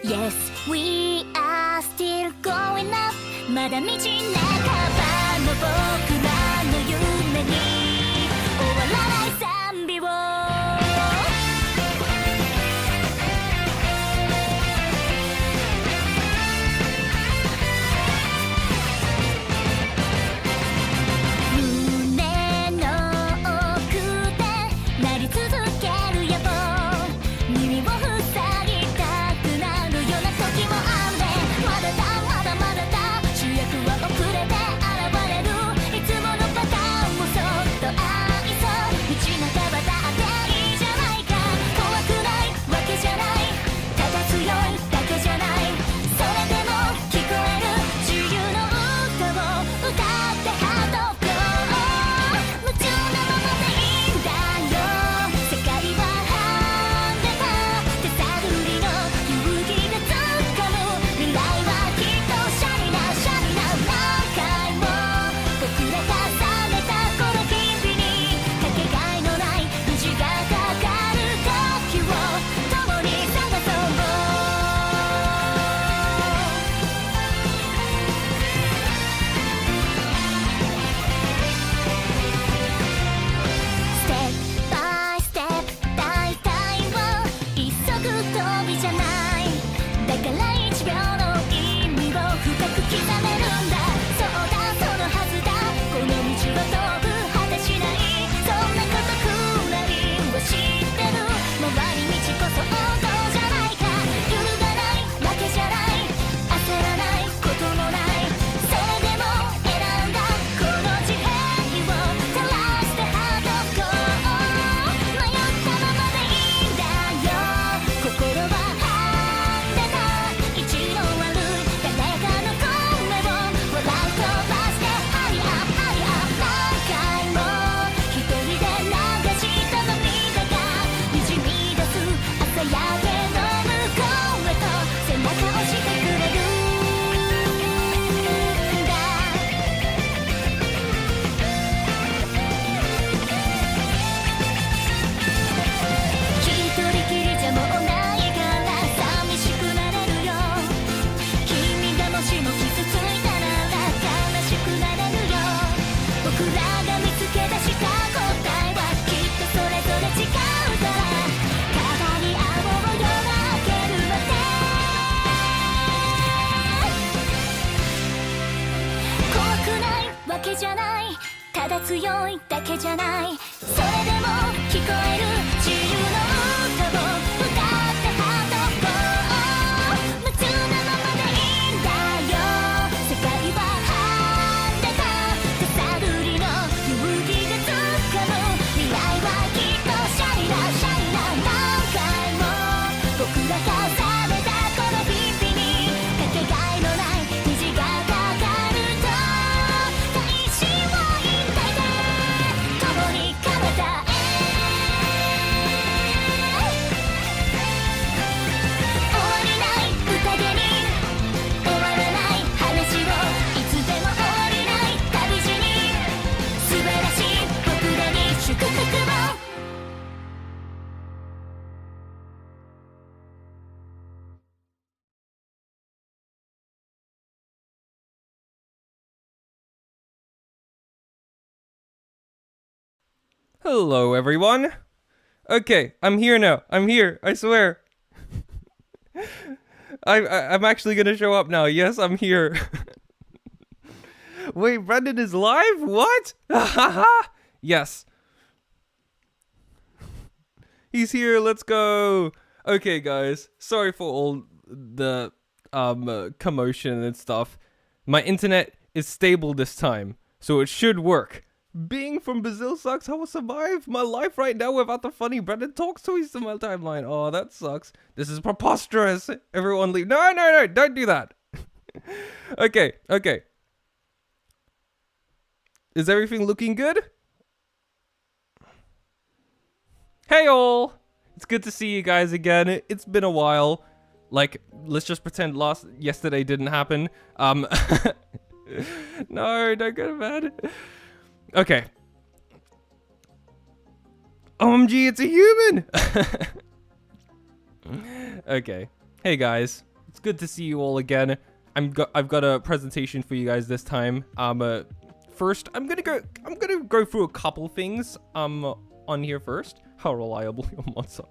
Yes, we are still going up まだ道半ばの僕らの夢に終わらない賛美を胸の奥で鳴り続ける野望耳を塞ぎたくなるような時もあるねまだだまだまだだ主役は遅れて現れるいつものパターンをそっと愛そう道半ばだっていいじゃないか怖くないわけじゃないただ強いだけじゃないそれでも聞こえる自由の歌を歌ってハート夢中なままでいいんだよ世界はハンデだ手探りの勇気がつかむ未来はきっとシャリなシャリな何回も僕ら重ねたこの日々にかけがえのない虹がかかる時を共に探そうステップバイステップ大体は一足飛びじゃないだから1秒の意味を深く刻めるんだそうだそのはずだこの道を飛ぶ果てしないそんなことくらいは知ってる回り道こそ王道じゃないか揺るがないわけじゃない焦らないこともないそれでも選んだこの地平を照らしてハードコー迷ったままでいいんだよ心はハンデだ一の悪い誰かの声を笑い飛ばしてハリアップハリアップ何回も一人で流した涙がにじみ出す朝焼けの向こうへと背中押してくれるんだ一人きりじゃもうないから寂しくなれるよ君がもしも傷ついたなら悲しくなれるよ僕らが見つけ出した答えはきっとそれぞれ違うから語り合おう夜が明けるまで怖くないわけじゃないただ強いだけじゃないそれでも聞こえる自由の歌を歌ってハートコー夢中なままでいいんだよ世界はハンデだ手探りの勇気がつかむ未来はきっとシャリラシャリラ何回も僕ら重ねたこの日々にかけがえのない虹がかかると大志を引退で共に彼方へ終わりない宴に終わらない話をいつでも終わりない旅路に素晴らしい僕らに祝福をHello, everyone. Okay, I'm here now. I'm here. I swear. I'm actually gonna show up now. Yes, I'm here. Wait, Brendan is live? What? Yes. He's here. Let's go. Okay, guys. Sorry for all the commotion and stuff. My internet is stable this time, so it should work. Being from Brazil sucks. How will survive my life right now without the funny Brendan talks to he's in my timeline? Oh, that sucks. This is preposterous. Everyone leave. No, no, no. Don't do that. Okay, okay. Is everything looking good? Hey all. It's good to see you guys again. It's been a while. Like, let's just pretend yesterday didn't happen. No, don't go to bed. Okay. OMG, it's a human! Okay. Hey guys. It's good to see you all again. I've got a presentation for you guys this time. First, I'm gonna go through a couple things on here first. How reliable your mods are.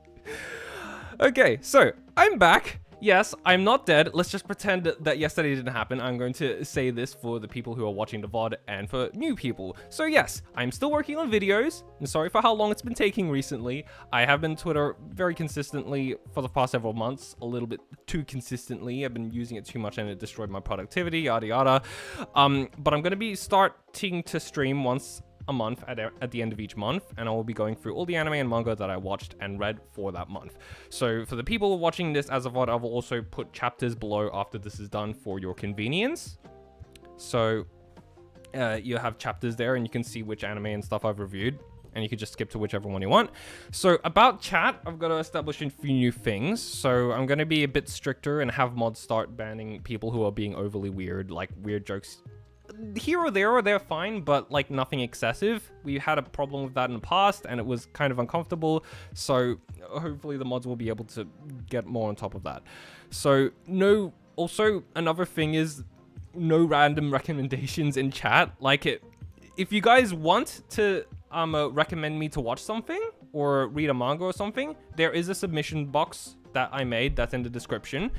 Okay, so I'm back. Yes, I'm not dead. Let's just pretend that yesterday didn't happen. I'm going to say this for the people who are watching the VOD and for new people. So yes, I'm still working on videos. I'm sorry for how long it's been taking recently. I have been Twitter very consistently for the past several months, a little bit too consistently. I've been using it too much and it destroyed my productivity, yada yada. But I'm going to be starting to stream once a month at the end of each month, and I will be going through all the anime and manga that I watched and read for that month. So for the people watching this as a VOD, I will also put chapters below after this is done for your convenience. So you have chapters there and you can see which anime and stuff I've reviewed, and you can just skip to whichever one you want. So about chat, I've got to establish a few new things. So I'm going to be a bit stricter and have mods start banning people who are being overly weird, like weird jokes here or they're fine, but like nothing excessive. We had a problem with that in the past and it was kind of uncomfortable, so hopefully the mods will be able to get more on top of that. So also another thing is no random recommendations in chat. Like if you guys want to recommend me to watch something or read a manga or something, there is a submission box that I made that's in the description,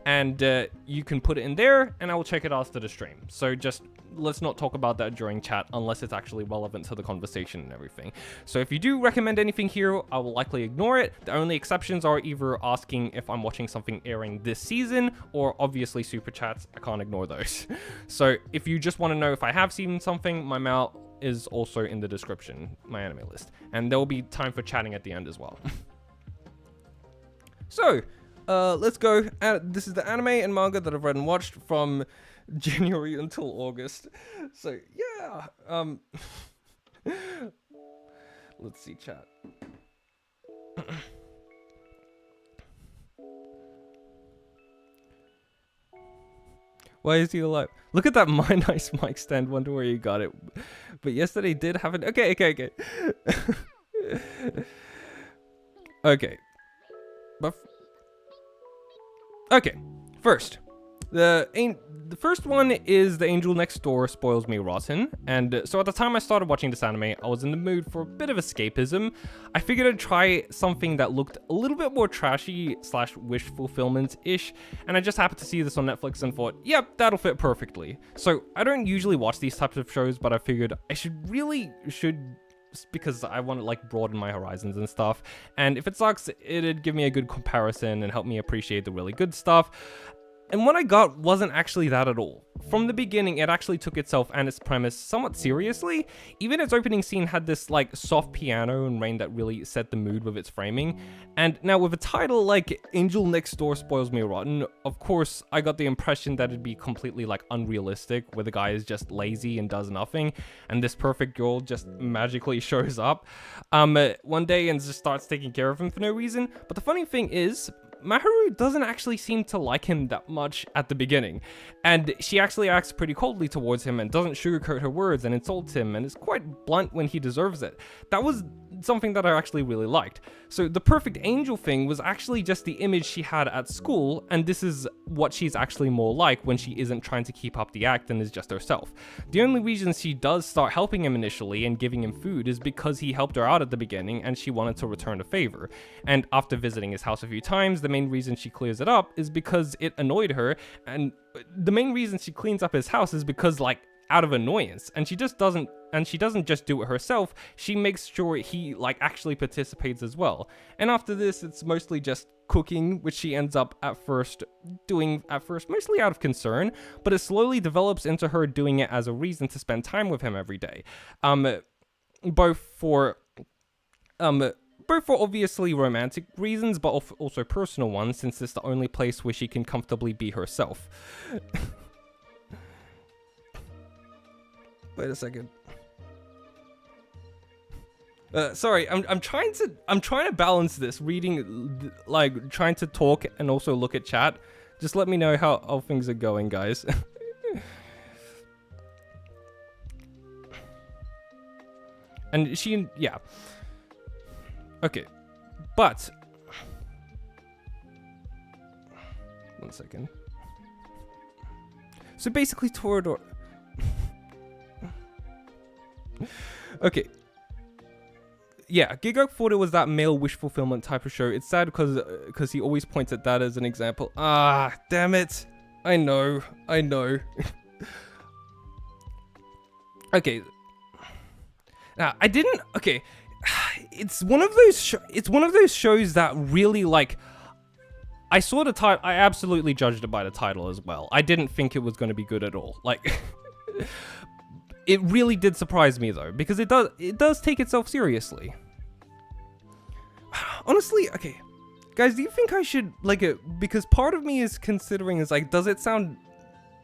and you can put it in there and I will check it after the stream. So just let's not talk about that during chat unless it's actually relevant to the conversation and everything. So if you do recommend anything here, I will likely ignore it. The only exceptions are either asking if I'm watching something airing this season or obviously super chats. I can't ignore those. So if you just want to know if I have seen something, my MAOMAO is also in the description, my anime list. And there will be time for chatting at the end as well. So let's go. This is the anime and manga that I've read and watched from January until August. So yeah, let's see chat. Why is he alive? Look at that My Nice mic stand. Wonder where you got it. But yesterday did have it. Okay. Okay. But okay, first, the first one is The Angel Next Door Spoils Me Rotten, and so at the time I started watching this anime, I was in the mood for a bit of escapism. I figured I'd try something that looked a little bit more trashy / wish fulfillment-ish, and I just happened to see this on Netflix and thought, yep, that'll fit perfectly. So I don't usually watch these types of shows, but I figured I should because I want to like broaden my horizons and stuff, and if it sucks, it'd give me a good comparison and help me appreciate the really good stuff. And what I got wasn't actually that at all. From the beginning, it actually took itself and its premise somewhat seriously. Even its opening scene had this like soft piano and rain that really set the mood with its framing. And now with a title like Angel Next Door Spoils Me Rotten, of course, I got the impression that it'd be completely like unrealistic, where the guy is just lazy and does nothing, and this perfect girl just magically shows up one day and just starts taking care of him for no reason. But the funny thing is, Maharu doesn't actually seem to like him that much at the beginning, and she actually acts pretty coldly towards him and doesn't sugarcoat her words and insults him and is quite blunt when he deserves it. That was something that I actually really liked. So the perfect angel thing was actually just the image she had at school, and this is what she's actually more like when she isn't trying to keep up the act and is just herself. The only reason she does start helping him initially and giving him food is because he helped her out at the beginning and she wanted to return the favor. And after visiting his house a few times, the main reason she clears it up is because it annoyed her, and the main reason she cleans up his house is because like out of annoyance, and she doesn't just do it herself, she makes sure he like actually participates as well. And after this, it's mostly just cooking, which she ends up doing at first mostly out of concern, but it slowly develops into her doing it as a reason to spend time with him every day, both for obviously romantic reasons, but also personal ones, since it's the only place where she can comfortably be herself. Wait a second. Sorry, I'm trying to balance this, reading, like trying to talk and also look at chat. Just let me know how things are going, guys. And yeah. Okay, but 1 second. So basically, Toradora. Okay. Yeah, Giga thought it was that male wish fulfillment type of show. It's sad because he always points at that as an example. Ah, damn it. I know. Okay. Now, I didn't. Okay, it's one of those. It's one of those shows that really like. I saw the title. I absolutely judged it by the title as well. I didn't think it was going to be good at all. Like, it really did surprise me though, because it does take itself seriously. Honestly, okay, guys, do you think I should like it? Because part of me is considering is like, does it sound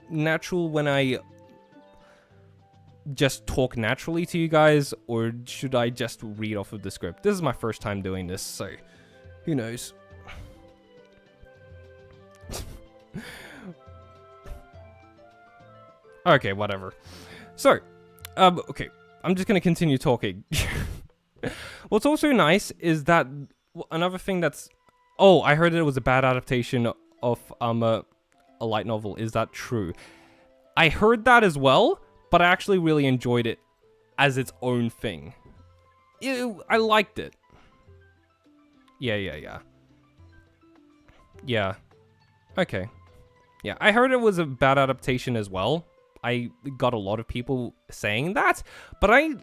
natural when I just talk naturally to you guys, or should I just read off of the script? This is my first time doing this, so who knows. Okay, whatever. So, okay, I'm just gonna continue talking. What's also nice is that another thing that's... Oh, I heard it was a bad adaptation of a light novel. Is that true? I heard that as well, but I actually really enjoyed it as its own thing. I liked it. Yeah. Okay. Yeah, I heard it was a bad adaptation as well. I got a lot of people saying that, but I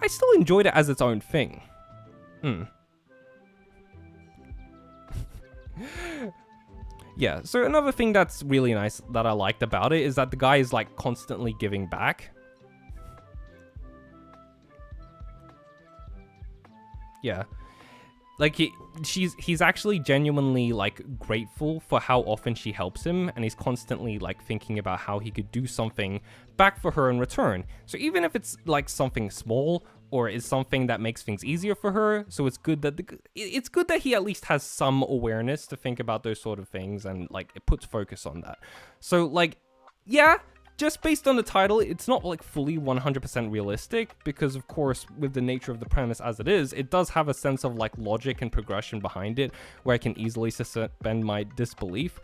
still enjoyed it as its own thing. Yeah, so another thing that's really nice that I liked about it is that the guy is like constantly giving back. Yeah. Like he's actually genuinely like grateful for how often she helps him, and he's constantly like thinking about how he could do something back for her in return. So even if it's like something small or is something that makes things easier for her, so it's good that it's good that he at least has some awareness to think about those sort of things, and like it puts focus on that. So like, yeah, just based on the title, it's not like fully 100% realistic, because of course, with the nature of the premise as it is, it does have a sense of like logic and progression behind it, where I can easily suspend my disbelief.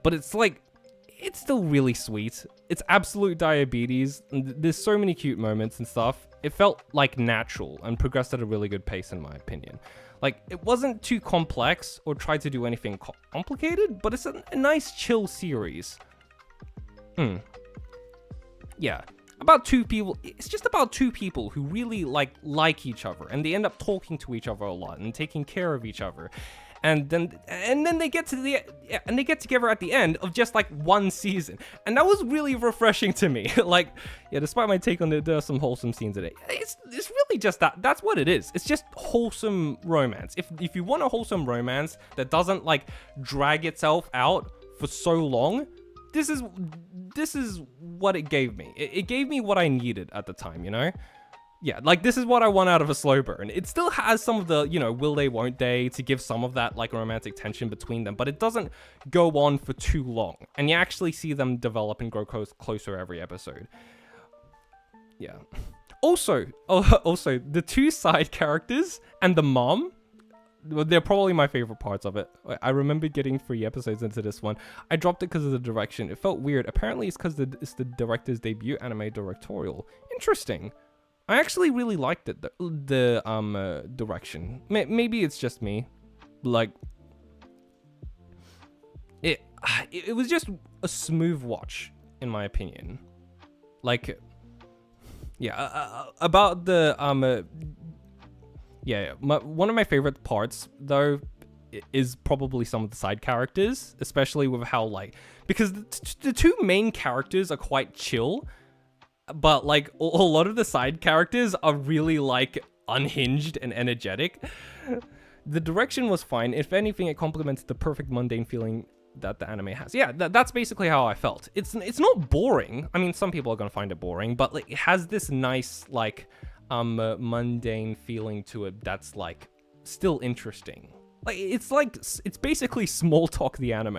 But it's like, it's still really sweet. It's absolute diabetes. There's so many cute moments and stuff. It felt like natural and progressed at a really good pace, in my opinion. Like, it wasn't too complex or tried to do anything complicated, but it's a nice chill series. Yeah, about two people. It's just about two people who really like each other, and they end up talking to each other a lot and taking care of each other, and then they get together at the end of just like one season, and that was really refreshing to me. Like, yeah, despite my take on it, there are some wholesome scenes in it. It's really just that. That's what it is. It's just wholesome romance. If you want a wholesome romance that doesn't like drag itself out for so long, this is what it gave me. It gave me what I needed at the time, you know? Yeah, like, this is what I want out of a slow burn. It still has some of the, you know, will they, won't they, to give some of that, like, romantic tension between them, but it doesn't go on for too long. And you actually see them develop and grow closer every episode. Yeah. Also, the two side characters and the mom, they're probably my favorite parts of it. I remember getting 3 episodes into this one. I dropped it because of the direction. It felt weird. Apparently it's because it's the director's debut anime directorial. Interesting. I actually really liked it, the direction. Maybe it's just me. Like, it was just a smooth watch, in my opinion. Like, yeah, about the yeah, one of my favorite parts, though, is probably some of the side characters, especially with how, like, because the two main characters are quite chill, but, like, a lot of the side characters are really, like, unhinged and energetic. The direction was fine. If anything, it complements the perfect mundane feeling that the anime has. Yeah, that's basically how I felt. It's not boring. I mean, some people are gonna find it boring, but, like, it has this nice, like, mundane feeling to it that's like still interesting. Like, it's basically small talk the anime.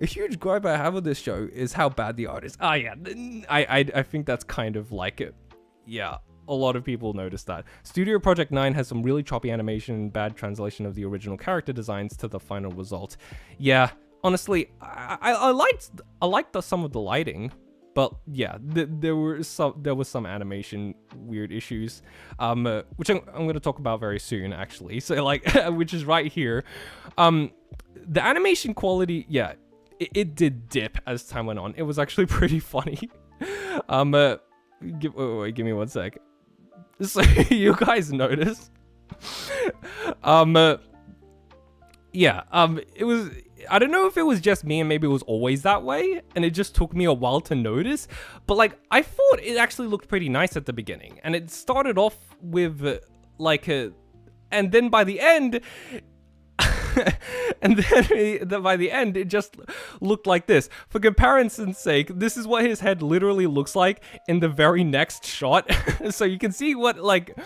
A huge gripe I have with this show is how bad the art is. Ah, yeah, I think that's kind of like it. Yeah, a lot of people noticed that. Studio Project 9 has some really choppy animation and bad translation of the original character designs to the final result. Yeah, honestly, I liked some of the lighting, but yeah, there was some animation weird issues, which I'm going to talk about very soon, actually. So like, which is right here. The animation quality, yeah, it did dip as time went on. It was actually pretty funny. Give me 1 sec. So you guys notice? Yeah, it was, I don't know if it was just me and maybe it was always that way, and it just took me a while to notice, but like, I thought it actually looked pretty nice at the beginning, and it started off with like and then by the end, and then by the end, it just looked like this. For comparison's sake, this is what his head literally looks like in the very next shot. So you can see what, like,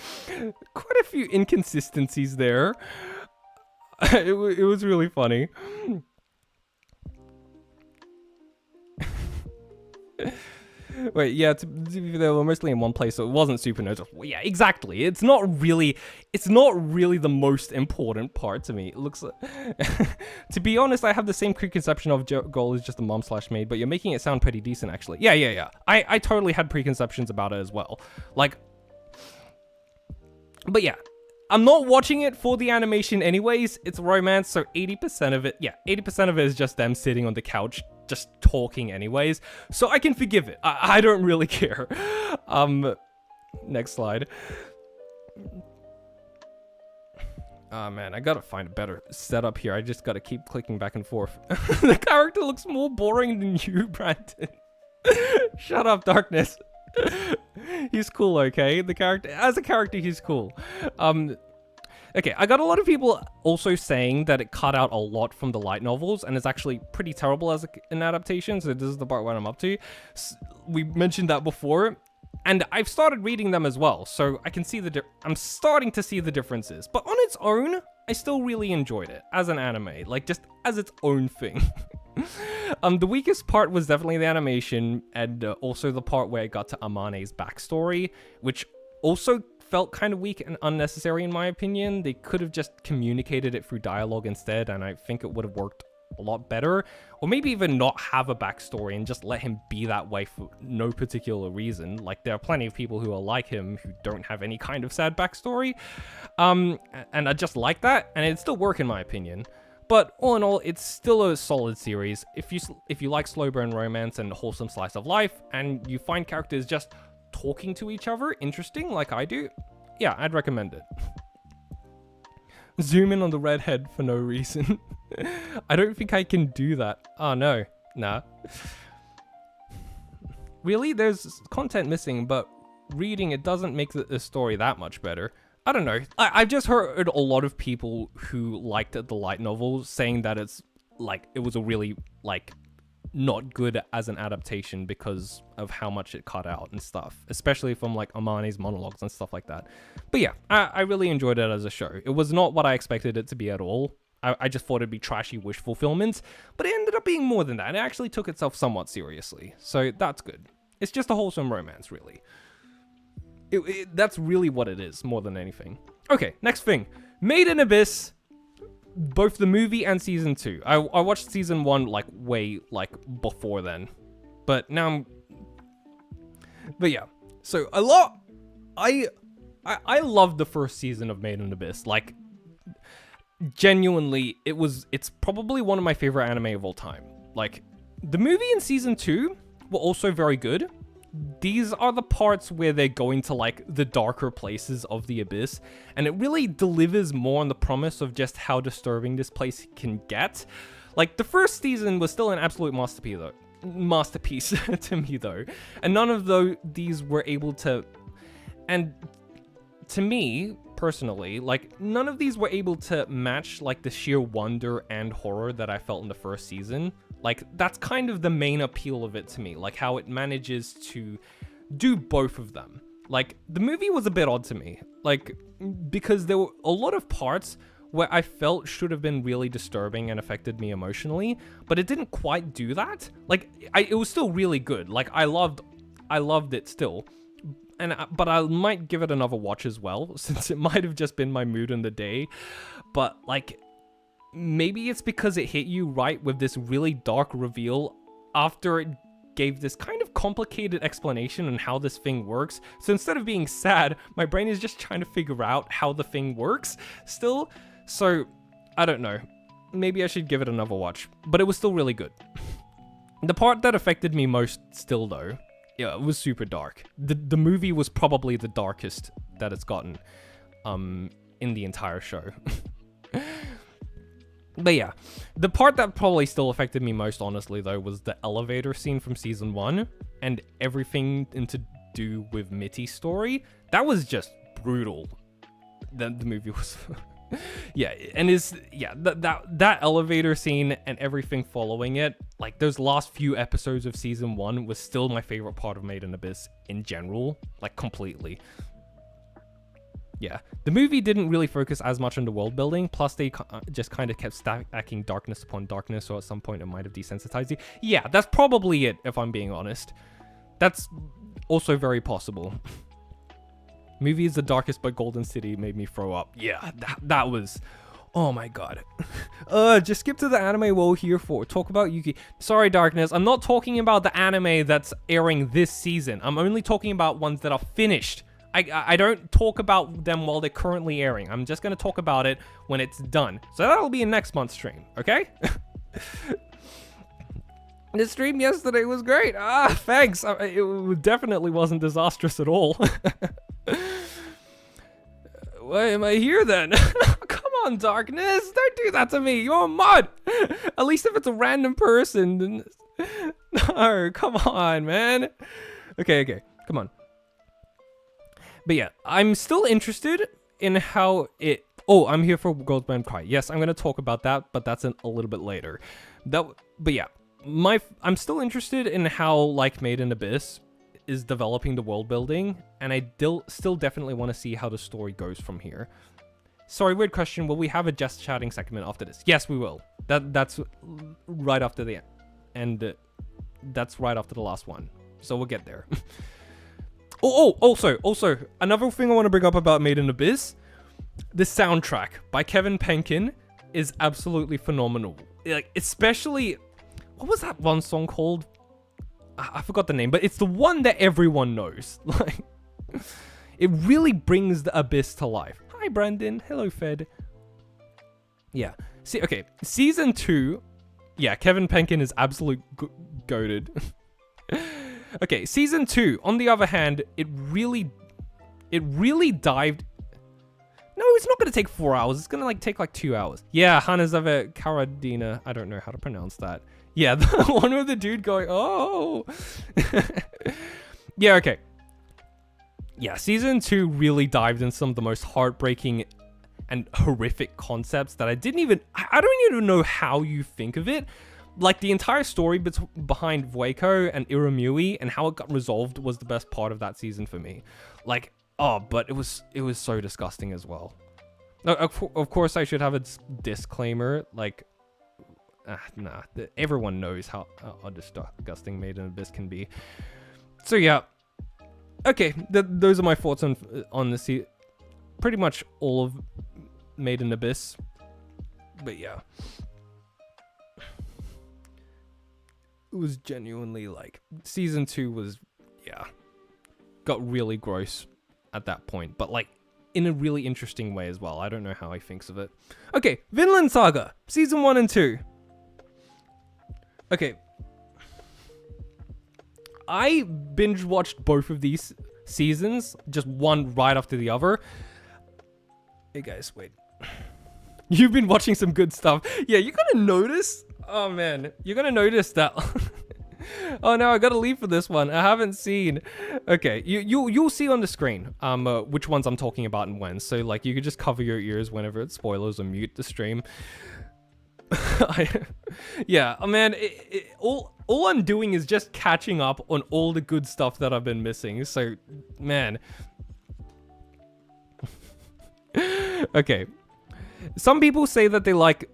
quite a few inconsistencies there. It was really funny. Wait, yeah, they were mostly in one place, so it wasn't super noticeable. Yeah, exactly. It's not really the most important part to me. It looks like, to be honest, I have the same preconception of Goal as just a mom/maid, but you're making it sound pretty decent, actually. Yeah. I totally had preconceptions about it as well. Like, but yeah. I'm not watching it for the animation anyways. It's romance, so 80% of it, yeah, 80% of it is just them sitting on the couch just talking anyways. So I can forgive it. I don't really care. Next slide. Oh man, I gotta find a better setup here. I just gotta keep clicking back and forth. The character looks more boring than you, Brandon. Shut up, Darkness. He's cool, okay? As a character, he's cool. Okay, I got a lot of people also saying that it cut out a lot from the light novels and is actually pretty terrible as an adaptation, so this is the part where I'm up to. We mentioned that before, and I've started reading them as well, so I can see I'm starting to see the differences. But on its own, I still really enjoyed it as an anime, like just as its own thing. The weakest part was definitely the animation, and also the part where it got to Amane's backstory, which also felt kind of weak and unnecessary in my opinion. They could have just communicated it through dialogue instead, and I think it would have worked a lot better. Or maybe even not have a backstory and just let him be that way for no particular reason. Like, there are plenty of people who are like him who don't have any kind of sad backstory. And I just like that, and it'd still work in my opinion. But all in all, it's still a solid series. If you like slow burn romance and wholesome slice of life, and you find characters just talking to each other interesting like I do, yeah, I'd recommend it. Zoom in on the redhead for no reason. I don't think I can do that. Oh no, nah. Really? There's content missing, but reading it doesn't make the story that much better. I don't know. I've just heard a lot of people who liked the light novel saying that it's like, it was a really like not good as an adaptation because of how much it cut out and stuff, especially from like Amane's monologues and stuff like that. But yeah, I really enjoyed it as a show. It was not what I expected it to be at all. I just thought it'd be trashy wish fulfillment, but it ended up being more than that. It actually took itself somewhat seriously, so that's good. It's just a wholesome romance, really. That's really what it is, more than anything. Okay, next thing. Made in Abyss, both the movie and season 2. I watched season 1 like way like before then, but now but yeah, so I loved the first season of Made in Abyss. Like, genuinely, it's probably one of my favorite anime of all time. Like, the movie and season 2 were also very good. These are the parts where they're going to like the darker places of the abyss, and it really delivers more on the promise of just how disturbing this place can get. Like, the first season was still an absolute masterpiece to me though, and none of these were able to, and to me personally, like, none of these were able to match like the sheer wonder and horror that I felt in the first season. Like, that's kind of the main appeal of it to me, like how it manages to do both of them. Like, the movie was a bit odd to me, like, because there were a lot of parts where I felt should have been really disturbing and affected me emotionally, but it didn't quite do that. Like, it was still really good. Like, I loved it still. But I might give it another watch as well, since it might have just been my mood in the day. But like, maybe it's because it hit you right with this really dark reveal after it gave this kind of complicated explanation on how this thing works. So instead of being sad, my brain is just trying to figure out how the thing works still. So I don't know. Maybe I should give it another watch, but it was still really good. The part that affected me most still though, yeah, it was super dark. The movie was probably the darkest that it's gotten in the entire show. But yeah, the part that probably still affected me most, honestly, though, was the elevator scene from season 1 and everything to do with Mitty's story. That was just brutal. The movie was... yeah, and that elevator scene and everything following it, like those last few episodes of season 1 was still my favorite part of Made in Abyss in general, like completely. Yeah, the movie didn't really focus as much on the world building, plus they just kind of kept stacking darkness upon darkness, so at some point it might have desensitized you. Yeah, that's probably it, if I'm being honest. That's also very possible. Movie is the darkest, but Golden City made me throw up. Yeah, that was... Oh my god. Just skip to the anime we're here for. Talk about Yuki. Sorry, Darkness. I'm not talking about the anime that's airing this season. I'm only talking about ones that are finished. I don't talk about them while they're currently airing. I'm just going to talk about it when it's done. So that'll be in next month's stream, okay? The stream yesterday was great. Thanks. It definitely wasn't disastrous at all. Why am I here then? Come on, Darkness. Don't do that to me. You're a mod. At least if it's a random person. Then... No, come on, man. Okay. Come on. But yeah, I'm still interested in how it... Oh, I'm here for Goldman Cry. Yes, I'm going to talk about that, but that's a little bit later. But yeah, I'm still interested in how, like, Made in Abyss is developing the world building, and I still definitely want to see how the story goes from here. Sorry, weird question. Will we have a just chatting segment after this? Yes, we will. That's right after the end. That's right after the last one. So we'll get there. Also, another thing I want to bring up about Made in Abyss, the soundtrack by Kevin Penkin is absolutely phenomenal. Like, especially, what was that one song called? I forgot the name, but it's the one that everyone knows. Like, it really brings the Abyss to life. Hi, Brandon. Hello, Fed. Yeah. See, okay, season 2. Yeah, Kevin Penkin is absolute goated. Okay, season 2, on the other hand, it really dived... No, it's not going to take 4 hours. It's going to take 2 hours. Yeah, Hanazave Karadina. I don't know how to pronounce that. Yeah, the one with the dude going, oh. Yeah, okay. Yeah, season 2 really dived in some of the most heartbreaking and horrific concepts that I don't even know how you think of it. Like, the entire story behind Vueko and Iramui and how it got resolved was the best part of that season for me. Like, oh, but it was so disgusting as well. Of course, I should have a disclaimer. Like, nah, everyone knows how disgusting Made in Abyss can be. So yeah, okay, those are my thoughts on this. Pretty much all of Made in Abyss. But yeah. It was genuinely, like, season 2 was, yeah, got really gross at that point, but, like, in a really interesting way as well. I don't know how he thinks of it. Okay, Vinland Saga, season 1 and 2. Okay. I binge watched both of these seasons, just one right after the other. Hey guys, wait. You've been watching some good stuff. Yeah, you're gonna notice... Oh man, you're gonna notice that. Oh no, I gotta leave for this one. I haven't seen. Okay, you'll see on the screen which ones I'm talking about and when. So like you could just cover your ears whenever it's spoilers or mute the stream. Yeah, oh man, all I'm doing is just catching up on all the good stuff that I've been missing. So man. Okay. Some people say that they like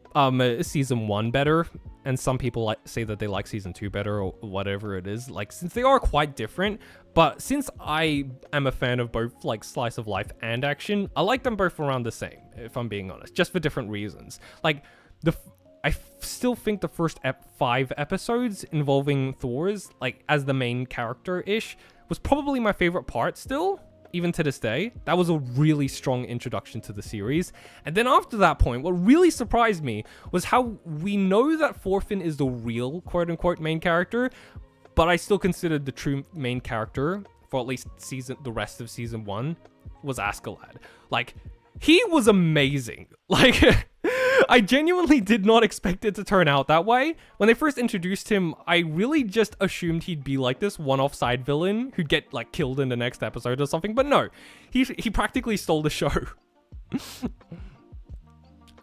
season 1 better, and some people say that they like season 2 better, or whatever it is. Like, since they are quite different, but since I am a fan of both like slice of life and action, I like them both around the same, if I'm being honest, just for different reasons. Like, still think the first 5 episodes involving Thor's, like, as the main character-ish, was probably my favorite part still, even to this day. That was a really strong introduction to the series. And then after that point, what really surprised me was how we know that Thorfinn is the real quote-unquote main character, but I still considered the true main character for at least the rest of season 1 was Askeladd. Like, he was amazing. Like, I genuinely did not expect it to turn out that way. When they first introduced him, I really just assumed he'd be like this one-off side villain who'd get like killed in the next episode or something, but no. He practically stole the show.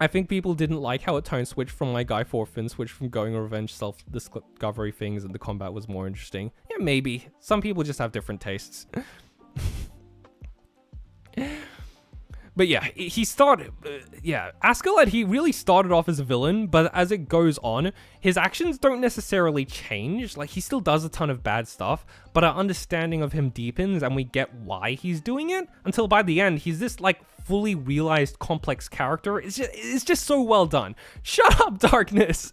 I think people didn't like how it tone switched from my guy Thorfinn, switched from going revenge self-discovery things, and the combat was more interesting. Yeah, maybe. Some people just have different tastes. But yeah, he started, Askeladd, he really started off as a villain, but as it goes on, his actions don't necessarily change. Like, he still does a ton of bad stuff, but our understanding of him deepens and we get why he's doing it, until by the end, he's this, like, fully realized complex character. It's just so well done. Shut up, Darkness!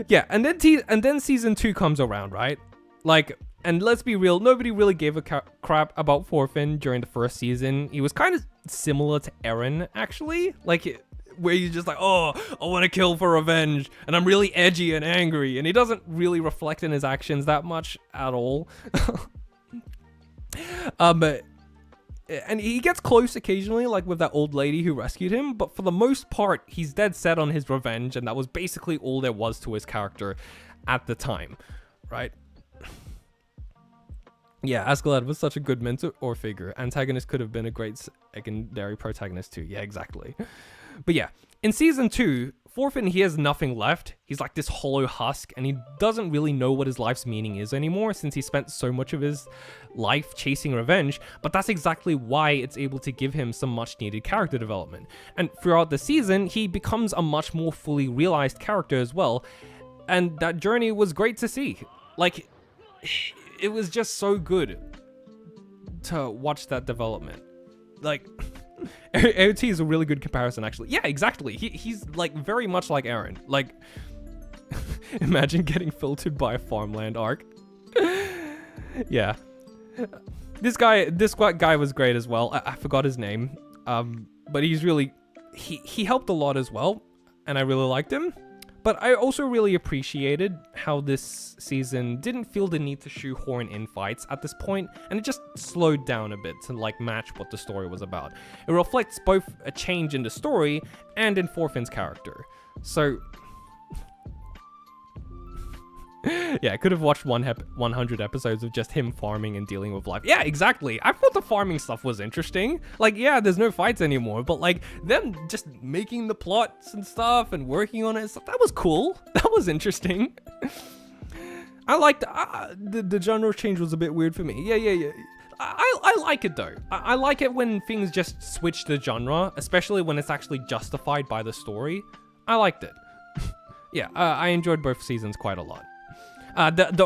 Yeah, and then season 2 comes around, right? Like, and let's be real, nobody really gave a crap about Thorfinn during the first season. He was kind of similar to Eren, actually. Like, where he's just like, oh, I want to kill for revenge, and I'm really edgy and angry, and he doesn't really reflect in his actions that much at all. And he gets close occasionally, like with that old lady who rescued him, but for the most part, he's dead set on his revenge, and that was basically all there was to his character at the time, right? Yeah, Askeladd was such a good mentor or figure. Antagonist could have been a great secondary protagonist too. Yeah, exactly. But yeah, in season 2, Thorfinn, he has nothing left. He's like this hollow husk, and he doesn't really know what his life's meaning is anymore, since he spent so much of his life chasing revenge. But that's exactly why it's able to give him some much needed character development. And throughout the season, he becomes a much more fully realized character as well. And that journey was great to see. Like, it was just so good to watch that development. Like, AOT is a really good comparison, actually. Yeah, exactly. He's like very much like Eren. Like, imagine getting filtered by a farmland arc. Yeah, this guy was great as well. I forgot his name, but he's really he helped a lot as well, and I really liked him. But I also really appreciated how this season didn't feel the need to shoehorn in fights at this point, and it just slowed down a bit to like match what the story was about. It reflects both a change in the story and in Thorfinn's character. So yeah, I could have watched 100 episodes of just him farming and dealing with life. Yeah, exactly. I thought the farming stuff was interesting. Like, yeah, there's no fights anymore, but like them just making the plots and stuff and working on it and stuff, that was cool. That was interesting. I liked the genre change was a bit weird for me. Yeah. I like it though. I like it when things just switch the genre, especially when it's actually justified by the story. I liked it. Yeah, I enjoyed both seasons quite a lot. The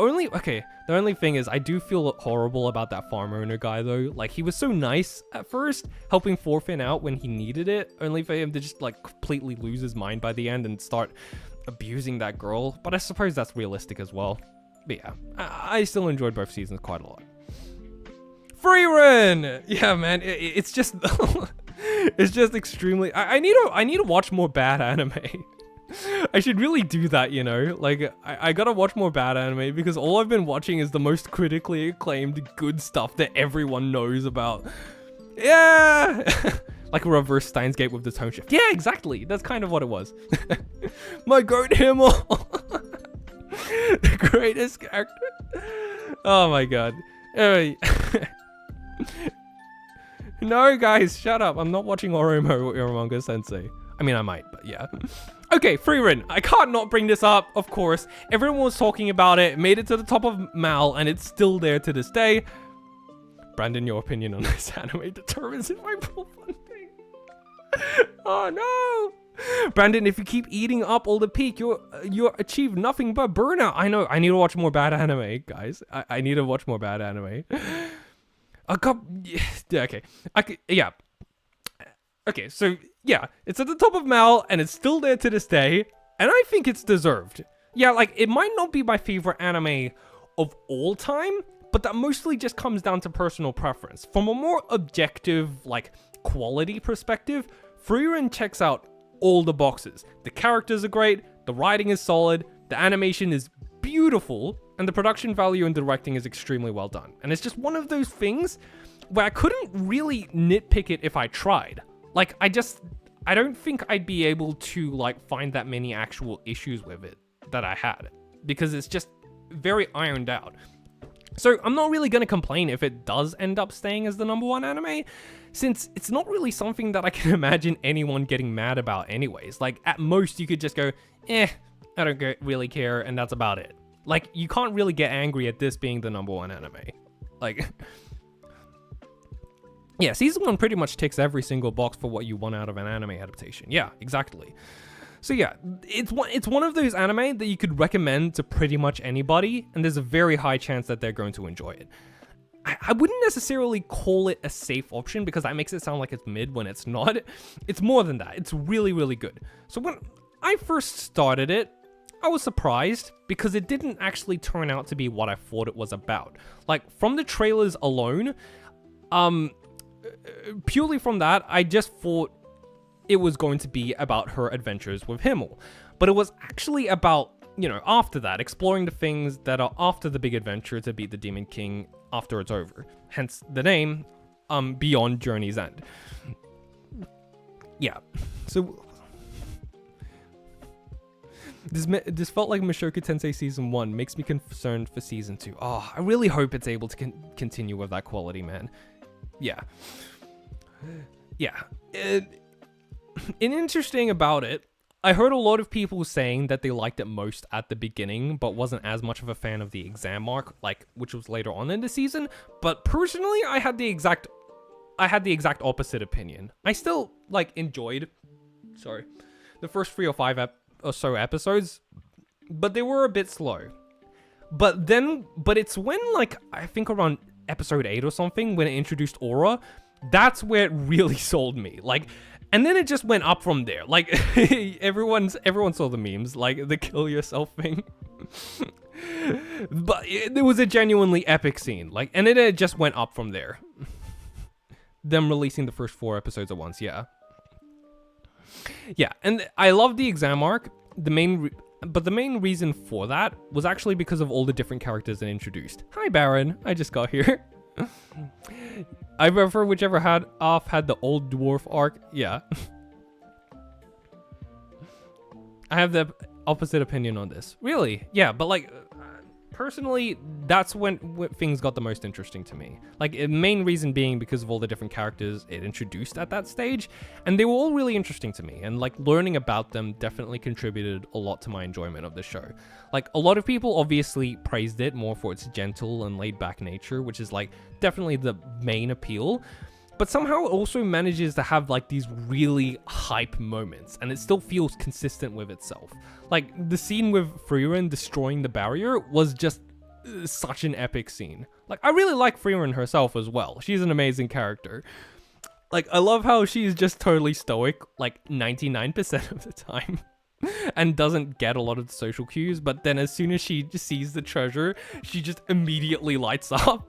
only thing is I do feel horrible about that farm owner guy though. Like, he was so nice at first, helping Thorfinn out when he needed it, only for him to just like completely lose his mind by the end and start abusing that girl. But I suppose that's realistic as well. But yeah, I still enjoyed both seasons quite a lot. Frieren! Yeah, man, it's just it's just extremely. I need to watch more bad anime. I should really do that, you know? Like, I gotta watch more bad anime, because all I've been watching is the most critically acclaimed good stuff that everyone knows about. Yeah! Like a reverse Steins Gate with the tone shift. Yeah, exactly. That's kind of what it was. My goat Himmel! The greatest character. Oh my god. No, guys, shut up. I'm not watching Oromo or Uramanga Sensei. I mean, I might, but yeah. Okay, Frieren. I can't not bring this up, of course. Everyone was talking about it, made it to the top of MAL, and it's still there to this day. Brandon, your opinion on this anime determines if I pull funding. Oh no! Brandon, if you keep eating up all the peak, you'll achieve nothing but burnout. I know, I need to watch more bad anime, guys. I need to watch more bad anime. Yeah, okay. Yeah. Okay, so yeah, it's at the top of MAOMAO, and it's still there to this day, and I think it's deserved. Yeah, like, it might not be my favorite anime of all time, but that mostly just comes down to personal preference. From a more objective, like, quality perspective, Frieren checks out all the boxes. The characters are great, the writing is solid, the animation is beautiful, and the production value and directing is extremely well done. And it's just one of those things where I couldn't really nitpick it if I tried. Like, I don't think I'd be able to, like, find that many actual issues with it that I had, because it's just very ironed out. So I'm not really going to complain if it does end up staying as the #1 anime, since it's not really something that I can imagine anyone getting mad about anyways. Like, at most you could just go, I don't really care, and that's about it. Like, you can't really get angry at this being the #1 anime. Like, yeah, season 1 pretty much ticks every single box for what you want out of an anime adaptation. Yeah, exactly. So yeah, it's one of those anime that you could recommend to pretty much anybody, and there's a very high chance that they're going to enjoy it. I wouldn't necessarily call it a safe option, because that makes it sound like it's mid when it's not. It's more than that. It's really, really good. So when I first started it, I was surprised, because it didn't actually turn out to be what I thought it was about. Like, from the trailers alone, purely from that, I just thought it was going to be about her adventures with Himmel. But it was actually about, you know, after that, exploring the things that are after the big adventure to beat the Demon King after it's over. Hence the name, Beyond Journey's End. Yeah, so this felt like Mushoku Tensei Season 1, makes me concerned for Season 2. Oh, I really hope it's able to continue with that quality, man. Yeah. Yeah. Interesting about it, I heard a lot of people saying that they liked it most at the beginning, but wasn't as much of a fan of the exam arc, like, which was later on in the season. But personally, I had the exact opposite opinion. I still, like, enjoyed, the first 3 or 5 or so episodes, but they were a bit slow. But it's when, like, I think around episode 8 or something, when it introduced Aura, that's where it really sold me. Like, and then it just went up from there. Like, everyone saw the memes, like the kill yourself thing. But there was a genuinely epic scene, like, and it just went up from there. Them releasing the first 4 episodes at once, yeah. Yeah, and I love the exam arc. But the main reason for that was actually because of all the different characters it introduced. Hi, Baron. I just got here. I prefer whichever had the old dwarf arc. Yeah. I have the opposite opinion on this. Really? Yeah, but like, personally, that's when things got the most interesting to me. Like, the main reason being because of all the different characters it introduced at that stage, and they were all really interesting to me, and like, learning about them definitely contributed a lot to my enjoyment of the show. Like, a lot of people obviously praised it more for its gentle and laid-back nature, which is like, definitely the main appeal, but somehow it also manages to have like these really hype moments, and it still feels consistent with itself. Like, the scene with Frieren destroying the barrier was just such an epic scene. Like, I really like Frieren herself as well. She's an amazing character. Like, I love how she's just totally stoic, like 99% of the time, and doesn't get a lot of the social cues, but then as soon as she just sees the treasure, she just immediately lights up.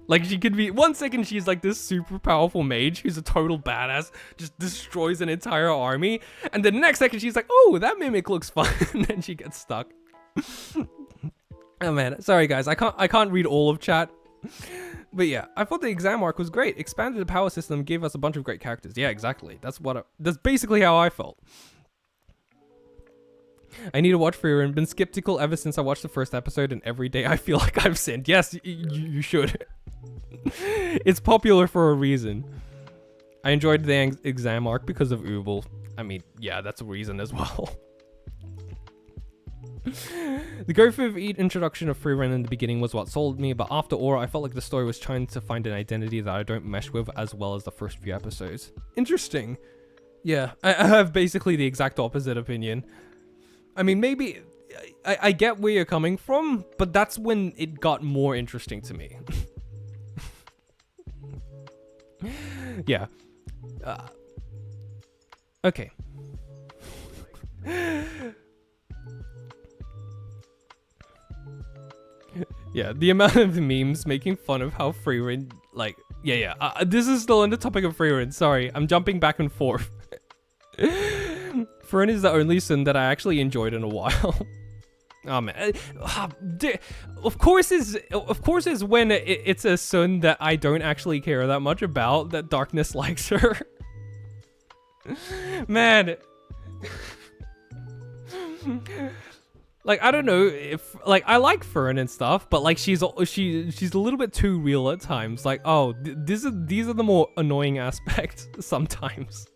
Like, she could be, 1 second she's like this super powerful mage who's a total badass, just destroys an entire army, and the next second she's like, oh, that mimic looks fun, and then she gets stuck. Oh man, sorry guys, I can't read all of chat. But yeah, I thought the exam arc was great. Expanded the power system, gave us a bunch of great characters. Yeah, exactly. That's basically how I felt. I need to watch Frieren. Been skeptical ever since I watched the first episode, and every day I feel like I've sinned. Yes, you should. It's popular for a reason. I enjoyed the exam arc because of Ubel. I mean, yeah, that's a reason as well. The go for introduction of Frieren in the beginning was what sold me, but after Aura, I felt like the story was trying to find an identity that I don't mesh with as well as the first few episodes. Interesting. Yeah, I have basically the exact opposite opinion. I mean, maybe I get where you're coming from, but that's when it got more interesting to me. Okay. Yeah, the amount of memes making fun of how Frieren, like, this is still on the topic of Frieren. Sorry, I'm jumping back and forth. Frieren is the only Sun that I actually enjoyed in a while. Oh man, of course is when it's a Sun that I don't actually care that much about that Darkness likes her. Man. Like, I don't know if, like, I like Fern and stuff, but like she's a little bit too real at times. Like, oh, these are the more annoying aspects sometimes.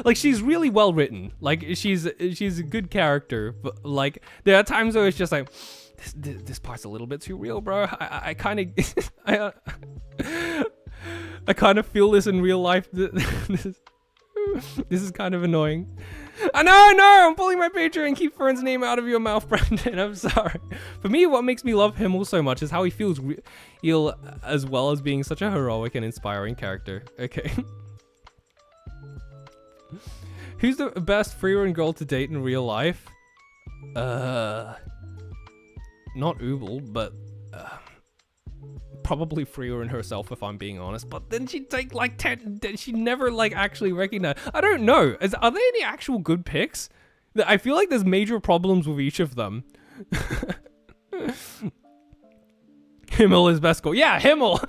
Like, she's really well written. Like, she's a good character, but like there are times where it's just like this part's a little bit too real, bro. I kind of I kind of feel this in real life. This is kind of annoying. No, I'm pulling my picture and keep Fern's name out of your mouth, Brandon. I'm sorry. For me, what makes me love Himmel so much is how he feels real, as well as being such a heroic and inspiring character. Okay. Who's the best Frieren girl to date in real life? Not Ubel, but probably Frieren herself, if I'm being honest. But then she'd take like 10. She never like actually recognize. I don't know. Are there any actual good picks? I feel like there's major problems with each of them. Himmel is best girl. Yeah, Himmel.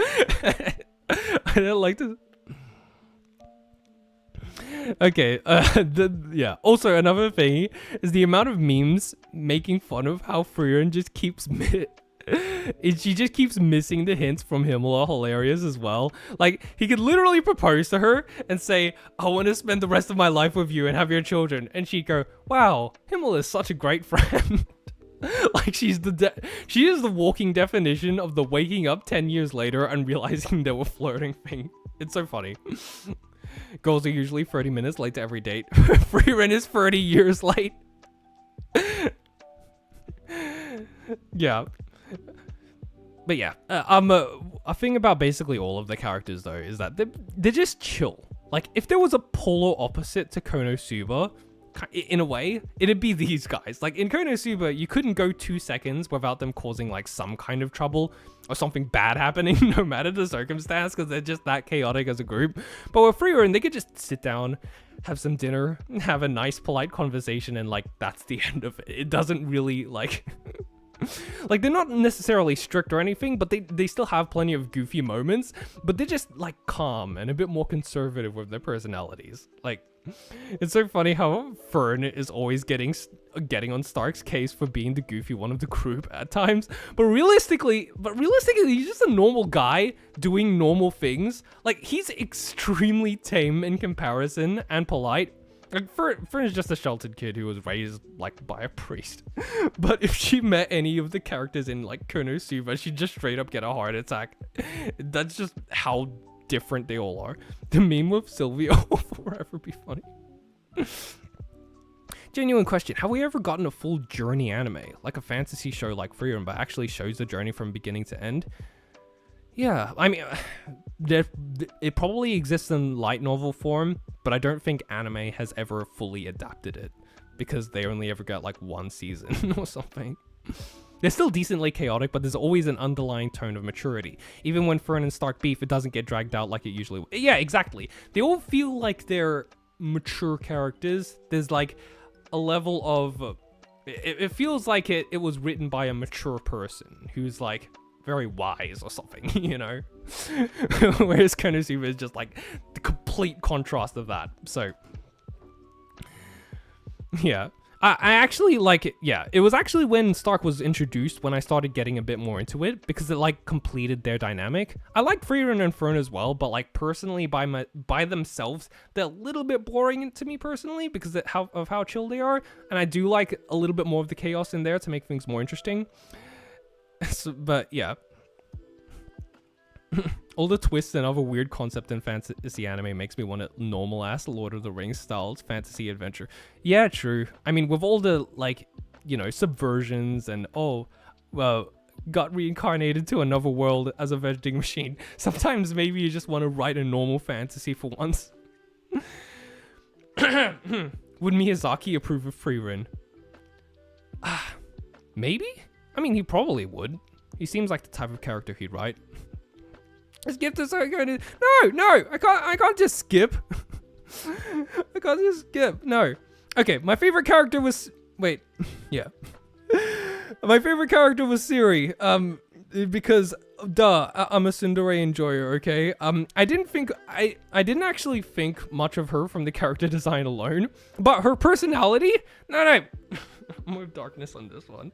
I don't like to. Okay, yeah. Also, another thing is the amount of memes making fun of how Frieren just keeps she just keeps missing the hints from Himmel are hilarious as well. Like, he could literally propose to her and say, I want to spend the rest of my life with you and have your children. And she'd go, wow, Himmel is such a great friend. Like, she is the walking definition of the waking up 10 years later and realizing they were flirting thing. It's so funny. Girls are usually 30 minutes late to every date. Frieren is 30 years late. Yeah. But yeah, a thing about basically all of the characters though is that they're just chill. Like, if there was a polar opposite to KONOSUBA, in a way, it'd be these guys. Like, in KONOSUBA, you couldn't go 2 seconds without them causing like some kind of trouble or something bad happening, no matter the circumstance, because they're just that chaotic as a group. But with Frieren, they could just sit down, have some dinner, have a nice polite conversation, and like that's the end of it. It doesn't really like like, they're not necessarily strict or anything, but they still have plenty of goofy moments, but they're just like calm and a bit more conservative with their personalities. Like, it's so funny how Fern is always getting on Stark's case for being the goofy one of the group at times, but realistically he's just a normal guy doing normal things. Like, he's extremely tame in comparison and polite. Like, Fern is just a sheltered kid who was raised, like, by a priest. But if she met any of the characters in, like, KONOSUBA, she'd just straight up get a heart attack. That's just how different they all are. The meme with Sylvia will forever be funny. Genuine question. Have we ever gotten a full journey anime? Like a fantasy show like Frieren, but actually shows the journey from beginning to end? Yeah, I mean, it probably exists in light novel form, but I don't think anime has ever fully adapted it because they only ever got like 1 season or something. They're still decently chaotic, but there's always an underlying tone of maturity. Even when Fern and Stark beef, it doesn't get dragged out like it usually would. Yeah, exactly. They all feel like they're mature characters. There's like a level of... It feels like it was written by a mature person who's like very wise or something, you know? Whereas KONOSUBA is just like the complete contrast of that. So, yeah. I actually like it. Yeah, it was actually when Stark was introduced when I started getting a bit more into it because it like completed their dynamic. I like Frieren and Fern as well, but like personally by themselves, they're a little bit boring to me personally because of how chill they are. And I do like a little bit more of the chaos in there to make things more interesting. So, but yeah. All the twists and other weird concept in fantasy anime makes me want a normal-ass Lord of the Rings style fantasy adventure. Yeah, true. I mean, with all the, like, you know, subversions and, oh, well, got reincarnated to another world as a vending machine. Sometimes maybe you just want to write a normal fantasy for once. Would Miyazaki approve of Frieren? Maybe? I mean, he probably would. He seems like the type of character he'd write. Let's get this. No, I can't just skip. I can't just skip. No. Okay, my favorite character was, wait, yeah. My favorite character was Siri, because, I'm a tsundere enjoyer, okay? I didn't actually think much of her from the character design alone, but her personality, no, more darkness on this one.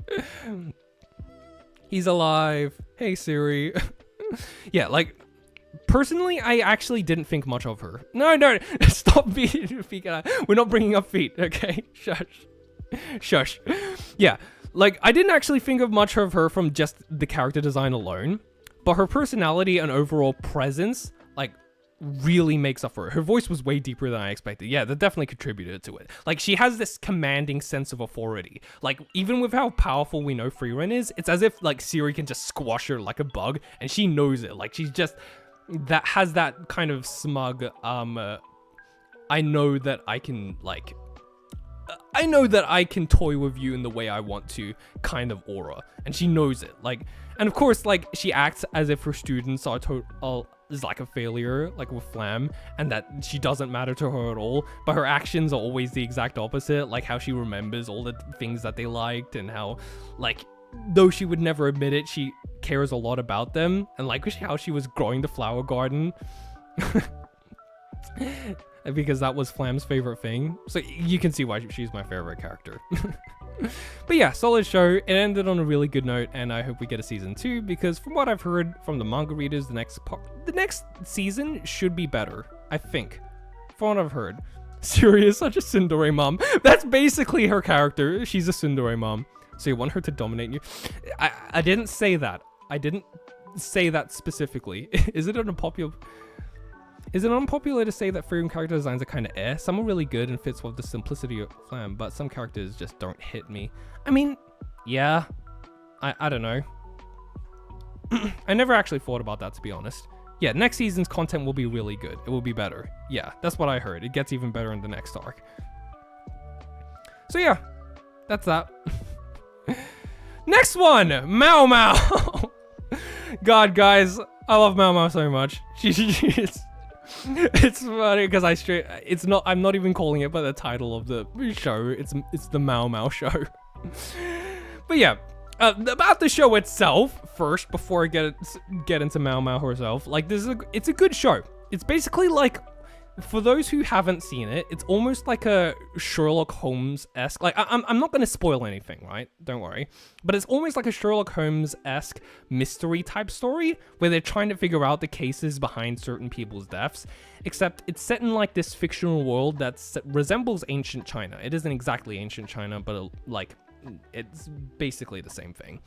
He's alive. Hey, Siri. Yeah, like, personally, I actually didn't think much of her. No, stop being feet. We're not bringing up feet, okay? Shush. Yeah, like, I didn't actually think of much of her from just the character design alone, but her personality and overall presence, like, really makes up for it. Her voice was way deeper than I expected. Yeah, that definitely contributed to it. Like, she has this commanding sense of authority. Like, even with how powerful we know Frieren is, it's as if, like, Siri can just squash her like a bug, and she knows it. Like, she's just, that has that kind of smug, I know that I can, like, I know that I can toy with you in the way I want to kind of aura, and she knows it. Like, and of course, like, she acts as if her students are is like a failure, like with Flam, and that she doesn't matter to her at all, but her actions are always the exact opposite, like how she remembers all the things that they liked, and how, like, though she would never admit it, she cares a lot about them, and like how she was growing the flower garden. Because that was Flam's favorite thing. So you can see why she's my favorite character. But yeah, solid show. It ended on a really good note, and I hope we get a season 2, because from what I've heard from the manga readers, the next season should be better, I think. From what I've heard. Siri is such a tsundere mom. That's basically her character. She's a tsundere mom. So you want her to dominate you? I didn't say that. I didn't say that specifically. Is it unpopular to say that Frieren character designs are kind of Some are really good and fits with the simplicity of Flam, but some characters just don't hit me. I mean, yeah. I don't know. I never actually thought about that, to be honest. Yeah, next season's content will be really good. It will be better. Yeah, that's what I heard. It gets even better in the next arc. So yeah, that's that. Next one, MAOMAO. God, guys, I love MAOMAO so much. It's funny because I'm not even calling it by the title of the show. It's the MAOMAO show. But yeah, about the show itself first, before I get into MAOMAO herself. Like, it's a good show. It's basically like, for those who haven't seen it, it's almost like a Sherlock Holmes-esque, like, I'm not going to spoil anything, right? Don't worry. But it's almost like a Sherlock Holmes-esque mystery type story, where they're trying to figure out the cases behind certain people's deaths, except it's set in like this fictional world that resembles ancient China. It isn't exactly ancient China, but like, it's basically the same thing.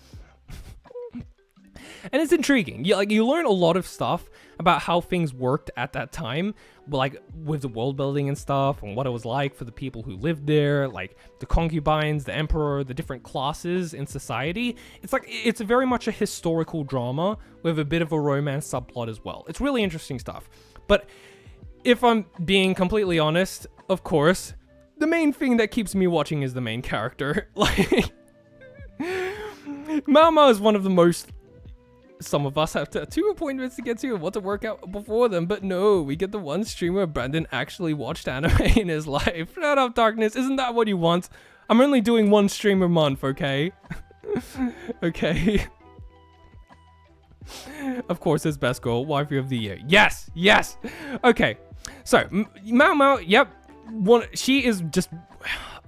And it's intriguing. You learn a lot of stuff about how things worked at that time, like with the world building and stuff, and what it was like for the people who lived there, like the concubines, the emperor, the different classes in society. It's very much a historical drama with a bit of a romance subplot as well. It's really interesting stuff. But if I'm being completely honest, of course, the main thing that keeps me watching is the main character. Like, MAOMAO is one of the most... Some of us have 2 appointments to get to and want to work out before them, but no, we get the one streamer Brandon actually watched anime in his life. Shut up, Darkness. Isn't that what you want? I'm only doing 1 stream a month, okay? Okay. Of course, his best goal, waifu of the year. Yes, yes. Okay, so MAOMAO, yep. She is just,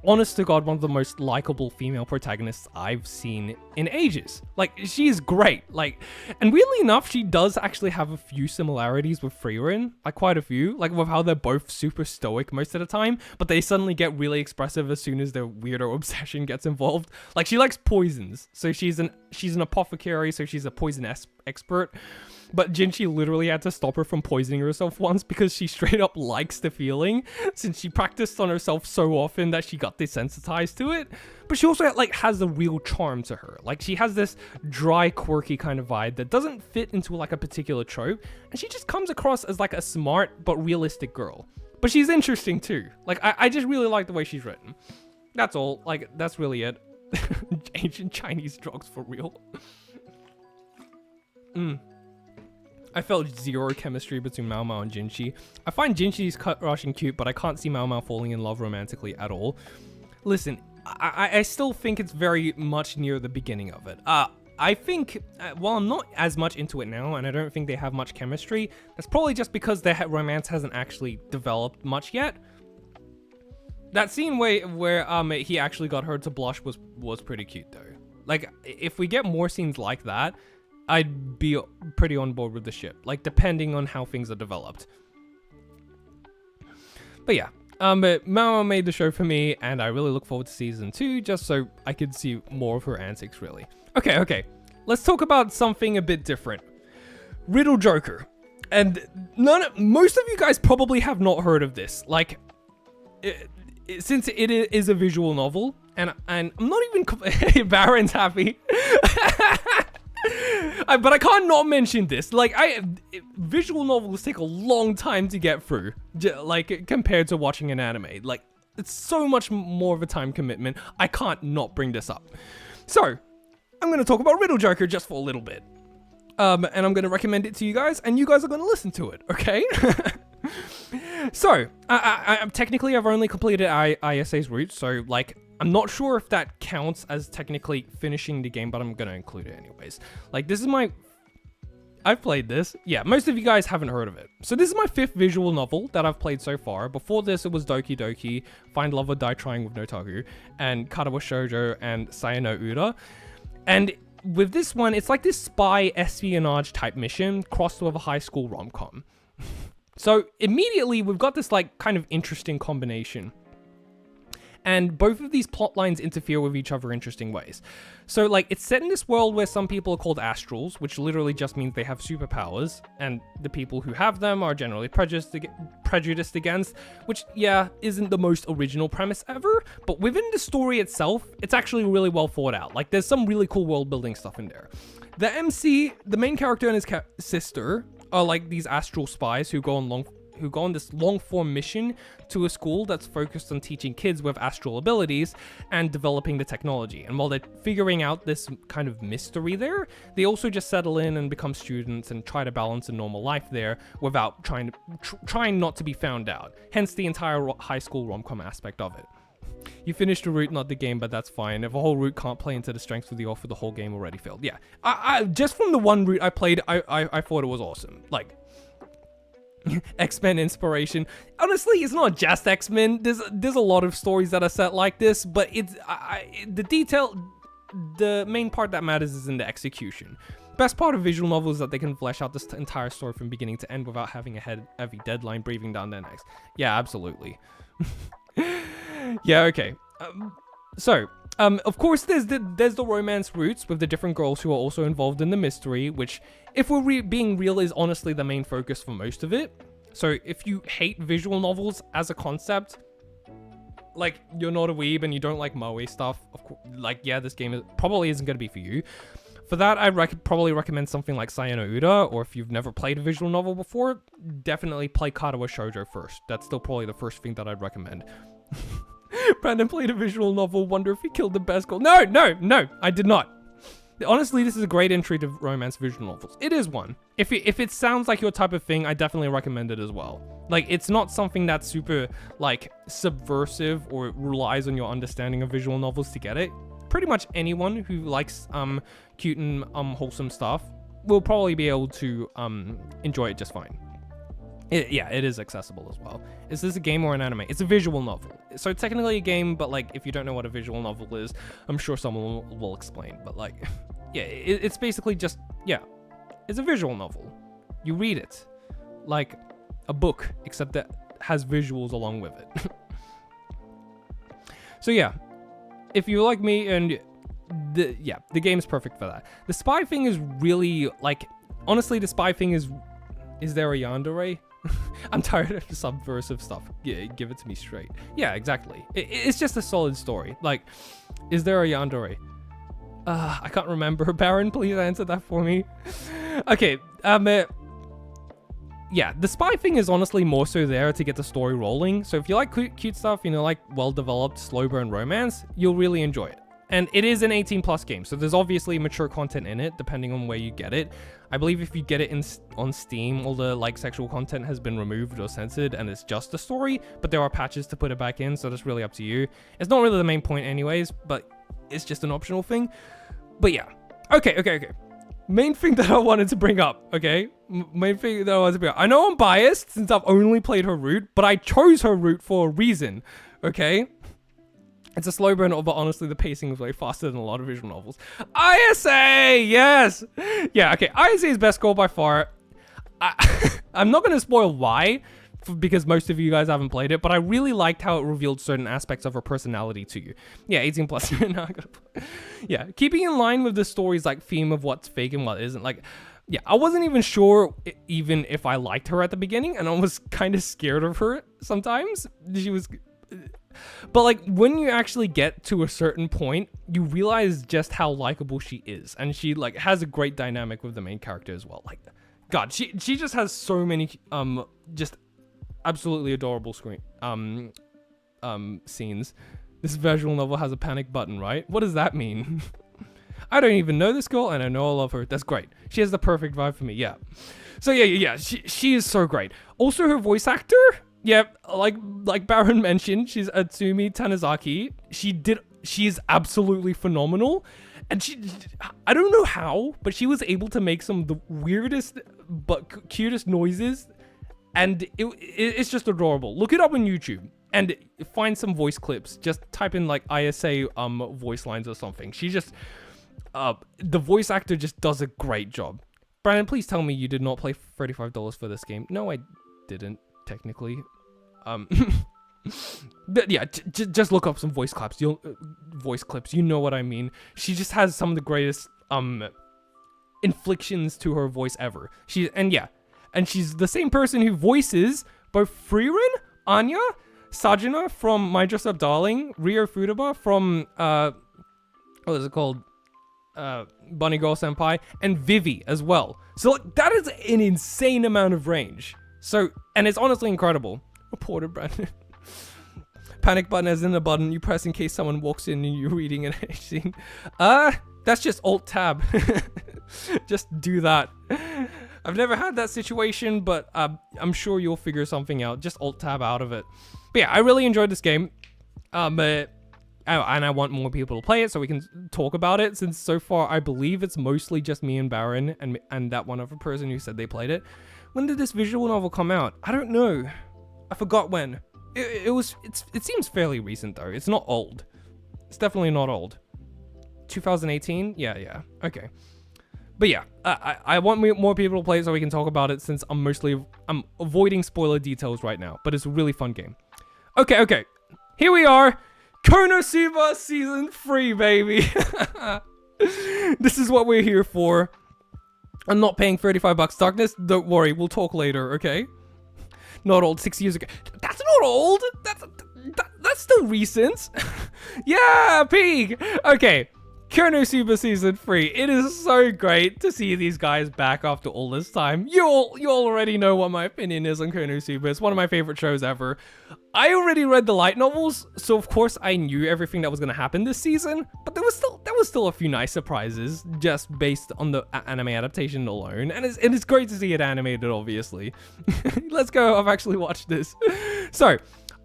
honest to God, one of the most likable female protagonists I've seen in ages. Like, she's great. Like, and weirdly enough, she does actually have a few similarities with Frieren, like quite a few, like with how they're both super stoic most of the time, but they suddenly get really expressive as soon as their weirdo obsession gets involved. Like, she likes poisons, so she's an apothecary, so she's a poison expert. But Jinchi literally had to stop her from poisoning herself once because she straight up likes the feeling, since she practiced on herself so often that she got desensitized to it. But she also like has a real charm to her. Like, she has this dry, quirky kind of vibe that doesn't fit into like a particular trope, and she just comes across as like a smart but realistic girl. But she's interesting too. Like, I just really like the way she's written. That's all. Like, that's really it. Ancient Chinese drugs for real. I felt zero chemistry between MAOMAO and Jinchi. I find Jinchi's cut rushing cute, but I can't see MAOMAO falling in love romantically at all. Listen, I still think it's very much near the beginning of it. I think, while I'm not as much into it now, and I don't think they have much chemistry, that's probably just because their romance hasn't actually developed much yet. That scene where he actually got her to blush was pretty cute though. Like, if we get more scenes like that, I'd be pretty on board with the ship, like, depending on how things are developed. But yeah, MAOMAO made the show for me, and I really look forward to season 2, just so I could see more of her antics, really. Okay, let's talk about something a bit different. Riddle Joker. And most of you guys probably have not heard of this. Like, since it is a visual novel, and I'm not even... Baron's happy. But I can't not mention this. Like, visual novels take a long time to get through, like, compared to watching an anime. Like, it's so much more of a time commitment. I can't not bring this up. So, I'm going to talk about Riddle Joker just for a little bit. And I'm going to recommend it to you guys, and you guys are going to listen to it, okay? So, technically, I've only completed ISA's route, so, like, I'm not sure if that counts as technically finishing the game, but I'm going to include it anyways. Like, this is I've played this. Yeah, most of you guys haven't heard of it. So this is my 5th visual novel that I've played so far. Before this, it was Doki Doki, Find Love or Die Trying with No Tagu, and Katawa Shoujo, and Sayano Ura. And with this one, it's like this spy espionage type mission crossed with a high school rom-com. So immediately, we've got this, like, kind of interesting combination. And both of these plot lines interfere with each other in interesting ways. So, like, it's set in this world where some people are called astrals, which literally just means they have superpowers, and the people who have them are generally prejudiced against, which, yeah, isn't the most original premise ever, but within the story itself, it's actually really well thought out. Like, there's some really cool world-building stuff in there. The MC, the main character and his sister, are like these astral spies who go on this long-form mission to a school that's focused on teaching kids with astral abilities and developing the technology. And while they're figuring out this kind of mystery there, they also just settle in and become students and try to balance a normal life there without trying not to be found out. Hence the entire high school rom-com aspect of it. You finished the route, not the game, but that's fine. If a whole route can't play into the strengths of the offer, the whole game already failed. Yeah, I just from the one route I played, I thought it was awesome. Like, X-Men inspiration. Honestly, it's not just X-Men. There's a lot of stories that are set like this, but it's the main part that matters is in the execution. Best part of visual novels is that they can flesh out this entire story from beginning to end without having a heavy deadline breathing down their necks. Yeah, absolutely. Yeah, okay. Of course, there's the romance roots with the different girls who are also involved in the mystery, which, if we're being real, is honestly the main focus for most of it. So if you hate visual novels as a concept, like, you're not a weeb and you don't like moe stuff, of course, like, yeah, this game probably isn't going to be for you. For that, I'd probably recommend something like Sayano Ura, or if you've never played a visual novel before, definitely play Katawa Shoujo first. That's still probably the first thing that I'd recommend. Brandon played a visual novel, wonder if he killed the best girl. No, I did not. Honestly, this is a great entry to romance visual novels. It is one. If it sounds like your type of thing, I definitely recommend it as well. Like, it's not something that's super, like, subversive or relies on your understanding of visual novels to get it. Pretty much anyone who likes cute and wholesome stuff will probably be able to enjoy it just fine. Yeah, it is accessible as well. Is this a game or an anime? It's a visual novel. So technically a game, but, like, if you don't know what a visual novel is, I'm sure someone will explain. But, like, yeah, it's basically just, yeah, it's a visual novel. You read it like a book, except that has visuals along with it. So yeah, if you like me, and the game's perfect for that. The spy thing is really, like, honestly, the spy thing is there a yandere? I'm tired of subversive stuff. Yeah, give it to me straight. Yeah, exactly. It's just a solid story. Like, is there a yandere? I can't remember. Baron, please answer that for me. Okay. yeah, the spy thing is honestly more so there to get the story rolling. So if you like cute stuff, you know, like well-developed, slow burn romance, you'll really enjoy it. And it is an 18+ game, so there's obviously mature content in it, depending on where you get it. I believe if you get it on Steam, all the like sexual content has been removed or censored, and it's just a story, but there are patches to put it back in, so that's really up to you. It's not really the main point anyways, but it's just an optional thing. But yeah, okay. Main thing that I wanted to bring up, okay? Main thing that I wanted to bring up. I know I'm biased since I've only played her route, but I chose her route for a reason, okay? It's a slow burn, but honestly, the pacing was way faster than a lot of visual novels. ISA! Yes! Yeah, okay. ISA is best score by far. I'm not going to spoil why, because most of you guys haven't played it, but I really liked how it revealed certain aspects of her personality to you. Yeah, 18+. Now I gotta play. Yeah, keeping in line with the story's like theme of what's fake and what isn't. Like, yeah, I wasn't even sure even if I liked her at the beginning, and I was kind of scared of her sometimes. She was... But like when you actually get to a certain point, you realize just how likable she is, and she like has a great dynamic with the main character as well. Like, God, she just has so many just absolutely adorable scenes. This visual novel has a panic button, right? What does that mean? I don't even know this girl, and I know I love her. That's great. She has the perfect vibe for me. Yeah. So yeah. She is so great. Also, her voice actor. Yeah, like Baron mentioned, she's Atsumi Tanizaki. She is absolutely phenomenal. And I don't know how, but she was able to make some of the weirdest but cutest noises. And it's just adorable. Look it up on YouTube and find some voice clips. Just type in like ISA voice lines or something. She just, the voice actor just does a great job. Brandon, please tell me you did not pay $35 for this game. No, I didn't. Technically, but yeah, just look up some voice clips. Voice clips. You know what I mean. She just has some of the greatest inflictions to her voice ever. She's the same person who voices both Frieren, Anya, Sajina from My Dress Up Darling, Rio Futaba from what is it called? Bunny Girl Senpai, and Vivi as well. So like, that is an insane amount of range. So, and it's honestly incredible. Reporter Brandon. Panic button as in a button you press in case someone walks in and you're reading an scene. That's just Alt Tab. Just do that. I've never had that situation, but I'm sure you'll figure something out. Just Alt Tab out of it. But yeah, I really enjoyed this game. And I want more people to play it so we can talk about it, since so far I believe it's mostly just me and Baron and that one other person who said they played it. When did this visual novel come out? I don't know. I forgot when. It seems fairly recent though. It's not old. It's definitely not old. 2018? Yeah. Okay. But yeah, I want more people to play it so we can talk about it, since I'm avoiding spoiler details right now. But it's a really fun game. Okay. Here we are. KONOSUBA Season 3, baby. This is what we're here for. I'm not paying $35. Darkness, don't worry, we'll talk later, okay? Not old, 6 years ago. That's not old! That's still recent. Yeah, peak! Okay, KONOSUBA Season 3. It is so great to see these guys back after all this time. You all already know what my opinion is on KONOSUBA. It's one of my favorite shows ever. I already read the light novels, so of course I knew everything that was going to happen this season, but there was still a few nice surprises just based on the anime adaptation alone, and it's great to see it animated, obviously. Let's go, I've actually watched this. So,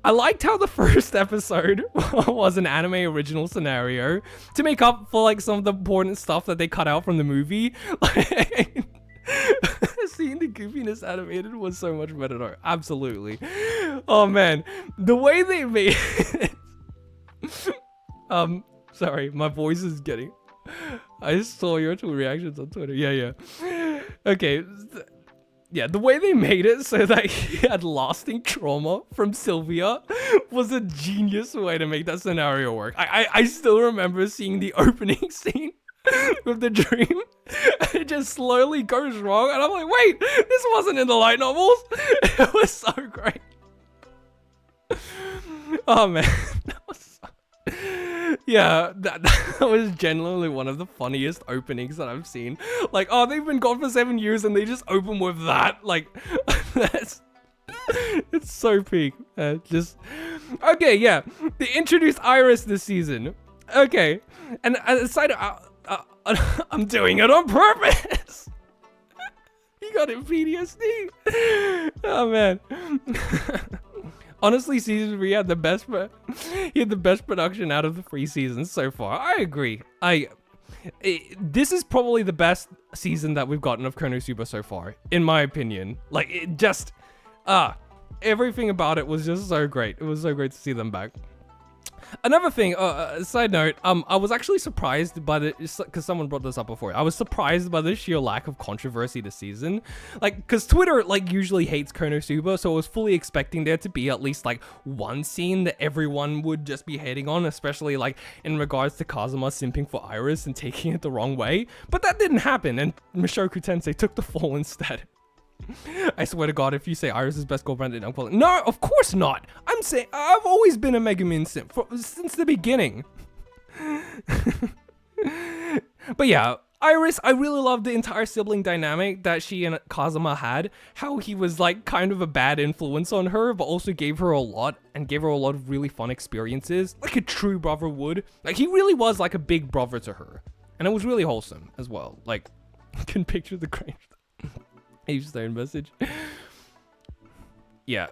I liked how the first episode was an anime original scenario to make up for like some of the important stuff that they cut out from the movie. Like, seeing the goofiness animated was so much better though. Absolutely. Oh man, the way they made it. Sorry, my voice is getting. I just saw your two reactions on Twitter. Yeah. Okay. Yeah, the way they made it so that he had lasting trauma from Sylvia was a genius way to make that scenario work. I still remember seeing the opening scene with the dream. It just slowly goes wrong, and I'm like, wait, this wasn't in the light novels. It was so great. Oh man, that was so... Yeah, that was genuinely one of the funniest openings that I've seen. Like, oh, they've been gone for 7 years and they just open with that. Like, That's it's so peak. Just okay, yeah. They introduced Iris this season. Okay, and aside, I'm doing it on purpose. You got it, PTSD. Oh man. Honestly, season 3 had the best. He had the best production out of the 3 seasons so far. I agree. This is probably the best season that we've gotten of KONOSUBA so far, in my opinion. Like, it just, everything about it was just so great. It was so great to see them back. Another thing, side note, I was actually surprised by because someone brought this up before. I was surprised by the sheer lack of controversy this season. Like, because Twitter, like, usually hates KONOSUBA, so I was fully expecting there to be at least, like, one scene that everyone would just be hating on, especially, like, in regards to Kazuma simping for Iris and taking it the wrong way. But that didn't happen, and Mushoku Tensei took the fall instead. I swear to God, if you say Iris is best girlfriend in Uncle, no, of course not. I'm saying I've always been a Megumin simp since the beginning. But yeah, Iris, I really loved the entire sibling dynamic that she and Kazuma had. How he was like kind of a bad influence on her, but also gave her a lot and gave her a lot of really fun experiences, like a true brother would. Like, he really was like a big brother to her, and it was really wholesome as well. Like, you can picture the great. H-Stone message. Yeah.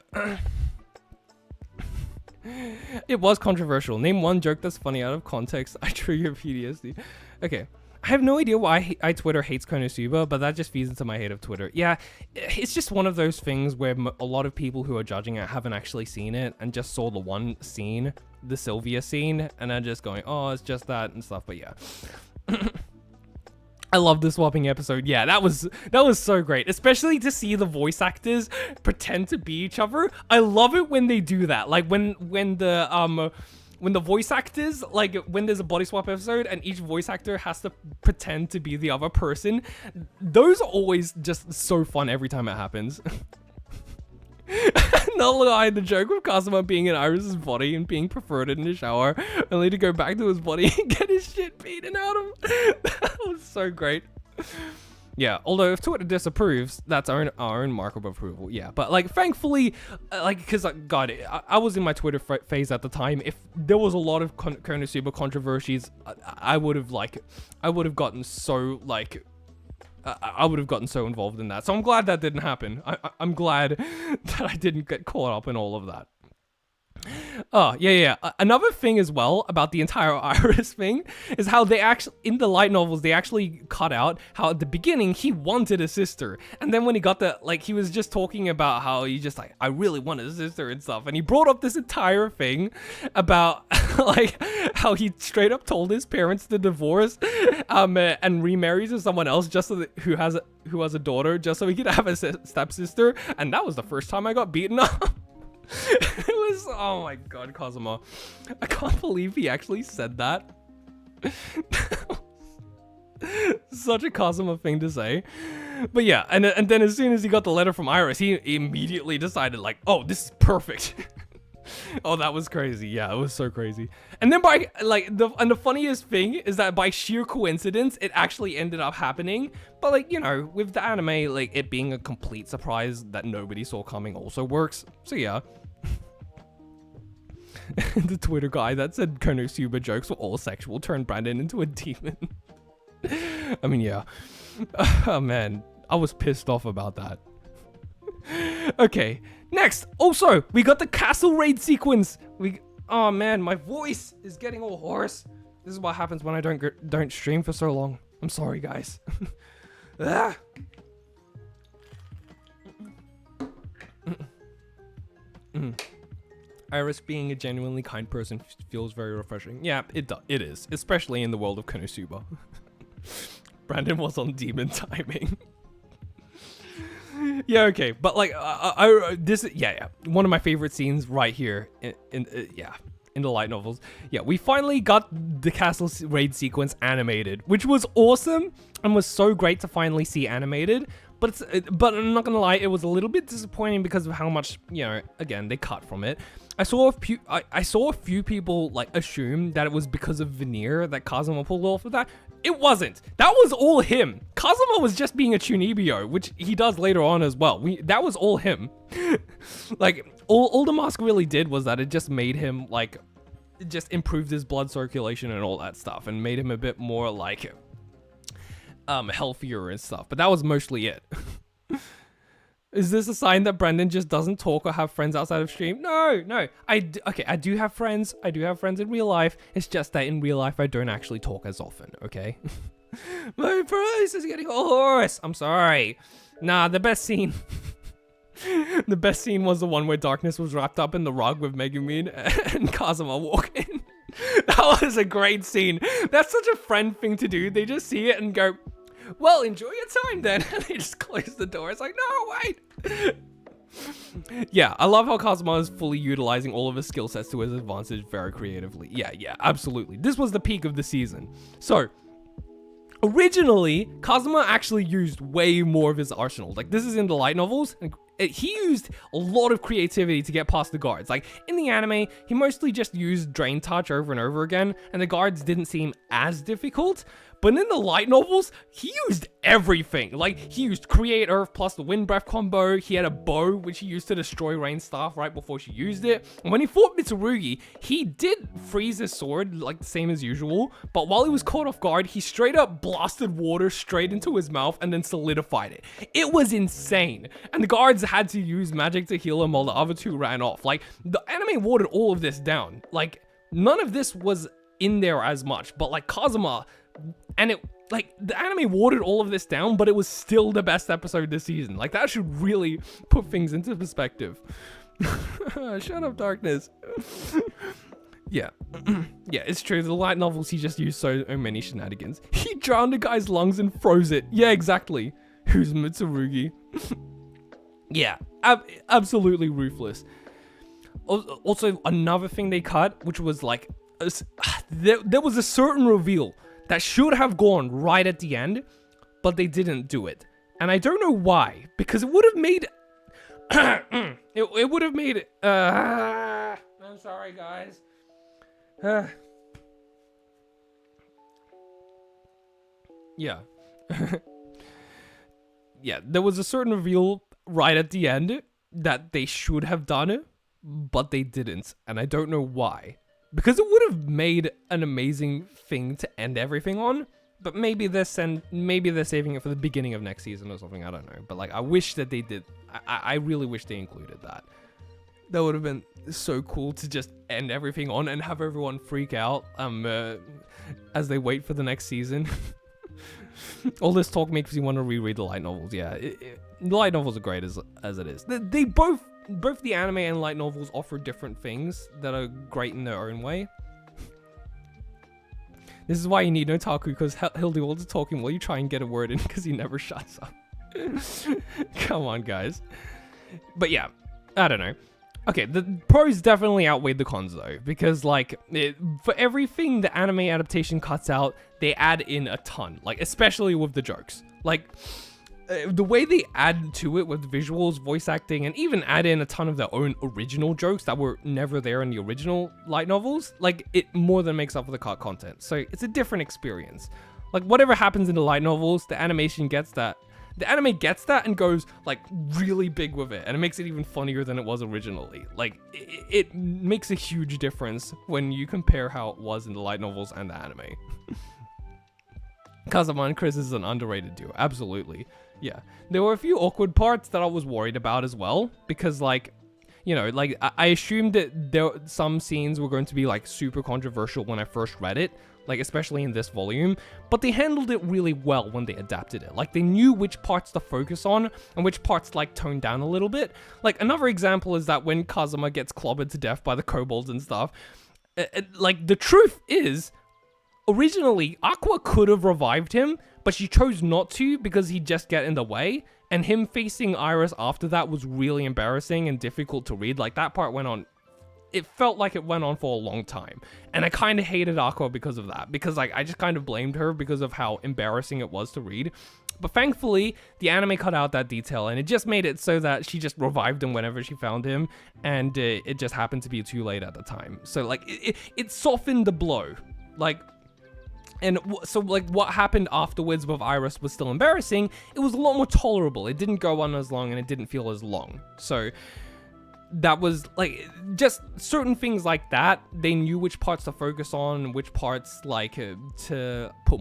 It was controversial. Name one joke that's funny out of context. I trigger PTSD. Okay. I have no idea why Twitter hates KONOSUBA, but that just feeds into my hate of Twitter. Yeah, it's just one of those things where a lot of people who are judging it haven't actually seen it and just saw the one scene, the Sylvia scene, and are just going, oh, it's just that and stuff, but yeah. I love the swapping episode. Yeah, that was so great, especially to see the voice actors pretend to be each other. I love it when they do that. Like when the voice actors, like when there's a body swap episode and each voice actor has to pretend to be the other person. Those are always just so fun every time it happens. Not lie, the joke of Kazuma being in Iris's body and being perverted in the shower, only to go back to his body and get his shit beaten out of him. That was so great. Yeah, although if Twitter disapproves, that's our own mark of approval. Yeah, but like, thankfully, like, because God, I was in my Twitter phase at the time. If there was a lot of KONOSUBA controversies, I would have gotten so like. I would have gotten so involved in that. So I'm glad that didn't happen. I'm glad that I didn't get caught up in all of that. Oh, yeah. Another thing as well about the entire Iris thing is how they actually, in the light novels, they actually cut out how at the beginning he wanted a sister. And then when he got the, like, he was just talking about how he just like, I really wanted a sister and stuff. And he brought up this entire thing about like how he straight up told his parents to divorce and remarries to someone else just so that, who has a daughter, just so he could have a stepsister. And that was the first time I got beaten up. It was, oh my God, Kazuma. I can't believe he actually said that. Such a Kazuma thing to say. But yeah, and then as soon as he got the letter from Iris, he immediately decided like, oh, this is perfect. Oh, that was crazy. Yeah, it was so crazy. And then by like the funniest thing is that by sheer coincidence, it actually ended up happening. But like, you know, with the anime, like it being a complete surprise that nobody saw coming also works. So yeah. The Twitter guy that said KONOSUBA jokes were all sexual turned Brandon into a demon. I mean, yeah. Oh man, I was pissed off about that. Okay, next. Also, we got the castle raid sequence. Oh man, my voice is getting all hoarse. This is what happens when I don't stream for so long. I'm sorry, guys. Ah. Iris being a genuinely kind person feels very refreshing. Yeah, it is, especially in the world of KONOSUBA. Brandon was on demon timing. Yeah, okay, but like, one of my favorite scenes right here in the light novels. Yeah, we finally got the castle raid sequence animated, which was awesome and was so great to finally see animated. but I'm not gonna lie, it was a little bit disappointing because of how much, you know, again, they cut from it. I saw a few people like assume that it was because of Veneer that Kazuma pulled off of that. It wasn't. That was all him. Kazuma was just being a Chunibyo, which he does later on as well. That was all him. Like, all the mask really did was that it just made him, like, it just improved his blood circulation and all that stuff, and made him a bit more, like, healthier and stuff. But that was mostly it. Is this a sign that Brendan just doesn't talk or have friends outside of stream? No. Okay, I do have friends. I do have friends in real life. It's just that in real life, I don't actually talk as often, okay? My price is getting hoarse. I'm sorry. Nah, the best scene... the best scene was the one where Darkness was wrapped up in the rug with Megumin and Kazuma walk in. That was a great scene. That's such a friend thing to do. They just see it and go... Well, enjoy your time then. And they just close the door. It's like, no, wait. Yeah, I love how Kazuma is fully utilizing all of his skill sets to his advantage very creatively. Yeah, absolutely. This was the peak of the season. So, originally, Kazuma actually used way more of his arsenal. Like, this is in the light novels, and he used a lot of creativity to get past the guards. Like, in the anime, he mostly just used Drain Touch over and over again, and the guards didn't seem as difficult. But in the light novels, he used everything. Like, he used Create Earth plus the Wind Breath combo. He had a bow, which he used to destroy Rain Staff right before she used it. And when he fought Mitsurugi, he did freeze his sword, like the same as usual. But while he was caught off guard, he straight up blasted water straight into his mouth and then solidified it. It was insane. And the guards had to use magic to heal him while the other two ran off. Like, the anime watered all of this down. Like, none of this was in there as much. But, like, Kazuma... And it, like, the anime watered all of this down, but it was still the best episode this season. Like, that should really put things into perspective. Shut up, Darkness. Yeah. Yeah, it's true. The light novels, he just used so many shenanigans. He drowned a guy's lungs and froze it. Yeah, exactly. Who's Mitsurugi? Yeah, absolutely ruthless. Also, another thing they cut, which was, like, there was a certain reveal that should have gone right at the end, but they didn't do it. And I don't know why, because it would have made... it would have made... I'm sorry, guys. Yeah. Yeah, there was a certain reveal right at the end that they should have done, but they didn't. And I don't know why. Because it would have made an amazing thing to end everything on, but maybe they're saving it for the beginning of next season or something. I don't know. But like, I wish that they did. I really wish they included that. That would have been so cool to just end everything on and have everyone freak out as they wait for the next season. All this talk makes me want to reread the light novels. Yeah, the light novels are great as it is. They both the anime and light novels offer different things that are great in their own way. This is why you need an otaku, because he'll do all the talking while you try and get a word in, because he never shuts up. Come on, guys. But yeah, I don't know. Okay, the pros definitely outweighed the cons though, because like, for everything the anime adaptation cuts out, they add in a ton, like especially with the jokes. Like, the way they add to it with visuals, voice acting, and even add in a ton of their own original jokes that were never there in the original light novels, like, it more than makes up for the cut content. So it's a different experience. Like, whatever happens in the light novels, the animation gets that. The anime gets that and goes, like, really big with it, and it makes it even funnier than it was originally. Like, it makes a huge difference when you compare how it was in the light novels and the anime. Kazuma and Chris is an underrated duo, absolutely. Yeah, there were a few awkward parts that I was worried about as well, because like, you know, like I assumed that some scenes were going to be like super controversial when I first read it, like especially in this volume, but they handled it really well when they adapted it. Like, they knew which parts to focus on and which parts like toned down a little bit. Like, another example is that when Kazuma gets clobbered to death by the kobolds and stuff, like, the truth is, originally, Aqua could have revived him, but she chose not to because he'd just get in the way, and him facing Iris after that was really embarrassing and difficult to read. Like, that part went on, it felt like it went on for a long time, and I kind of hated Aqua because of that, because like, I just kind of blamed her because of how embarrassing it was to read. But thankfully, the anime cut out that detail, and it just made it so that she just revived him whenever she found him, and it just happened to be too late at the time. So like, it softened the blow, like. And so, like, what happened afterwards with Iris was still embarrassing. It was a lot more tolerable. It didn't go on as long, and it didn't feel as long. So that was, like, just certain things like that. They knew which parts to focus on, and which parts, like, to put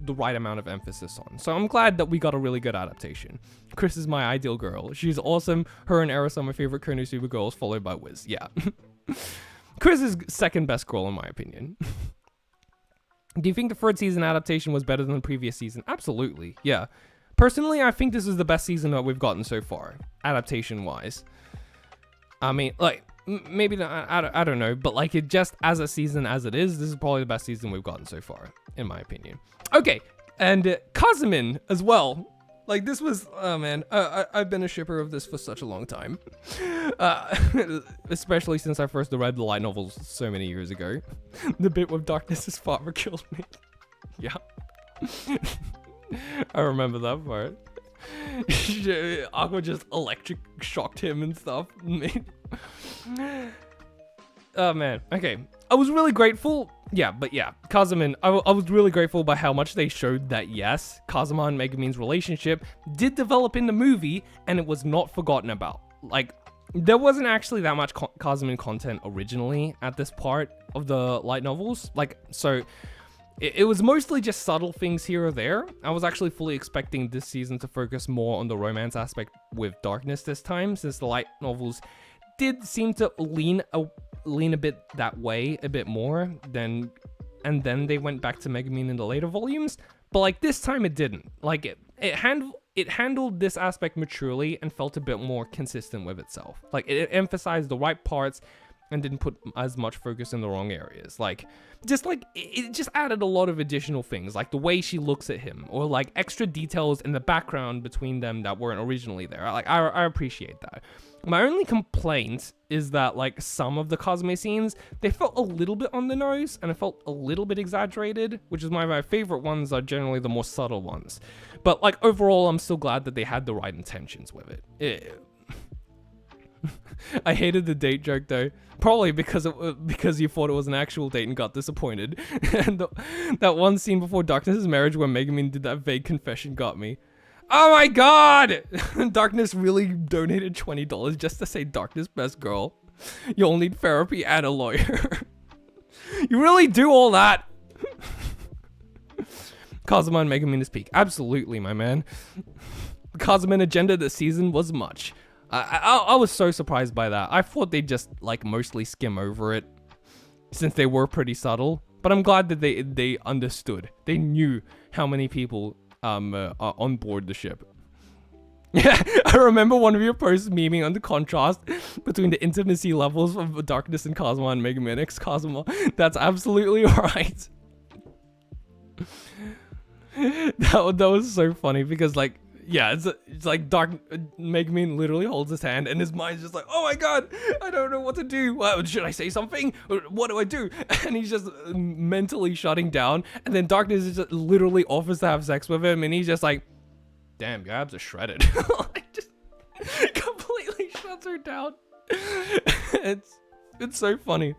the right amount of emphasis on. So I'm glad that we got a really good adaptation. Chris is my ideal girl. She's awesome. Her and Eris are my favorite KONOSUBA girls, followed by Wiz. Yeah. Chris is second best girl, in my opinion. Do you think the third season adaptation was better than the previous season? Absolutely, yeah. Personally, I think this is the best season that we've gotten so far, adaptation-wise. I mean, like, maybe not, I don't know, but like, it just as a season as it is, this is probably the best season we've gotten so far, in my opinion. Okay, and Kazumin as well. Like, this was, oh man, I've been a shipper of this for such a long time. Especially since I first read the light novels so many years ago. The bit with Darkness's father killed me. Yeah. I remember that part. Aqua just electric shocked him and stuff. Oh man, okay. I was really grateful. Yeah, but yeah, Kazumin, I was really grateful by how much they showed that, yes, Kazuma and Megumin's relationship did develop in the movie, and it was not forgotten about. Like, there wasn't actually that much Kazumin content originally at this part of the light novels. Like, so it was mostly just subtle things here or there. I was actually fully expecting this season to focus more on the romance aspect with Darkness this time, since the light novels did seem to lean a bit that way a bit more than, and then they went back to Megumin in the later volumes, but like this time it didn't. Like it handled this aspect maturely and felt a bit more consistent with itself. Like it emphasized the right parts and didn't put as much focus in the wrong areas. Like it just added a lot of additional things, like the way she looks at him, or like extra details in the background between them that weren't originally there. I appreciate that. My only complaint is that like some of the Cosme scenes, they felt a little bit on the nose and it felt a little bit exaggerated, which is my favorite ones are generally the more subtle ones. But like overall, I'm still glad that they had the right intentions with it. I hated the date joke though, probably because you thought it was an actual date and got disappointed. And that one scene before Darkness's marriage where Megumin did that vague confession got me. Oh my god! Darkness really donated $20 just to say Darkness best girl. You'll need therapy and a lawyer. You really do all that? Kazuma and Megumin is peak. Absolutely, my man. The Kazumin agenda this season was much. I was so surprised by that. I thought they'd just like mostly skim over it, since they were pretty subtle. But I'm glad that they understood. They knew how many people are on board the ship. Yeah, I remember one of your posts memeing on the contrast between the intimacy levels of Darkness and Kazuma and Megumin X Kazuma. That's absolutely right. That was so funny because like, yeah, it's like Megumin literally holds his hand and his mind's just like, oh my god, I don't know what to do. Should I say something? What do I do? And he's just mentally shutting down. And then Darkness just literally offers to have sex with him. And he's just like, damn, your abs are shredded. Like, just completely shuts her down. It's so funny.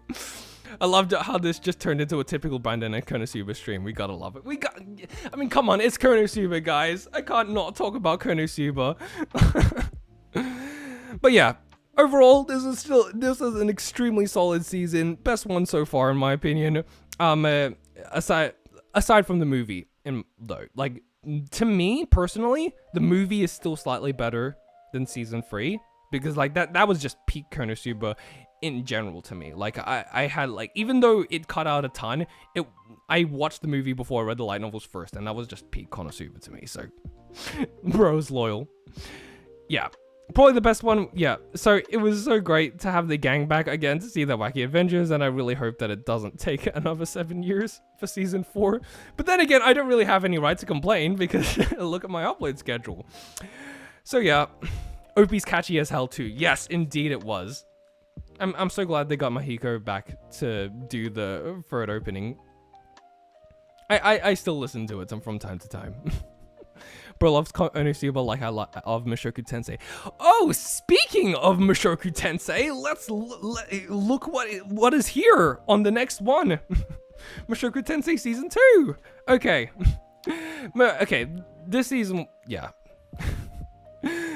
I loved how this just turned into a typical Brandon and KONOSUBA stream. We gotta love it. I mean, come on, it's KONOSUBA, guys. I can't not talk about KONOSUBA. But yeah, overall, this is an extremely solid season. Best one so far, in my opinion. Aside from the movie, though, like to me personally, the movie is still slightly better than season 3 because like that was just peak KONOSUBA in general to me. Like I had like, even though it cut out a ton, I watched the movie before I read the light novels first, and that was just peak KONOSUBA to me. So bro's loyal. Yeah, probably the best one. Yeah, so it was so great to have the gang back again to see the Wacky Avengers, and I really hope that it doesn't take another 7 years for season 4. But then again, I don't really have any right to complain because look at my upload schedule. So yeah, OP's catchy as hell too. Yes, indeed it was. I'm so glad they got Mahiko back to do the third opening. I still listen to it from time to time. Bro loves Konosuba like I of Mushoku Tensei. Oh, speaking of Mushoku Tensei, let's look what is here on the next one. Mushoku Tensei Season 2. Okay. Okay, this season, yeah.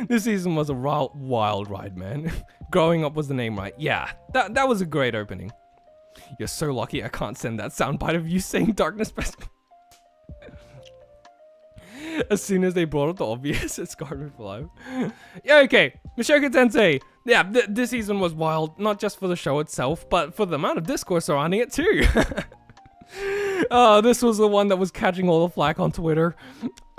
This season was a wild ride, man. Growing Up was the name, right? Yeah, that was a great opening. You're so lucky I can't send that soundbite of you saying Darkness Best. As soon as they brought up the obvious, it's garbage for life. Yeah, okay. Mushoku Tensei. Yeah, this season was wild, not just for the show itself, but for the amount of discourse surrounding it too. This was the one that was catching all the flack on Twitter.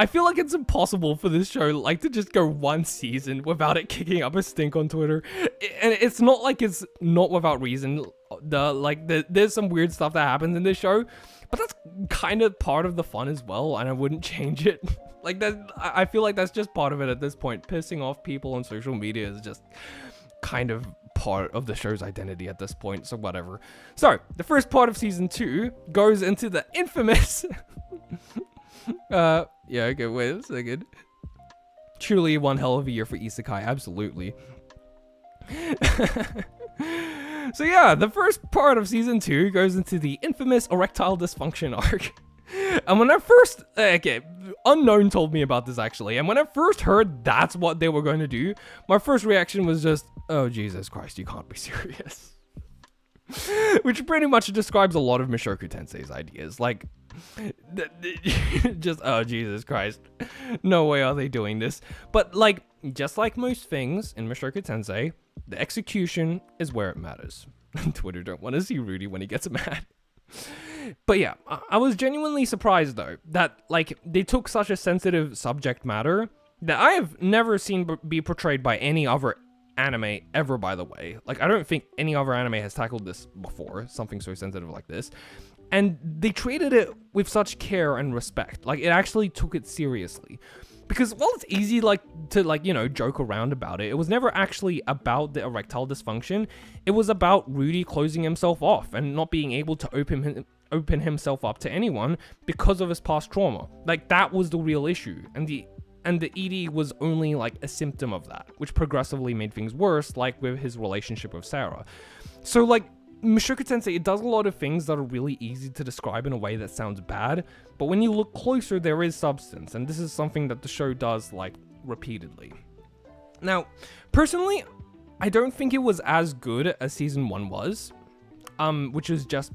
I feel like it's impossible for this show like to just go one season without it kicking up a stink on Twitter. And it's not like it's not without reason. There's some weird stuff that happens in this show, but that's kind of part of the fun as well, and I wouldn't change it. Like that, I feel like that's just part of it at this point. Pissing off people on social media is just kind of part of the show's identity at this point, so whatever. So the first part of season 2 goes into the infamous yeah, okay, wait a second. Truly one hell of a year for isekai, absolutely. So yeah, the first part of season 2 goes into the infamous erectile dysfunction arc. And when I first, okay, Unknown told me about this actually, and when I first heard that's what they were going to do, my first reaction was just, oh Jesus Christ, you can't be serious. Which pretty much describes a lot of Mushoku Tensei's ideas, like, just, oh Jesus Christ, no way are they doing this. But like, just like most things in Mushoku Tensei, the execution is where it matters. Twitter don't want to see Rudy when he gets mad. But yeah, I was genuinely surprised though, that like they took such a sensitive subject matter that I have never seen be portrayed by any other anime ever, by the way. Like, I don't think any other anime has tackled this before, something so sensitive like this. And they treated it with such care and respect. Like, it actually took it seriously. Because while it's easy, like, to, like, you know, joke around about it, it was never actually about the erectile dysfunction. It was about Rudy closing himself off and not being able to open himself up to anyone because of his past trauma. Like, that was the real issue. And the ED was only, like, a symptom of that, which progressively made things worse, like with his relationship with Sarah. So, like, Mushoku Tensei, it does a lot of things that are really easy to describe in a way that sounds bad, but when you look closer, there is substance, and this is something that the show does, like, repeatedly. Now, personally, I don't think it was as good as Season 1 was, which is just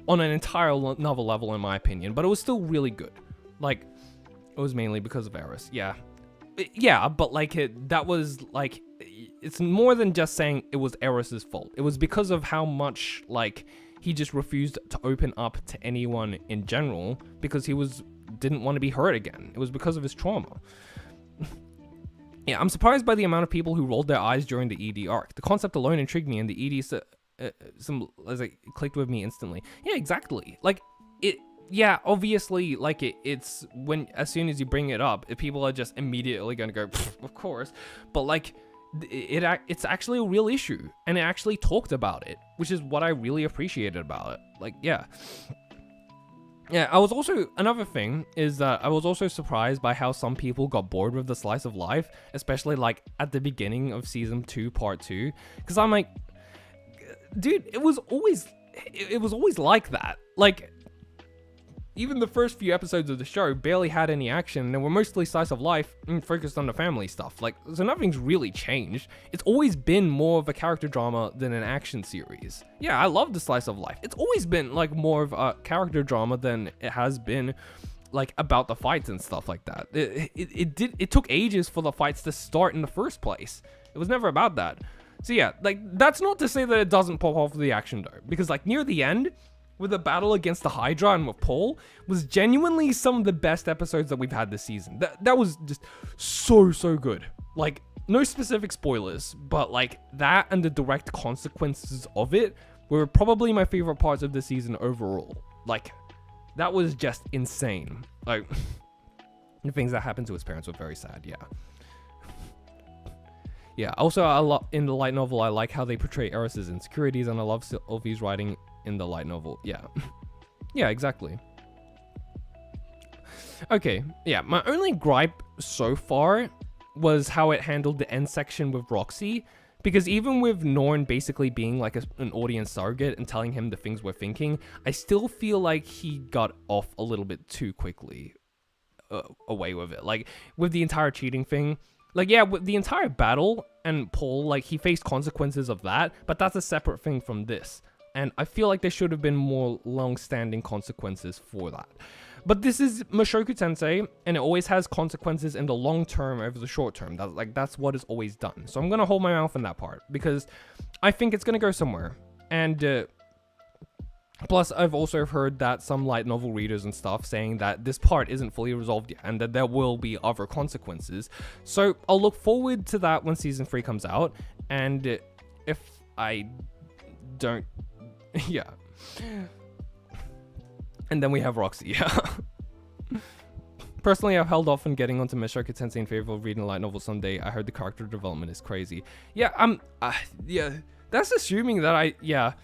on an entire another level in my opinion, but it was still really good. Like, it was mainly because of Eris, yeah. Yeah, but, like, that was, like, it's more than just saying it was Eris's fault. It was because of how much, like, he just refused to open up to anyone in general because he didn't want to be hurt again. It was because of his trauma. Yeah, I'm surprised by the amount of people who rolled their eyes during the ED arc. The concept alone intrigued me, and the ED clicked with me instantly. Yeah, exactly. Like, yeah, obviously, like, it's when, as soon as you bring it up, people are just immediately gonna go, of course. But, like, it's actually a real issue, and it actually talked about it, which is what I really appreciated about it. Like, yeah. Yeah, another thing is that I was also surprised by how some people got bored with the slice of life, especially, like, at the beginning of Season 2, Part 2, because I'm like, dude, it was always like that. Like, even the first few episodes of the show barely had any action, and they were mostly slice of life and focused on the family stuff. Like, so nothing's really changed. It's always been more of a character drama than an action series. Yeah, I love the slice of life. It's always been, like, more of a character drama than it has been, like, about the fights and stuff like that. It took ages for the fights to start in the first place. It was never about that. So yeah, like, that's not to say that it doesn't pop off the action though, because, like, near the end, with the battle against the Hydra and with Paul, was genuinely some of the best episodes that we've had this season. That was just so good. Like, no specific spoilers, but, like, that and the direct consequences of it were probably my favorite parts of the season overall. Like, that was just insane. Like, the things that happened to his parents were very sad, yeah. Yeah, also, in the light novel, I like how they portray Eris's insecurities, and I love Sylvie's writing in the light novel. Yeah. Yeah, exactly. Okay, yeah, my only gripe so far was how it handled the end section with Roxy. Because even with Norn basically being like an audience surrogate and telling him the things we're thinking, I still feel like he got off a little bit too quickly away with it. Like, with the entire cheating thing, like, yeah, with the entire battle and Paul, like, he faced consequences of that, but that's a separate thing from this. And I feel like there should have been more long-standing consequences for that. But this is Mushoku Tensei, and it always has consequences in the long term over the short term. That's what is always done. So I'm gonna hold my mouth on that part because I think it's gonna go somewhere. And plus, I've also heard that some light novel readers and stuff saying that this part isn't fully resolved yet, and that there will be other consequences. So I'll look forward to that when season 3 comes out. And if I don't, yeah. And then we have Roxy, yeah. Personally, I've held off on getting onto Mushoku Tensei in favor of reading a light novel someday. I heard the character development is crazy. Yeah, yeah, that's assuming that yeah.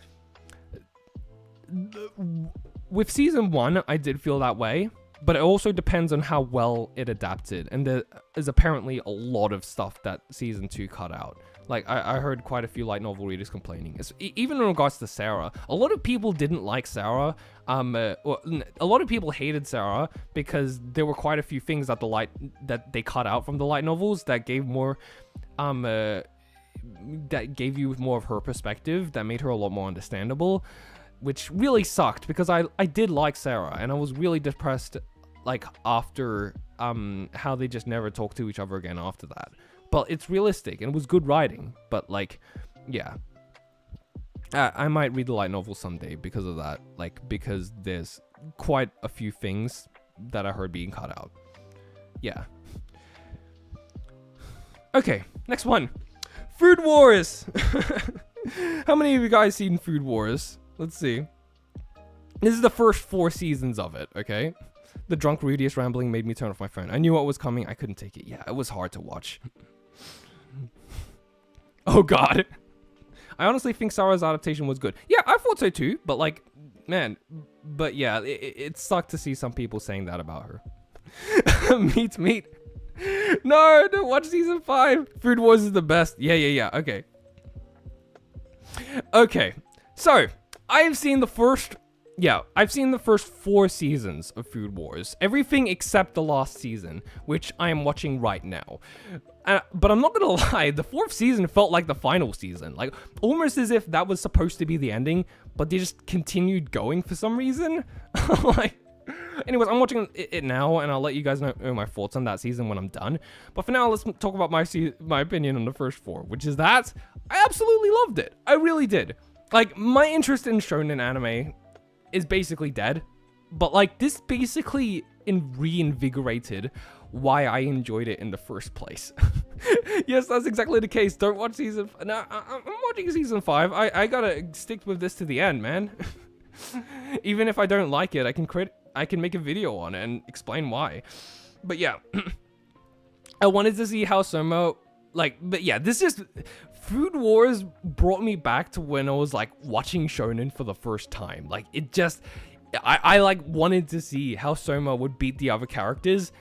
With season 1, I did feel that way, but it also depends on how well it adapted. And there is apparently a lot of stuff that season 2 cut out. Like, I heard quite a few light novel readers complaining. Even in regards to Sarah, a lot of people didn't like Sarah. A lot of people hated Sarah because there were quite a few things that they cut out from the light novels that gave more, that gave you more of her perspective, that made her a lot more understandable, which really sucked because I did like Sarah, and I was really depressed, like, after how they just never talked to each other again after that. But it's realistic, and it was good writing. But, like, yeah. I might read the light novel someday because of that. Like, because there's quite a few things that I heard being cut out. Yeah. Okay, next one. Food Wars! How many of you guys seen Food Wars? Let's see. This is the first 4 seasons of it, okay? The drunk Rudius rambling made me turn off my phone. I knew what was coming. I couldn't take it. Yeah, it was hard to watch. Oh god. I honestly think Sarah's adaptation was good. Yeah, I thought so too, but like, man, but yeah, it sucked to see some people saying that about her. Meat. No, don't watch season 5. Food Wars is the best. Yeah, okay. Okay, so, I've seen the first 4 seasons of Food Wars. Everything except the last season, which I am watching right now. But I'm not gonna lie, the 4th season felt like the final season. Like, almost as if that was supposed to be the ending, but they just continued going for some reason. Like, anyways, I'm watching it now, and I'll let you guys know my thoughts on that season when I'm done. But for now, let's talk about my opinion on the first 4, which is that I absolutely loved it. I really did. Like, my interest in shonen anime is basically dead, but like, this basically reinvigorated why I enjoyed it in the first place. Yes, that's exactly the case. Don't watch season. No, I'm watching season 5. I gotta stick with this to the end, man. Even if I don't like it, I can make a video on it and explain why. But yeah, I wanted to see how Somo, like, but yeah, this is Food Wars brought me back to when I was like watching shonen for the first time. Like, it just, I like wanted to see how Soma would beat the other characters.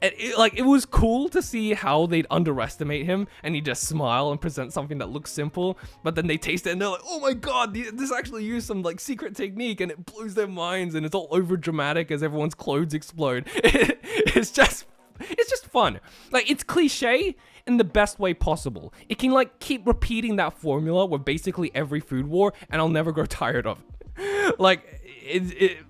And it was cool to see how they'd underestimate him and he'd just smile and present something that looks simple, but then they taste it and they're like, oh my god, this actually used some like secret technique, and it blows their minds, and it's all over dramatic as everyone's clothes explode. It's just fun. Like, it's cliche in the best way possible. It can like keep repeating that formula with basically every Food War, and I'll never grow tired of it. Like,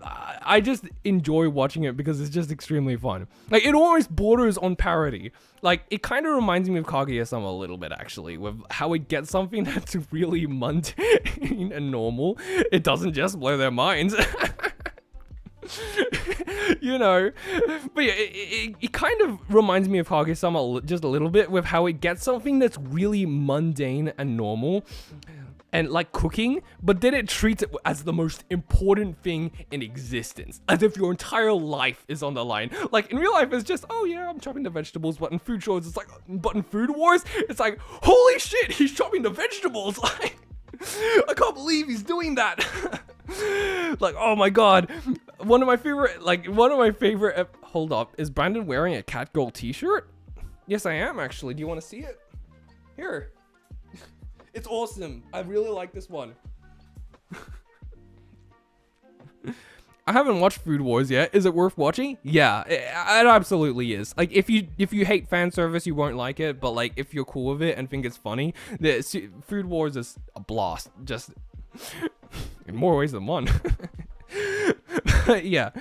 I just enjoy watching it because it's just extremely fun. Like, it almost borders on parody. Like, it kind of reminds me of Kaguya-sama a little bit, actually, with how it gets something that's really mundane and normal. It doesn't just blow their minds. You know, but yeah, it kind of reminds me of Kaguya-sama just a little bit with how it gets something that's really mundane and normal and like cooking, but then it treats it as the most important thing in existence, as if your entire life is on the line. Like, in real life, it's just, oh yeah, I'm chopping the vegetables, but in Food Wars, it's like, but in Food Wars, it's like, holy shit, he's chopping the vegetables. Like, I can't believe he's doing that. Like, oh my god. one of my favorite. Hold up, is Brandon wearing a Catgirl t-shirt? Yes, I am actually. Do you want to see it? Here. It's awesome. I really like this one. I haven't watched Food Wars yet. Is it worth watching? Yeah, it absolutely is. Like, if you hate fan service, you won't like it. But like, if you're cool with it and think it's funny, Food Wars is a blast. Just in more ways than one. Yeah.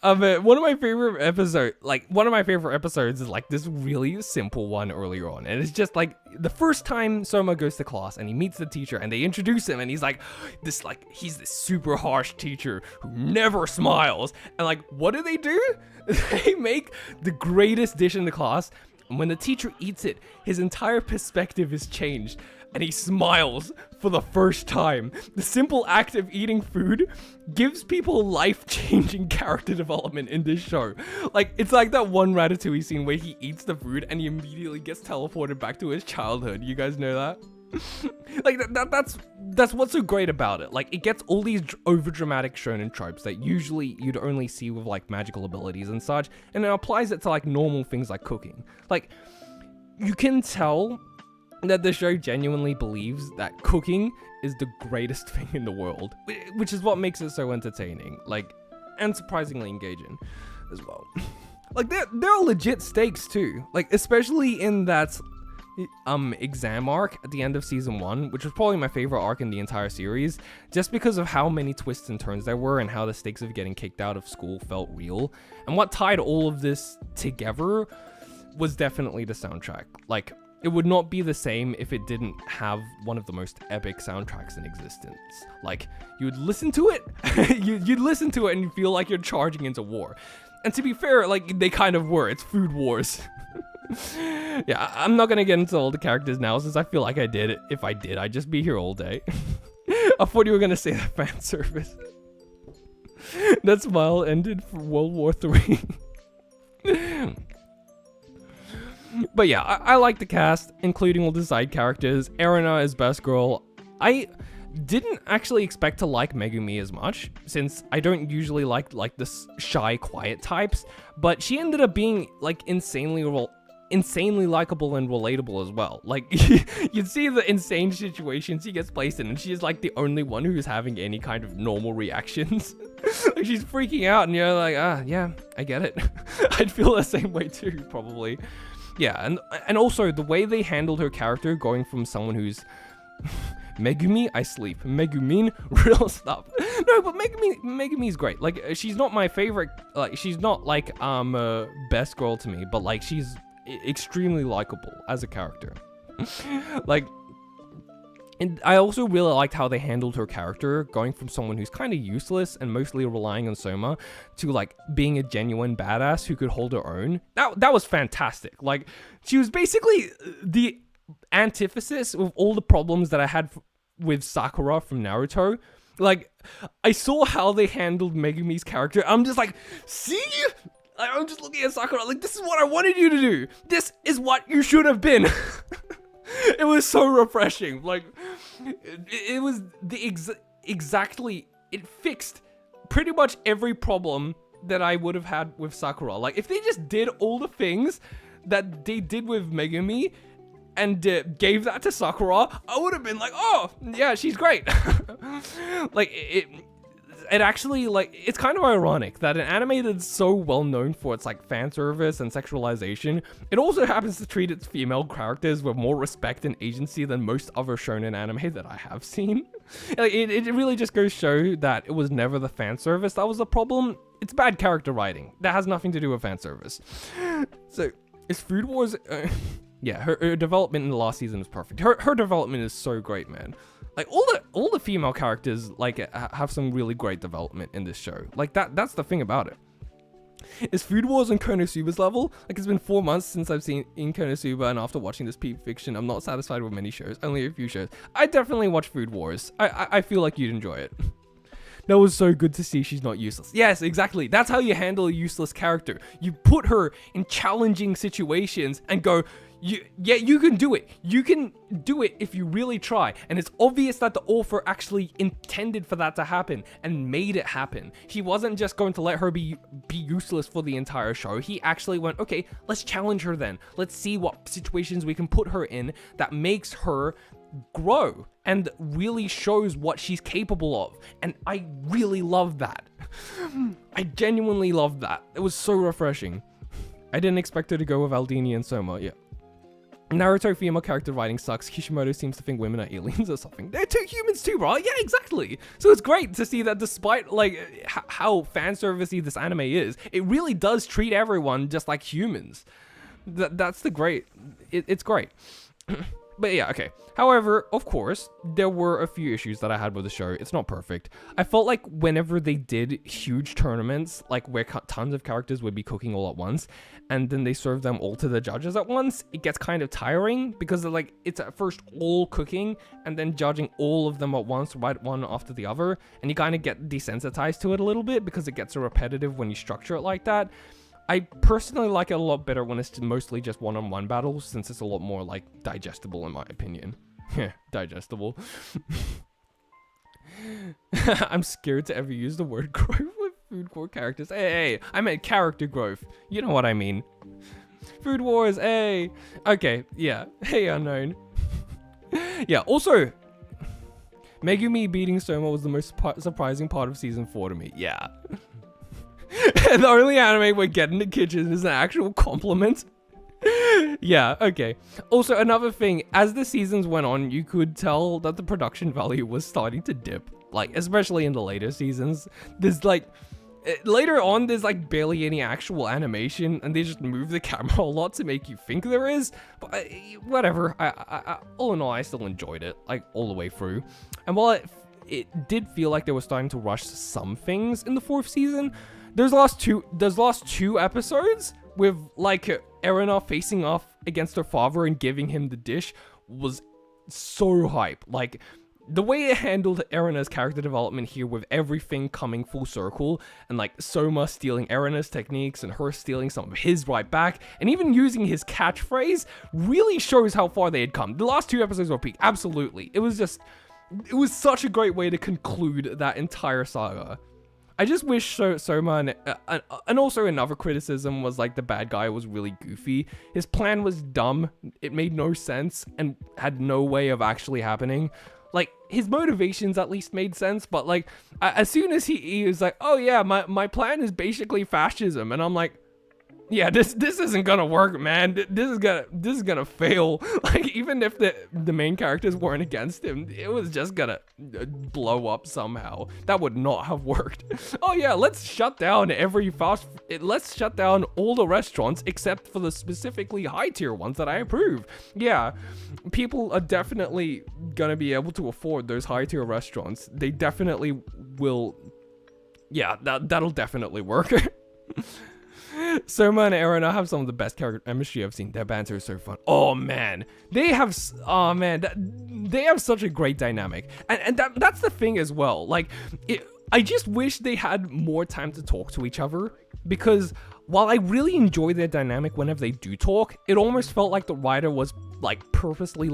One of my favorite episodes is like this really simple one earlier on, and it's just like the first time Soma goes to class and he meets the teacher and they introduce him and he's like he's this super harsh teacher who never smiles, and like what do? They make the greatest dish in the class, and when the teacher eats it, his entire perspective is changed and he smiles for the first time. The simple act of eating food gives people life-changing character development in this show. Like, it's like that one Ratatouille scene where he eats the food and he immediately gets teleported back to his childhood. You guys know that? Like, that's what's so great about it. Like, it gets all these over-dramatic shonen tropes that usually you'd only see with, like, magical abilities and such, and it applies it to, like, normal things like cooking. Like, you can tell that the show genuinely believes that cooking is the greatest thing in the world, which is what makes it so entertaining, like, and surprisingly engaging as well. Like, there are legit stakes too, like, especially in that exam arc at the end of season 1, which was probably my favorite arc in the entire series, just because of how many twists and turns there were and how the stakes of getting kicked out of school felt real. And what tied all of this together was definitely the soundtrack. Like, it would not be the same if it didn't have one of the most epic soundtracks in existence. Like, you'd listen to it, you'd listen to it and you feel like you're charging into war. And to be fair, like, they kind of were. It's Food Wars. Yeah, I'm not gonna get into all the characters now, since I feel like I did. If I did, I'd just be here all day. I thought you were gonna say that fan service. That smile ended for World War III. But yeah, I like the cast, including all the side characters. Erina is best girl. I didn't actually expect to like Megumi as much, since I don't usually like the shy, quiet types, but she ended up being like insanely likable and relatable as well. Like, you'd see the insane situations she gets placed in, and she's like the only one who's having any kind of normal reactions. Like, she's freaking out, and you're like, yeah, I get it. I'd feel the same way too, probably. Yeah, and also the way they handled her character, going from someone who's Megumi, I sleep. Megumin, real stuff. No, but Megumi's great. Like, she's not my favorite. Like, she's not like best girl to me, but like, she's extremely likable as a character. Like, and I also really liked how they handled her character, going from someone who's kind of useless and mostly relying on Soma to like being a genuine badass who could hold her own. That was fantastic. Like, she was basically the antithesis of all the problems that I had with Sakura from Naruto. Like, I saw how they handled Megumi's character. I'm just like, see? I'm just looking at Sakura like, this is what I wanted you to do. This is what you should have been. It was so refreshing. Like, it was the exactly, it fixed pretty much every problem that I would have had with Sakura. Like, if they just did all the things that they did with Megumi and gave that to Sakura, I would have been like, oh, yeah, she's great. Like, it actually, like, it's kind of ironic that an anime that's so well known for its like fan service and sexualization, it also happens to treat its female characters with more respect and agency than most other shonen anime that I have seen. Like, it really just goes to show that it was never the fan service that was the problem. It's bad character writing. That has nothing to do with fan service. So, is Food Wars... yeah, her development in the last season is perfect. Her development is so great, man. Like, all the female characters, like, have some really great development in this show. Like, that's the thing about it. Is Food Wars on Konosuba's level? Like, it's been 4 months since I've seen in Konosuba, and after watching this peep fiction, I'm not satisfied with many shows, only a few shows. I definitely watch Food Wars. I feel like you'd enjoy it. That was so good to see she's not useless. Yes, exactly. That's how you handle a useless character. You put her in challenging situations and go, You can do it. You can do it if you really try. And it's obvious that the author actually intended for that to happen and made it happen. He wasn't just going to let her be useless for the entire show. He actually went, okay, let's challenge her then. Let's see what situations we can put her in that makes her grow and really shows what she's capable of. And I really love that. I genuinely love that. It was so refreshing. I didn't expect her to go with Aldini and Soma, yeah. Naruto female character writing sucks. Kishimoto seems to think women are aliens or something. They're two humans too, bro. Yeah, exactly. So it's great to see that despite like how fan servicey this anime is, it really does treat everyone just like humans. That's the great. It's great. But yeah, okay. However, of course, there were a few issues that I had with the show. It's not perfect. I felt like whenever they did huge tournaments, like where tons of characters would be cooking all at once, and then they serve them all to the judges at once, it gets kind of tiring because like it's at first all cooking and then judging all of them at once, right one after the other, and you kind of get desensitized to it a little bit because it gets so repetitive when you structure it like that. I personally like it a lot better when it's mostly just one-on-one battles, since it's a lot more, like, digestible in my opinion. Yeah, digestible. I'm scared to ever use the word growth with Food War characters. Hey, I meant character growth. You know what I mean. Food Wars, hey. Okay, yeah. Hey, Unknown. Yeah, also, Megumi beating Soma was the most surprising part of Season 4 to me. Yeah. The only anime where Get in the Kitchen is an actual compliment. Yeah, okay. Also, another thing, as the seasons went on, you could tell that the production value was starting to dip. Like, especially in the later seasons. There's like, later on, there's like barely any actual animation, and they just move the camera a lot to make you think there is. But whatever, I all in all, I still enjoyed it, like, all the way through. And while it did feel like they were starting to rush some things in the 4th season, there's last two episodes with like Erina facing off against her father and giving him the dish was so hype. Like the way it handled Erina's character development here, with everything coming full circle, and like Soma stealing Erina's techniques and her stealing some of his right back, and even using his catchphrase, really shows how far they had come. The last 2 episodes were peak, absolutely. It was such a great way to conclude that entire saga. I just wish Soma, and also another criticism was like the bad guy was really goofy. His plan was dumb, it made no sense, and had no way of actually happening. Like, his motivations at least made sense, but like, as soon as he was like, oh yeah, my plan is basically fascism, and I'm like, yeah, this isn't gonna work, man. This is gonna fail. Like, even if the main characters weren't against him, it was just gonna blow up somehow. That would not have worked. Oh yeah, let's shut down let's shut down all the restaurants except for the specifically high tier ones that I approve. Yeah, people are definitely gonna be able to afford those high tier restaurants. They definitely will. Yeah, that'll definitely work. Soma and Erina have some of the best character chemistry I've seen. Their banter is so fun. Oh man, they have such a great dynamic, and that's the thing as well. Like, I just wish they had more time to talk to each other, because while I really enjoy their dynamic whenever they do talk, it almost felt like the writer was like purposely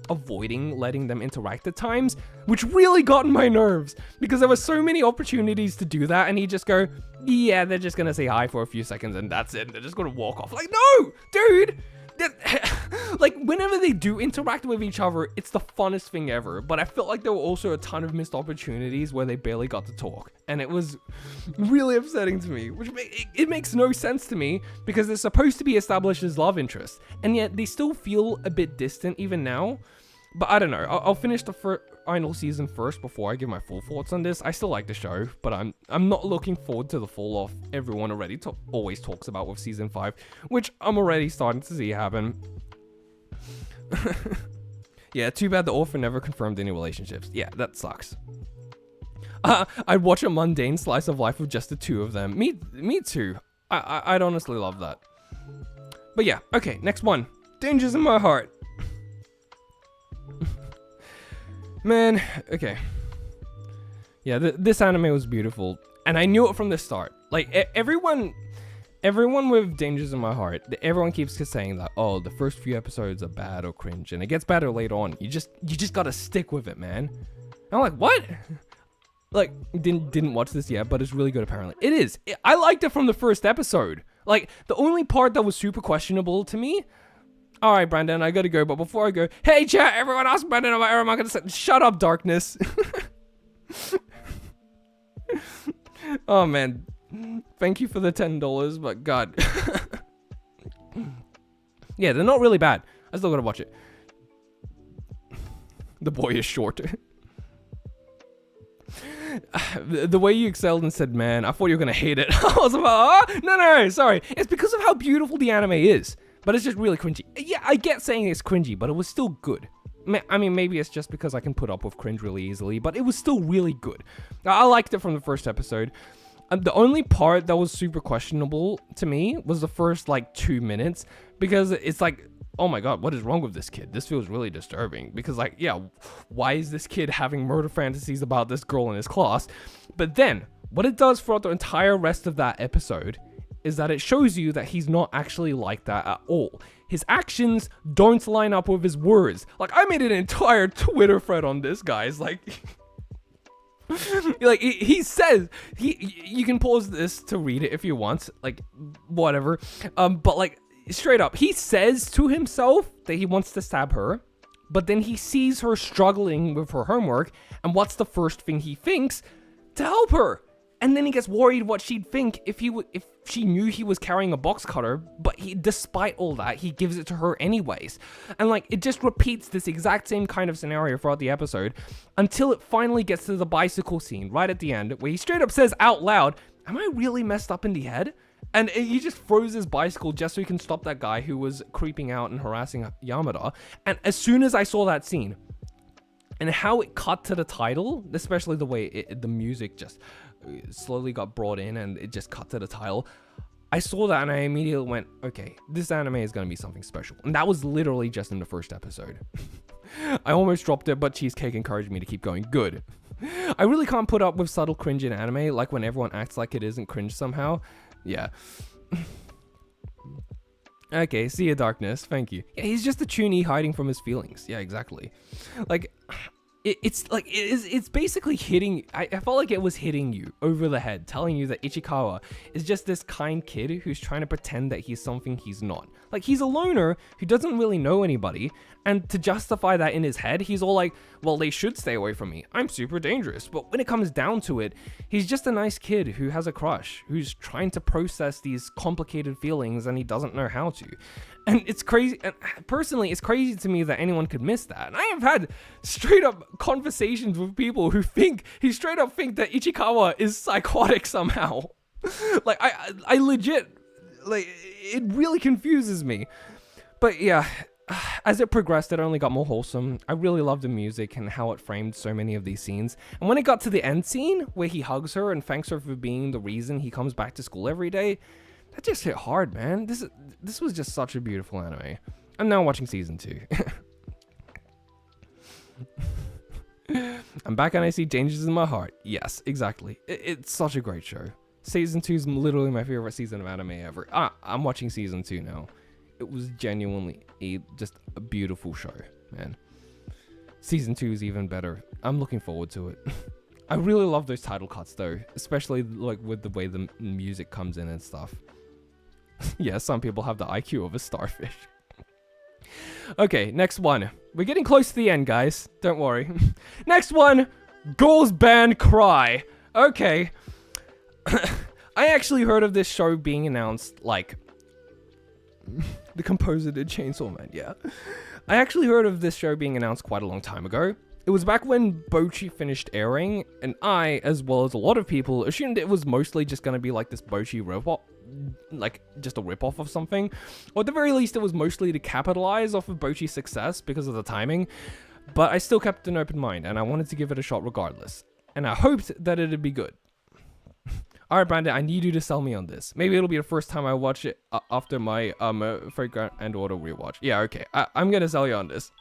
avoiding letting them interact at times, which really got on my nerves, because there were so many opportunities to do that, and he'd just go, yeah, they're just gonna say hi for a few seconds and that's it, and they're just gonna walk off. Like, no, dude! Like, whenever they do interact with each other, it's the funnest thing ever, but I felt like there were also a ton of missed opportunities where they barely got to talk, and it was really upsetting to me, which it makes no sense to me, because they're supposed to be established as love interests, and yet they still feel a bit distant even now. But I don't know, I'll finish the final season first before I give my full thoughts on this. I still like the show, but I'm not looking forward to the fall off everyone already always talks about with season 5, which I'm already starting to see happen. Yeah, too bad the author never confirmed any relationships. Yeah, that sucks. I'd watch a mundane slice of life with just the two of them. Me too. I'd honestly love that. But yeah, okay, next one. Dangers in My Heart. Man, okay. Yeah, this anime was beautiful, and I knew it from the start. Like, everyone everyone with Dangers in My Heart, everyone keeps saying that, oh, the first few episodes are bad or cringe, and it gets better later on. You just gotta stick with it, man. And I'm like, what? Like, didn't watch this yet, but it's really good apparently. It is. I liked it from the first episode. Like, the only part that was super questionable to me. All right, Brandon, I gotta go. But before I go, hey, chat, everyone ask Brandon about Arrow Manga. Shut up, darkness. Oh, man. Thank you for the $10, but God. Yeah, they're not really bad. I still gotta watch it. The boy is short. The way you excelled and said, man, I thought you were gonna hate it. I was about, oh, no, sorry. It's because of how beautiful the anime is. But it's just really cringy. Yeah, I get saying it's cringy, but it was still good. I mean, maybe it's just because I can put up with cringe really easily, but it was still really good. I liked it from the first episode. The only part that was super questionable to me was the first, like, 2 minutes. Because it's like, oh my god, what is wrong with this kid? This feels really disturbing. Because, like, yeah, why is this kid having murder fantasies about this girl in his class? But then, what it does throughout the entire rest of that episode is that it shows you that he's not actually like that at all. His actions don't line up with his words. Like, I made an entire Twitter thread on this, guys. Like, like he says, you can pause this to read it if you want. Like, whatever. But like, straight up, he says to himself that he wants to stab her. But then he sees her struggling with her homework. And what's the first thing he thinks? To help her. And then he gets worried what she'd think if she knew he was carrying a box cutter, but despite all that, he gives it to her anyways. And like, it just repeats this exact same kind of scenario throughout the episode until it finally gets to the bicycle scene right at the end, where he straight up says out loud, am I really messed up in the head? And he just throws his bicycle just so he can stop that guy who was creeping out and harassing Yamada. And as soon as I saw that scene, and how it cut to the title, especially the way the music just slowly got brought in and it just cut to the title, I saw that and I immediately went, okay, this anime is going to be something special. And that was literally just in the first episode. I almost dropped it, but Cheesecake encouraged me to keep going. Good. I really can't put up with subtle cringe in anime, like when everyone acts like it isn't cringe somehow. Yeah. Okay, see you, darkness. Thank you. Yeah, he's just a toonie hiding from his feelings. Yeah, exactly. Like, it's basically hitting. I felt like it was hitting you over the head, telling you that Ichikawa is just this kind kid who's trying to pretend that he's something he's not. Like, he's a loner who doesn't really know anybody, and to justify that in his head, he's all like, well, they should stay away from me. I'm super dangerous. But when it comes down to it, he's just a nice kid who has a crush, who's trying to process these complicated feelings and he doesn't know how to. And it's crazy. And personally, it's crazy to me that anyone could miss that. And I have had straight up conversations with people who straight up think that Ichikawa is psychotic somehow. Like, I legit, like, it really confuses me. But yeah, as it progressed, it only got more wholesome. I really loved the music and how it framed so many of these scenes. And when it got to the end scene, where he hugs her and thanks her for being the reason he comes back to school every day, that just hit hard, man. This was just such a beautiful anime. I'm now watching season 2. I'm back and I see Changes in My Heart. Yes, exactly. It's such a great show. Season 2 is literally my favorite season of anime ever. I'm watching season 2 now. It was genuinely just a beautiful show, man. Season 2 is even better. I'm looking forward to it. I really love those title cuts though, especially like with the way the music comes in and stuff. Yeah, some people have the IQ of a starfish. Okay, next one. We're getting close to the end, guys. Don't worry. Next one, Girls Band Cry. Okay. I actually heard of this show being announced, like, the composer did Chainsaw Man, yeah. I actually heard of this show being announced quite a long time ago. It was back when Bocchi finished airing, and I, as well as a lot of people, assumed it was mostly just gonna be like this Bocchi ripoff, like just a ripoff of something. Or at the very least, it was mostly to capitalize off of Bocchi's success because of the timing. But I still kept an open mind, and I wanted to give it a shot regardless. And I hoped that it'd be good. Alright, Brandon, I need you to sell me on this. Maybe it'll be the first time I watch it after my Freight and Auto rewatch. Yeah, okay. I'm gonna sell you on this.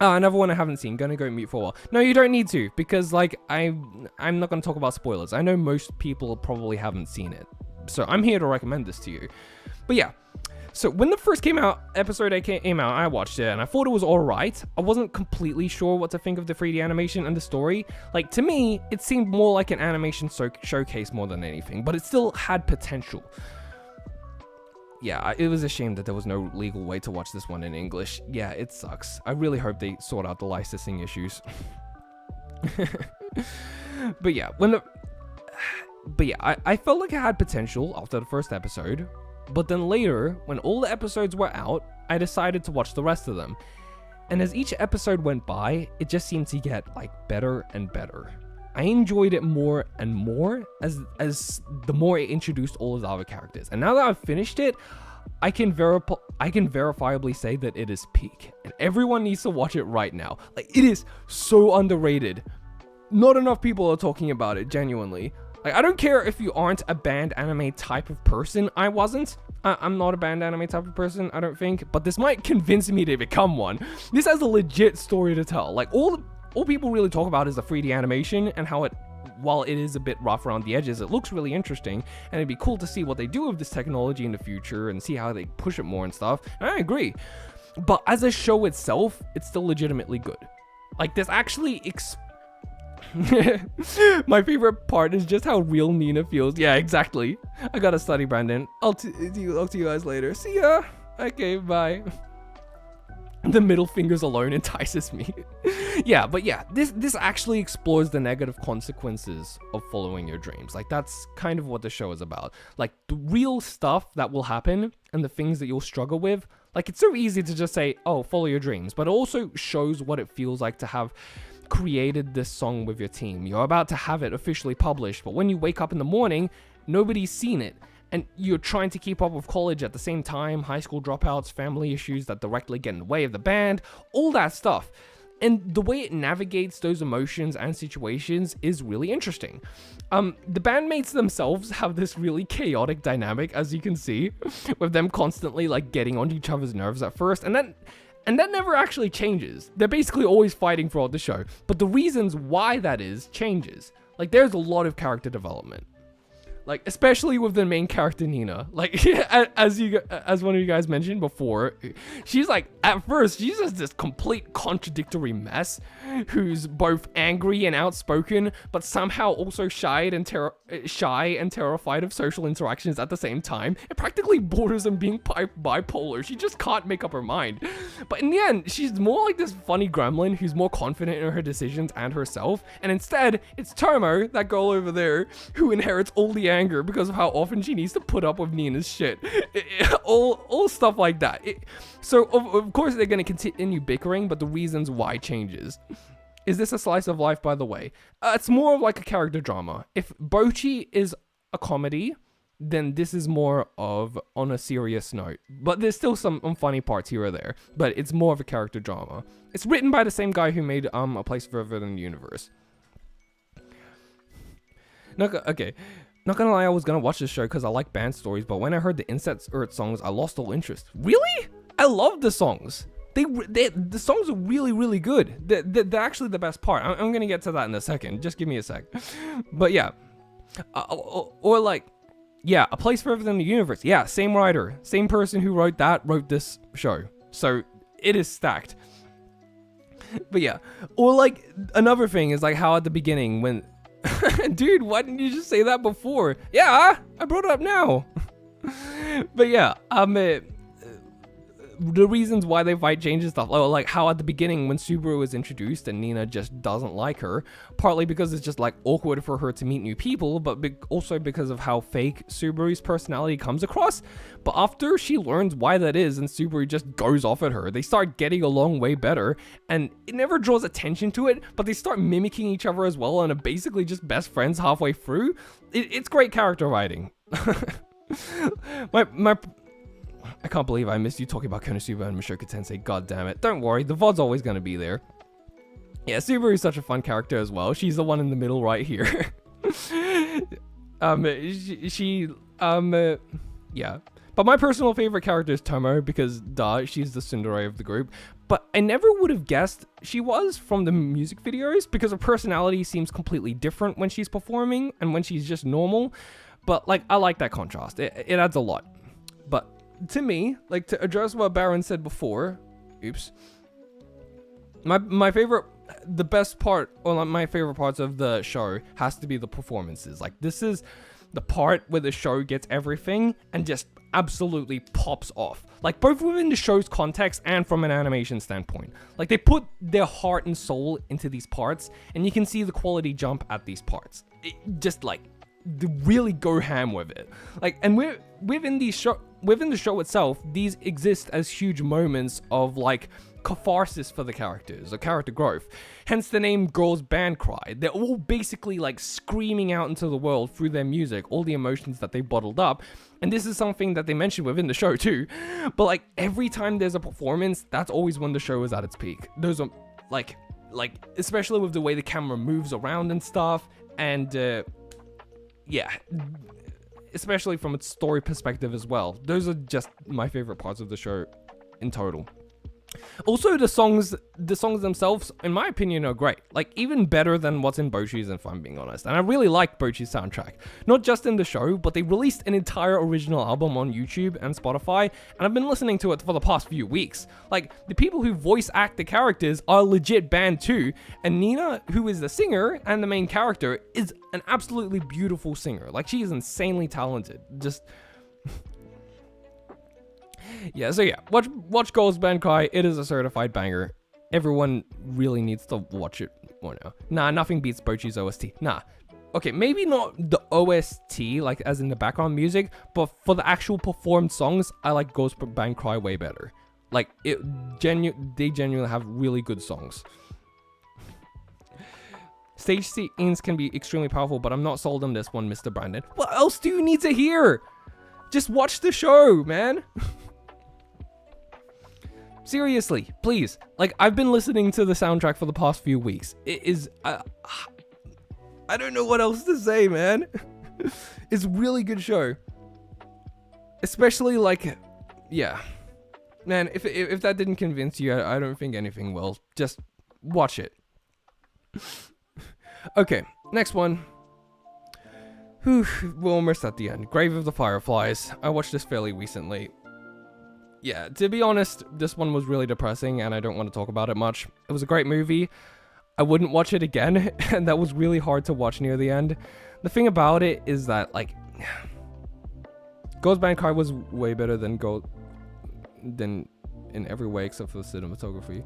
Another one I haven't seen. Gonna go mute for a while. No, you don't need to, because like I'm not gonna talk about spoilers. I know most people probably haven't seen it, So I'm here to recommend this to you. But yeah, so when the first episode came out, I watched it and I thought it was alright. I wasn't completely sure what to think of the 3D animation and the story. Like, to me, it seemed more like an animation showcase more than anything, but it still had potential. Yeah, it was a shame that there was no legal way to watch this one in English. Yeah, it sucks. I really hope they sort out the licensing issues. But yeah, I felt like it had potential after the first episode. But then later, when all the episodes were out, I decided to watch the rest of them. And as each episode went by, it just seemed to get like better and better. I enjoyed it more and more as the more it introduced all of the other characters. And now that I've finished it, I can verifiably say that it is peak. And everyone needs to watch it right now. Like, it is so underrated. Not enough people are talking about it, genuinely. Like, I don't care if you aren't a band anime type of person. I wasn't. I'm not a band anime type of person, I don't think. But this might convince me to become one. This has a legit story to tell. Like, all people really talk about is the 3D animation and how it, while it is a bit rough around the edges, it looks really interesting. And it'd be cool to see what they do with this technology in the future and see how they push it more and stuff. And I agree. But as a show itself, it's still legitimately good. Like, there's actually my favorite part is just how real Nina feels. Yeah, exactly. I gotta study, Brandon. I'll talk to you guys later. See ya. Okay, bye. The middle fingers alone entices me. Yeah, but yeah, this actually explores the negative consequences of following your dreams. Like, that's kind of what the show is about. Like, the real stuff that will happen and the things that you'll struggle with. Like, it's so easy to just say, oh, follow your dreams. But it also shows what it feels like to have created this song with your team. You're about to have it officially published, but when you wake up in the morning, nobody's seen it. And you're trying to keep up with college at the same time, high school dropouts, family issues that directly get in the way of the band, all that stuff. And the way it navigates those emotions and situations is really interesting. The bandmates themselves have this really chaotic dynamic, as you can see, with them constantly like getting onto each other's nerves at first, and that never actually changes. They're basically always fighting throughout the show, but the reasons why that is changes. Like, there's a lot of character development. Like, especially with the main character, Nina. Like, as one of you guys mentioned before, she's like, at first, she's just this complete contradictory mess who's both angry and outspoken, but somehow also shy and terrified of social interactions at the same time. It practically borders on being bipolar. She just can't make up her mind. But in the end, she's more like this funny gremlin who's more confident in her decisions and herself. And instead, it's Tomo, that girl over there, who inherits all the anger because of how often she needs to put up with Nina's shit. All stuff like that. So of course they're going to continue bickering, but the reasons why changes. Is this a slice of life, by the way? It's more of like a character drama. If Bochi is a comedy, then this is more of on a serious note. But there's still some funny parts here or there. But it's more of a character drama. It's written by the same guy who made A Place Further in the Universe. Okay. Not gonna lie, I was gonna watch this show because I like band stories, but when I heard the Insect Earth songs, I lost all interest. Really? I love the songs. The songs are really, really good. They're actually the best part. I'm gonna get to that in a second. Just give me a sec. But yeah. Or like, yeah, A Place Further in the Universe. Yeah, same writer. Same person who wrote this show. So it is stacked. But yeah. Or like, another thing is like how at the beginning when... Dude, why didn't you just say that before? Yeah, I brought it up now. But yeah, the reasons why they fight changes stuff. Like how at the beginning when Subaru is introduced and Nina just doesn't like her, partly because it's just like awkward for her to meet new people, but also because of how fake Subaru's personality comes across. But after she learns why that is and Subaru just goes off at her, they start getting along way better, and it never draws attention to it, but they start mimicking each other as well and are basically just best friends halfway through. It's great character writing. I can't believe I missed you talking about Konosuba and Mushoku Tensei. God damn it. Don't worry, the VOD's always going to be there. Yeah, Subaru is such a fun character as well. She's the one in the middle right here. Yeah. But my personal favorite character is Tomo because, she's the tsundere of the group. But I never would have guessed she was from the music videos because her personality seems completely different when she's performing and when she's just normal. But like, I like that contrast. It adds a lot. But to me, like, to address what Baron said before, my favorite, the best part, or like my favorite parts of the show has to be the performances. Like, this is the part where the show gets everything and just absolutely pops off. Like, both within the show's context and from an animation standpoint. Like, they put their heart and soul into these parts, and you can see the quality jump at these parts. It just, like, they really go ham with it. Like, and within the show itself, these exist as huge moments of, like, catharsis for the characters, or character growth. Hence the name Girls Band Cry. They're all basically like screaming out into the world through their music, all the emotions that they bottled up. And this is something that they mentioned within the show too. But like, every time there's a performance, that's always when the show is at its peak. Those are like especially with the way the camera moves around and stuff. And yeah, especially from its story perspective as well. Those are just my favorite parts of the show in total. Also, the songs themselves, in my opinion, are great. Like, even better than what's in Bocchi's, if I'm being honest. And I really like Bocchi's soundtrack. Not just in the show, but they released an entire original album on YouTube and Spotify, and I've been listening to it for the past few weeks. Like, the people who voice act the characters are a legit band too, and Nina, who is the singer and the main character, is an absolutely beautiful singer. Like, she is insanely talented. Just... yeah, so yeah, watch Girls Band Cry. It is a certified banger. Everyone really needs to watch it. Or no. Nah, nothing beats Bocchi's OST. Nah. Okay, maybe not the OST, like as in the background music, but for the actual performed songs, I like Girls Band Cry way better. Like, they genuinely have really good songs. Stage scenes can be extremely powerful, but I'm not sold on this one, Mr. Brandon. What else do you need to hear? Just watch the show, man. Seriously, please. Like, I've been listening to the soundtrack for the past few weeks. It is... I don't know what else to say, man. It's a really good show. Especially, like... yeah. Man, if that didn't convince you, I don't think anything will. Just watch it. Okay, next one. Whew, we're almost at the end. Grave of the Fireflies. I watched this fairly recently. Yeah, to be honest, this one was really depressing and I don't want to talk about it much. It was a great movie. I wouldn't watch it again, and that was really hard to watch near the end. The thing about it is that, like, Girls Band Cry was way better than in every way except for the cinematography.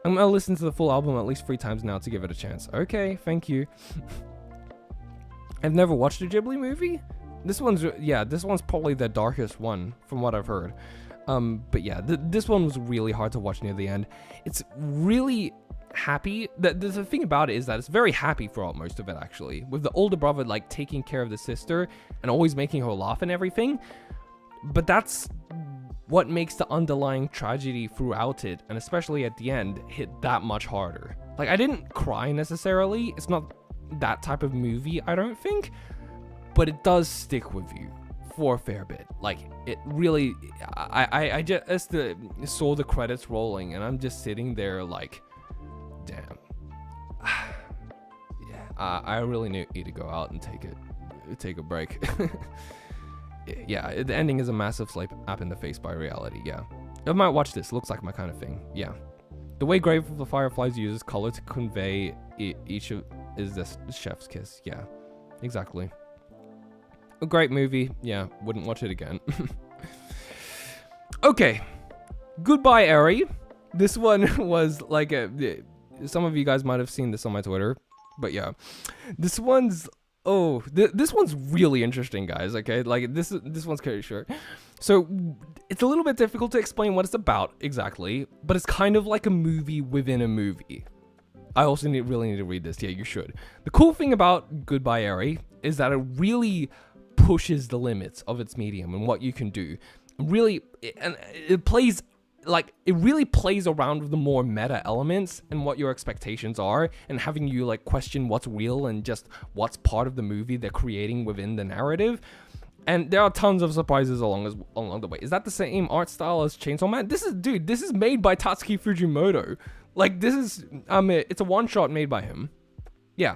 I'm gonna listen to the full album at least 3 times now to give it a chance. Okay, thank you. I've never watched a Ghibli movie. This one's probably the darkest one from what I've heard. But yeah, this one was really hard to watch near the end. It's really happy. The thing about it is that it's very happy throughout most of it, actually, with the older brother like taking care of the sister and always making her laugh and everything. But that's what makes the underlying tragedy throughout it, and especially at the end, hit that much harder. Like, I didn't cry necessarily. It's not that type of movie, I don't think, but it does stick with you for a fair bit. Like, it really, I just saw the credits rolling and I'm just sitting there like, damn. Yeah, I really need to go out and take a break. Yeah, the ending is a massive slap in the face by reality. Yeah, I might watch this. Looks like my kind of thing. Yeah, the way Grave of the Fireflies uses color to convey each of is this chef's kiss. Yeah, exactly. A great movie. Yeah, wouldn't watch it again. Okay, Goodbye Eri. This one was like some of you guys might have seen this on my Twitter, but yeah, this one's this one's really interesting, guys. Okay, like this one's pretty short, so it's a little bit difficult to explain what it's about exactly, but it's kind of like a movie within a movie. I also really need to read this. Yeah, you should. The cool thing about Goodbye Eri is that it really pushes the limits of its medium and what you can do. Really, it plays like, it really plays around with the more meta elements and what your expectations are, and having you like question what's real and just what's part of the movie they're creating within the narrative. And there are tons of surprises along the way. Is that the same art style as Chainsaw Man? This is made by Tatsuki Fujimoto. Like, this is it's a one shot made by him. Yeah.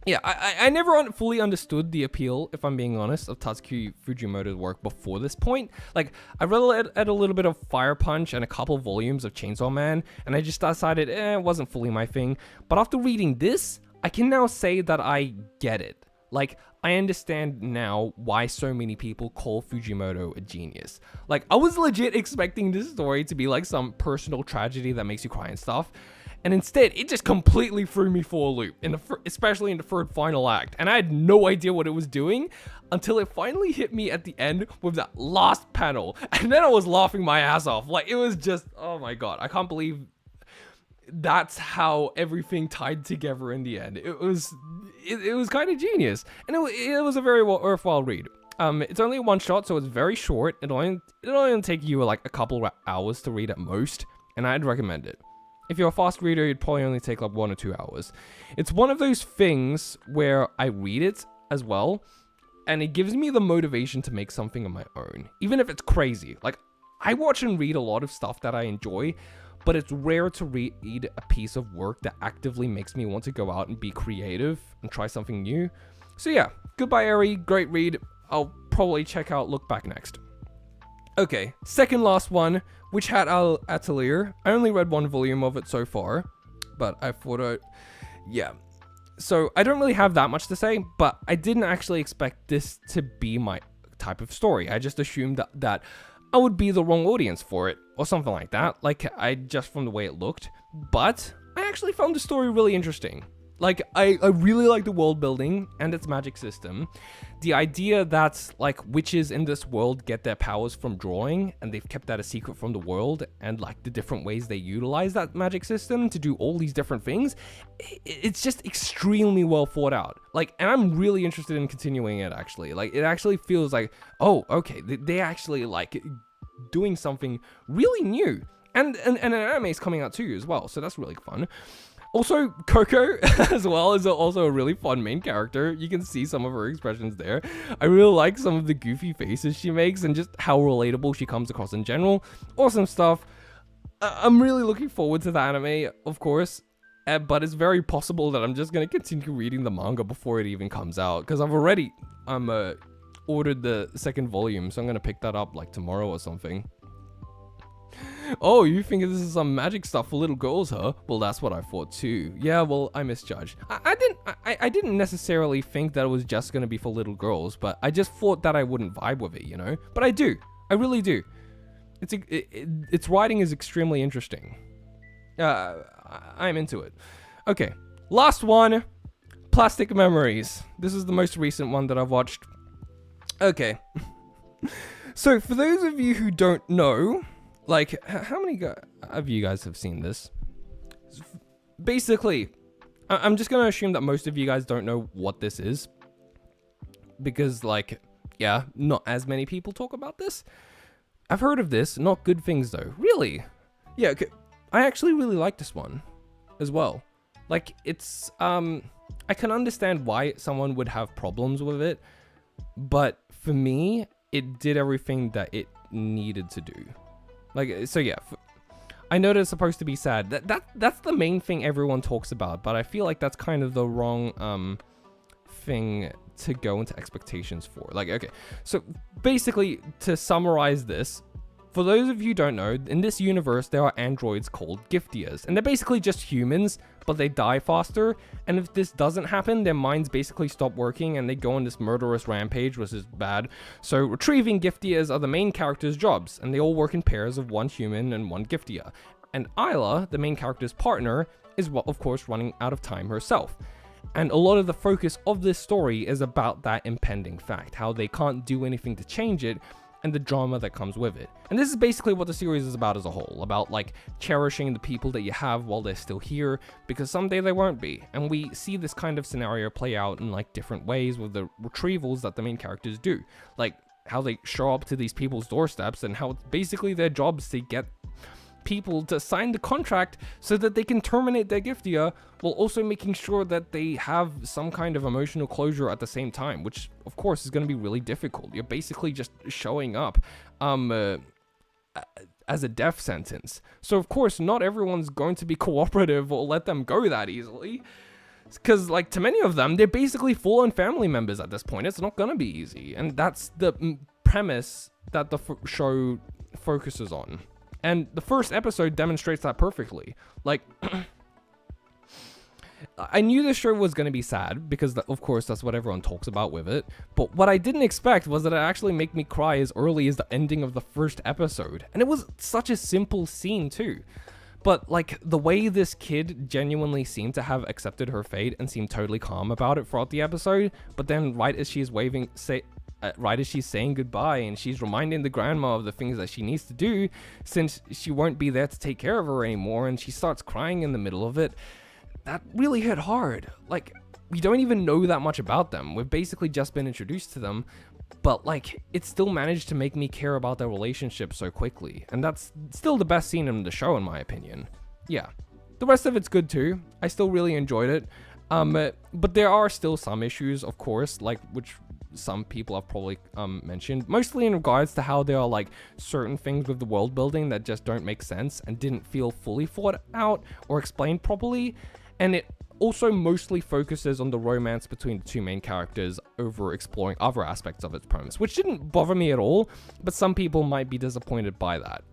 Yeah, I never fully understood the appeal, if I'm being honest, of Tatsuki Fujimoto's work before this point. Like, I read a little bit of Fire Punch and a couple volumes of Chainsaw Man, and I just decided it wasn't fully my thing. But after reading this, I can now say that I get it. Like, I understand now why so many people call Fujimoto a genius. Like, I was legit expecting this story to be like some personal tragedy that makes you cry and stuff. And instead, it just completely threw me for a loop, especially in the third final act. And I had no idea what it was doing until it finally hit me at the end with that last panel. And then I was laughing my ass off. Like, it was just, oh my god, I can't believe that's how everything tied together in the end. It was kind of genius. And it was a very worthwhile read. It's only one shot, so it's very short. It'll only take you like a couple of hours to read at most. And I'd recommend it. If you're a fast reader, it'd probably only take like 1 or 2 hours. It's one of those things where I read it as well, and it gives me the motivation to make something of my own, even if it's crazy. Like, I watch and read a lot of stuff that I enjoy, but it's rare to read a piece of work that actively makes me want to go out and be creative and try something new. So yeah, Goodbye Eri, great read. I'll probably check out Look Back next. Okay, second last one, which had Atelier. I only read 1 volume of it so far, but I thought yeah. So I don't really have that much to say, but I didn't actually expect this to be my type of story. I just assumed that I would be the wrong audience for it, or something like that, like just from the way it looked. But I actually found the story really interesting. Like, I really like the world building and its magic system. The idea that, like, witches in this world get their powers from drawing, and they've kept that a secret from the world, and, like, the different ways they utilize that magic system to do all these different things, it's just extremely well thought out. Like, and I'm really interested in continuing it, actually. Like, it actually feels like, oh, okay, they actually, like, doing something really new. And an anime is coming out too, as well, so that's really fun. Also, Coco, as well, is also a really fun main character. You can see some of her expressions there. I really like some of the goofy faces she makes and just how relatable she comes across in general. Awesome stuff. I'm really looking forward to the anime, of course. But it's very possible that I'm just going to continue reading the manga before it even comes out. Because I've already ordered the second volume, so I'm going to pick that up like tomorrow or something. Oh, you think this is some magic stuff for little girls, huh? Well, that's what I thought too. Yeah, well, I misjudged. I didn't necessarily think that it was just gonna be for little girls, but I just thought that I wouldn't vibe with it, you know? But I do. I really do. Its writing is extremely interesting. I'm into it. Okay, last one. Plastic Memories. This is the most recent one that I've watched. Okay. So, for those of you who don't know, like, how many of you guys have seen this? Basically, I'm just going to assume that most of you guys don't know what this is. Because, like, yeah, not as many people talk about this. I've heard of this, not good things though. Really? Yeah, okay. I actually really like this one as well. Like, it's, I can understand why someone would have problems with it. But for me, it did everything that it needed to do. Like, so yeah, I know that it's supposed to be sad. That's the main thing everyone talks about, but I feel like that's kind of the wrong thing to go into expectations for. Like, okay, so basically, to summarize this, for those of you who don't know, in this universe, there are androids called Giftias, and they're basically just humans, but they die faster, and if this doesn't happen, their minds basically stop working, and they go on this murderous rampage, which is bad. So retrieving Giftias are the main character's jobs, and they all work in pairs of 1 human and 1 Giftia. And Isla, the main character's partner, is, of course, running out of time herself. And a lot of the focus of this story is about that impending fact, how they can't do anything to change it, and the drama that comes with it. And this is basically what the series is about as a whole, about like cherishing the people that you have while they're still here, because someday they won't be. And we see this kind of scenario play out in like different ways with the retrievals that the main characters do, like how they show up to these people's doorsteps and how it's basically their jobs to get people to sign the contract so that they can terminate their Giftia, while also making sure that they have some kind of emotional closure at the same time, which of course is going to be really difficult. You're basically just showing up as a death sentence. So of course not everyone's going to be cooperative or let them go that easily. Because, like, to many of them, they're basically full-on family members at this point. It's not gonna be easy. And that's the premise that the show focuses on. And the first episode demonstrates that perfectly. Like, I knew this show was gonna be sad, because, of course, that's what everyone talks about with it. But what I didn't expect was that it actually make me cry as early as the ending of the first episode. And it was such a simple scene, too. But, like, the way this kid genuinely seemed to have accepted her fate and seemed totally calm about it throughout the episode, but then right as she's right as she's saying goodbye and she's reminding the grandma of the things that she needs to do since she won't be there to take care of her anymore, and she starts crying in the middle of it, that really hit hard. Like, we don't even know that much about them. We've basically just been introduced to them, but, like, it still managed to make me care about their relationship so quickly. And that's still the best scene in the show, in my opinion. Yeah. The rest of it's good, too. I still really enjoyed it. But there are still some issues, of course, like, which some people have probably mentioned. Mostly in regards to how there are, like, certain things with the world building that just don't make sense and didn't feel fully thought out or explained properly. And it also mostly focuses on the romance between the two main characters over exploring other aspects of its premise, which didn't bother me at all, but some people might be disappointed by that.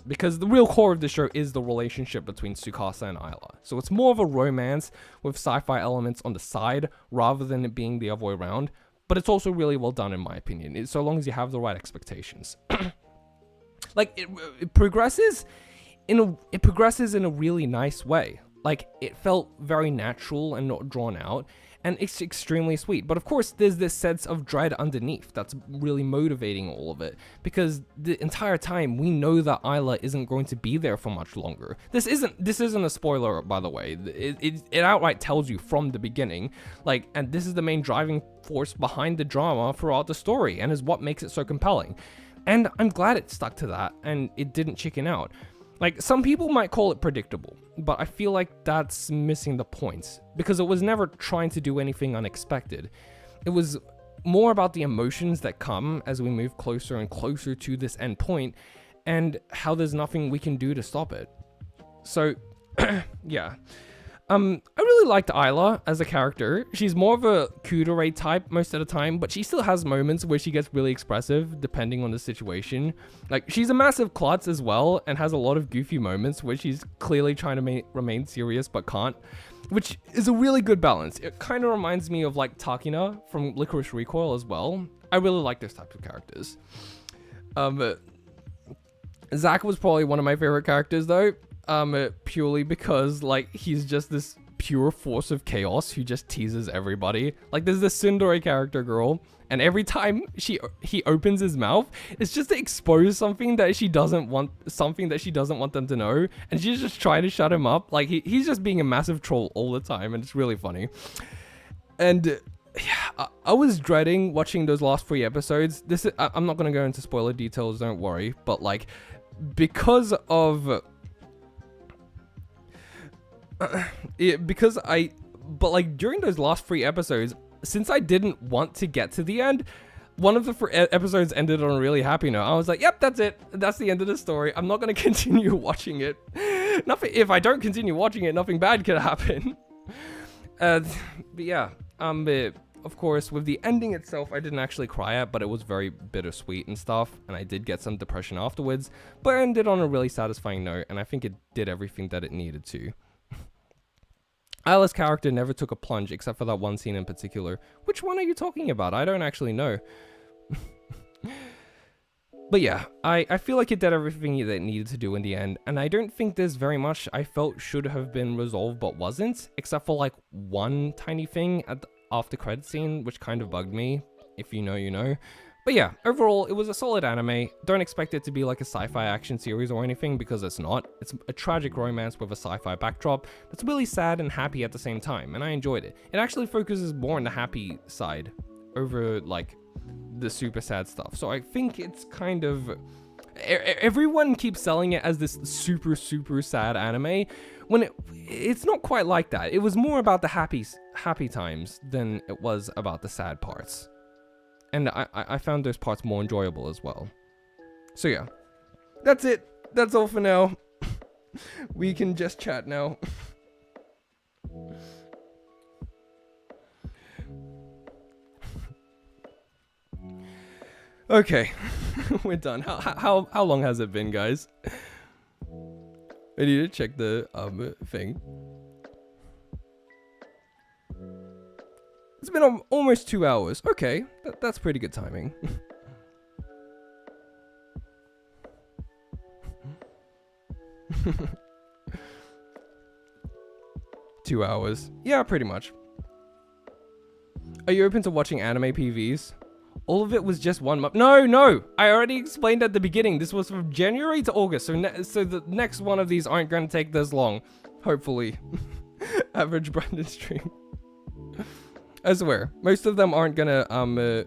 Because the real core of the show is the relationship between Tsukasa and Ayla. So it's more of a romance with sci-fi elements on the side rather than it being the other way around, but it's also really well done in my opinion, so long as you have the right expectations. Like, it progresses in a really nice way. Like, it felt very natural and not drawn out, and it's extremely sweet. But of course, there's this sense of dread underneath that's really motivating all of it, because the entire time we know that Ayla isn't going to be there for much longer. This isn't a spoiler, by the way. It outright tells you from the beginning, like, and this is the main driving force behind the drama throughout the story, and is what makes it so compelling. And I'm glad it stuck to that, and it didn't chicken out. Like, some people might call it predictable, but I feel like that's missing the point, because it was never trying to do anything unexpected. It was more about the emotions that come as we move closer and closer to this end point, and how there's nothing we can do to stop it. So, yeah. I really liked Ayla as a character. She's more of a kudere type most of the time, but she still has moments where she gets really expressive depending on the situation. Like, she's a massive klutz as well, and has a lot of goofy moments where she's clearly trying to remain serious but can't, which is a really good balance. It kind of reminds me of, like, Takina from Licorice Recoil as well. I really like those types of characters. Zack was probably one of my favorite characters though. Purely because, like, he's just this pure force of chaos who just teases everybody. Like, there's this tsundere character girl, and every time he opens his mouth, it's just to expose something that she doesn't want them to know, and she's just trying to shut him up. Like, he's just being a massive troll all the time, and it's really funny. And yeah, I was dreading watching those last 3 episodes. I'm not gonna go into spoiler details, don't worry, but, like, because of but like during those last 3 episodes, since I didn't want to get to the end, one of the episodes ended on a really happy note. I was like, yep, that's it. That's the end of the story. I'm not going to continue watching it. If I don't continue watching it, nothing bad could happen. But yeah, of course, with the ending itself, I didn't actually cry at, but it was very bittersweet and stuff, and I did get some depression afterwards, but it ended on a really satisfying note, and I think it did everything that it needed to. Ayla's character never took a plunge, except for that one scene in particular. Which one are you talking about? I don't actually know. But yeah, I feel like it did everything that it needed to do in the end, and I don't think there's very much I felt should have been resolved but wasn't, except for, like, one tiny thing at the after credit scene, which kind of bugged me. If you know, you know. But yeah, overall, it was a solid anime. Don't expect it to be like a sci-fi action series or anything, because it's not. It's a tragic romance with a sci-fi backdrop that's really sad and happy at the same time, and I enjoyed it. It actually focuses more on the happy side over, like, the super sad stuff. So I think it's kind of... Everyone keeps selling it as this super, super sad anime, when it's not quite like that. It was more about the happy times than it was about the sad parts. And I found those parts more enjoyable as well. So yeah, that's it. That's all for now. We can just chat now. Okay, we're done. How long has it been, guys? I need to check the thing. It's been almost 2 hours. Okay, that's pretty good timing. 2 hours. Yeah, pretty much. Are you open to watching anime PVs? All of it was just 1 month. No! I already explained at the beginning. This was from January to August. So the next one of these aren't going to take this long. Hopefully. Average Brandon stream. I swear. Most of them aren't going to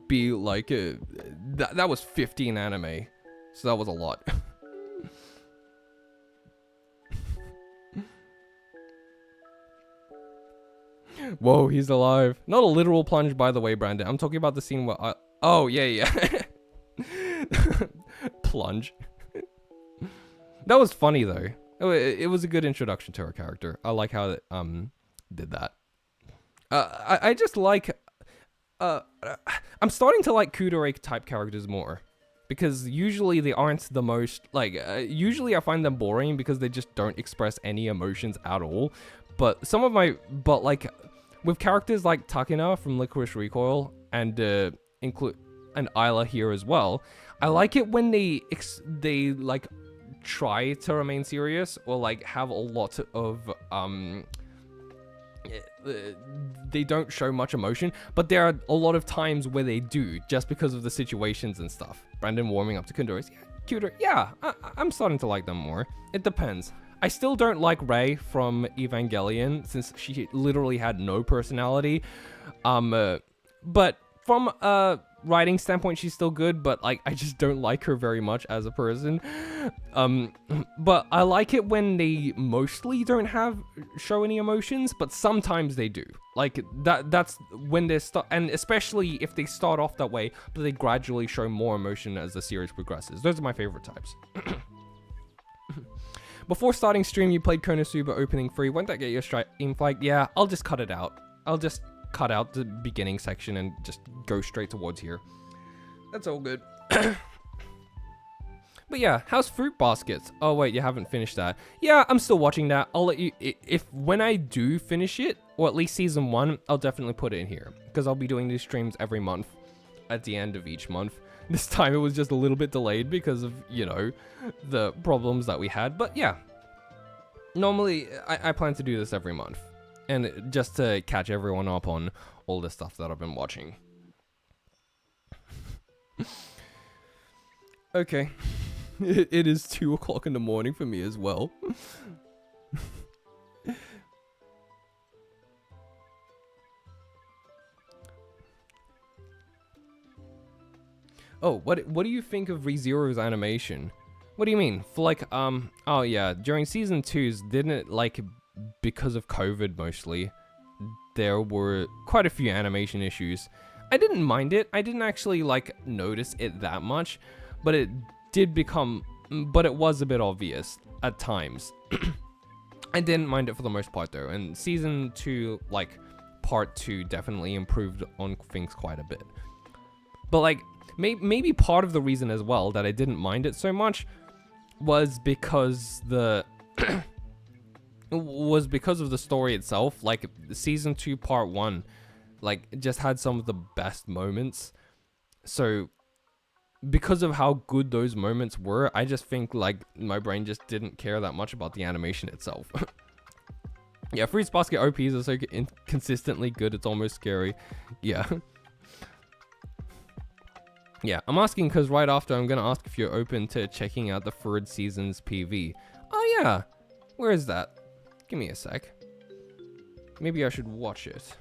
be like... that was 15 anime. So that was a lot. Whoa, he's alive. Not a literal plunge, by the way, Brandon. I'm talking about the scene where I... Oh, yeah. Plunge. That was funny, though. It was a good introduction to her character. I like how it did that. I just like... I'm starting to like Kudere type characters more. Because usually they aren't the most... Like, usually I find them boring because they just don't express any emotions at all. But some of my... But, like... With characters like Takina from Licorice Recoil and Isla here as well, I like it when they like try to remain serious or like have a lot of they don't show much emotion, but there are a lot of times where they do just because of the situations and stuff. Brandon warming up to Kundoris. Yeah, cuter. Yeah, I'm starting to like them more. It depends. I still don't like Rei from Evangelion since she literally had no personality. But from a writing standpoint, she's still good, but like I just don't like her very much as a person. But I like it when they mostly don't show any emotions, but sometimes they do. Like that's when they start, and especially if they start off that way, but they gradually show more emotion as the series progresses. Those are my favorite types. Before starting stream, you played Konosuba opening free. Won't that get your stream flagged? Yeah, I'll just cut it out. I'll just cut out the beginning section and just go straight towards here. That's all good. But yeah, how's Fruit Baskets? Oh wait, you haven't finished that. Yeah, I'm still watching that. I'll let you, when I do finish it, or at least season 1, I'll definitely put it in here. Because I'll be doing these streams every month at the end of each month. This time it was just a little bit delayed because of, you know, the problems that we had. But yeah, normally I plan to do this every month. And just to catch everyone up on all the stuff that I've been watching. Okay. It is 2 o'clock in the morning for me as well. Oh, what do you think of ReZero's animation? What do you mean? For like, oh yeah, during season 2's, didn't it, like, because of COVID mostly, there were quite a few animation issues. I didn't mind it. I didn't actually, like, notice it that much, but it was a bit obvious at times. I didn't mind it for the most part though, and season 2, like, part 2 definitely improved on things quite a bit. But like, maybe part of the reason as well that I didn't mind it so much was because was because of the story itself. Like, season 2 part 1, like, just had some of the best moments. So because of how good those moments were, I just think like my brain just didn't care that much about the animation itself. Yeah, Fruits Basket OPs are so consistently good, it's almost scary. Yeah. Yeah, I'm asking because right after I'm going to ask if you're open to checking out the third season's PV. Oh yeah, where is that? Give me a sec. Maybe I should watch it.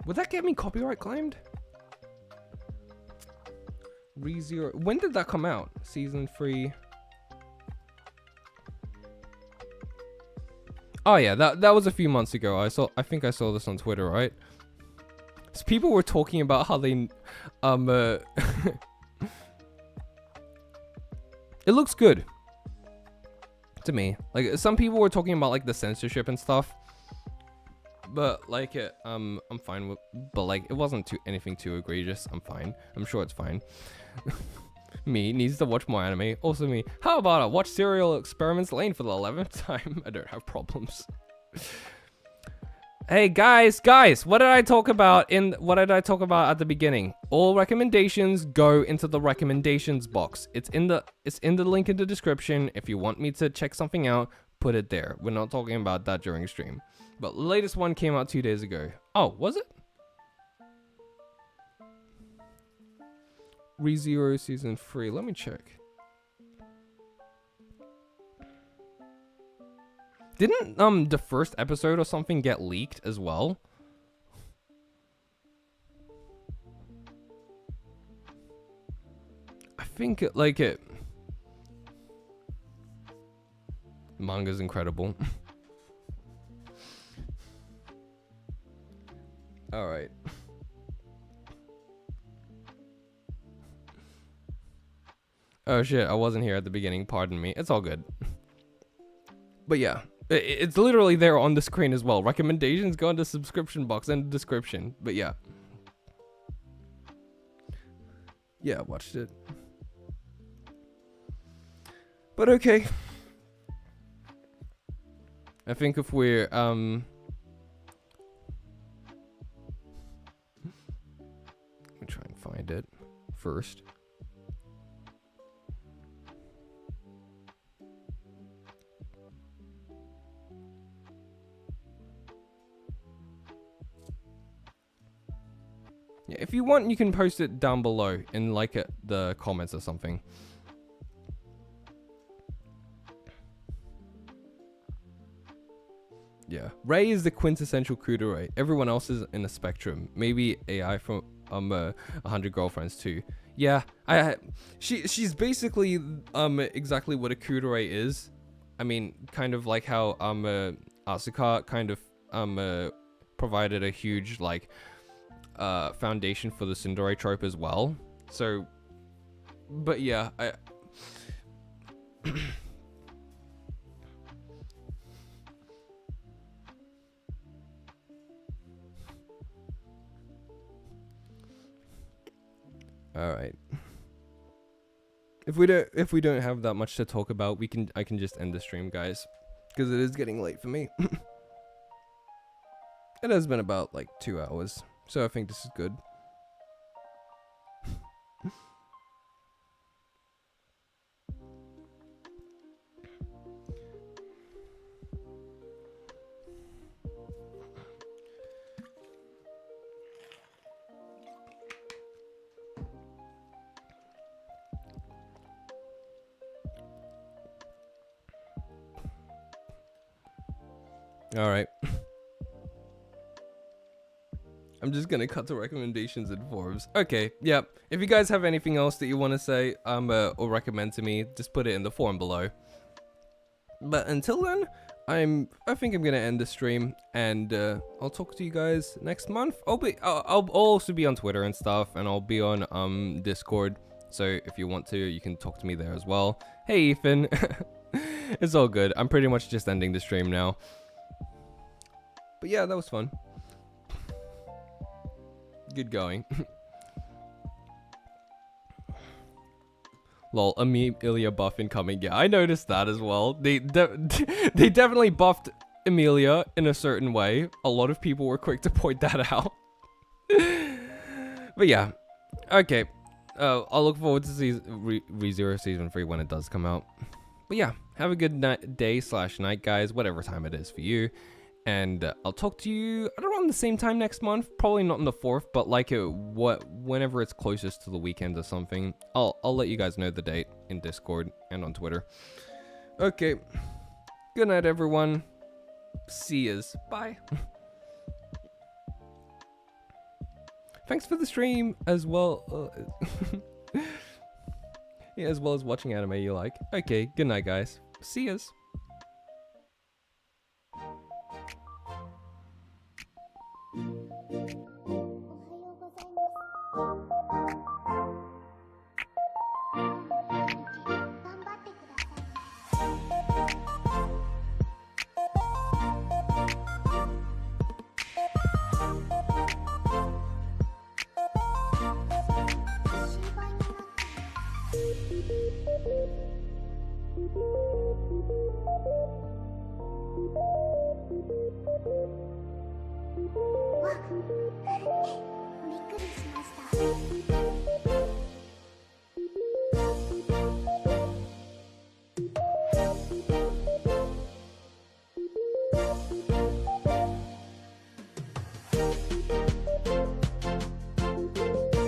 Would that get me copyright claimed? ReZero. When did that come out? Season 3. Oh yeah, that was a few months ago. I think I saw this on Twitter, right? So people were talking about how they it looks good to me. Like, some people were talking about like the censorship and stuff, but like I'm fine with, but like it wasn't anything too egregious. I'm fine. I'm sure it's fine. Me needs to watch more anime. Also me. How about I watch Serial Experiments Lane for the 11th time? I don't have problems. Hey guys, what did I talk about at the beginning? All recommendations go into the recommendations box. It's in the link in the description. If you want me to check something out, put it there. We're not talking about that during stream. But the latest one came out 2 days ago. Oh, was it? ReZero Season 3. Let me check. Didn't the first episode or something get leaked as well? I think it manga's incredible. All right. Oh shit, I wasn't here at the beginning. Pardon me. It's all good. But yeah, it's literally there on the screen as well. Recommendations go in the subscription box and the description. But yeah. Yeah, I watched it. But okay. I think if we're let me try and find it first. Yeah, if you want, you can post it down below in like the comments or something. Yeah, Ray is the quintessential kudere. Everyone else is in a spectrum. Maybe AI from 100 Girlfriends too. Yeah, she's basically exactly what a kudere is. I mean, kind of like how Asuka kind of provided a huge like foundation for the tsundere trope as well. So, but yeah, all right. If we don't have that much to talk about, I can just end the stream, guys, because it is getting late for me. It has been about like 2 hours, so I think this is good. All right. I'm just gonna cut to recommendations and forums. Okay, yeah. If you guys have anything else that you want to say or recommend to me, just put it in the forum below. But until then, I think I'm gonna end the stream, and I'll talk to you guys next month. I'll also be on Twitter and stuff, and I'll be on Discord. So if you want to, you can talk to me there as well. Hey Ethan, it's all good. I'm pretty much just ending the stream now. But yeah, that was fun. Good going. Lol, Amelia buff incoming. Yeah, I noticed that as well. They definitely buffed Amelia in a certain way. A lot of people were quick to point that out. But yeah, okay. I'll look forward to ReZero Season 3 when it does come out. But yeah, have a good day/night, guys, whatever time it is for you. And I'll talk to you around the same time next month. Probably not on the 4th, but like whenever it's closest to the weekend or something. I'll let you guys know the date in Discord and on Twitter. Okay. Good night, everyone. See yous. Bye. Thanks for the stream as well. Yeah, as well as watching anime you like. Okay. Good night, guys. See yous.おはようございます。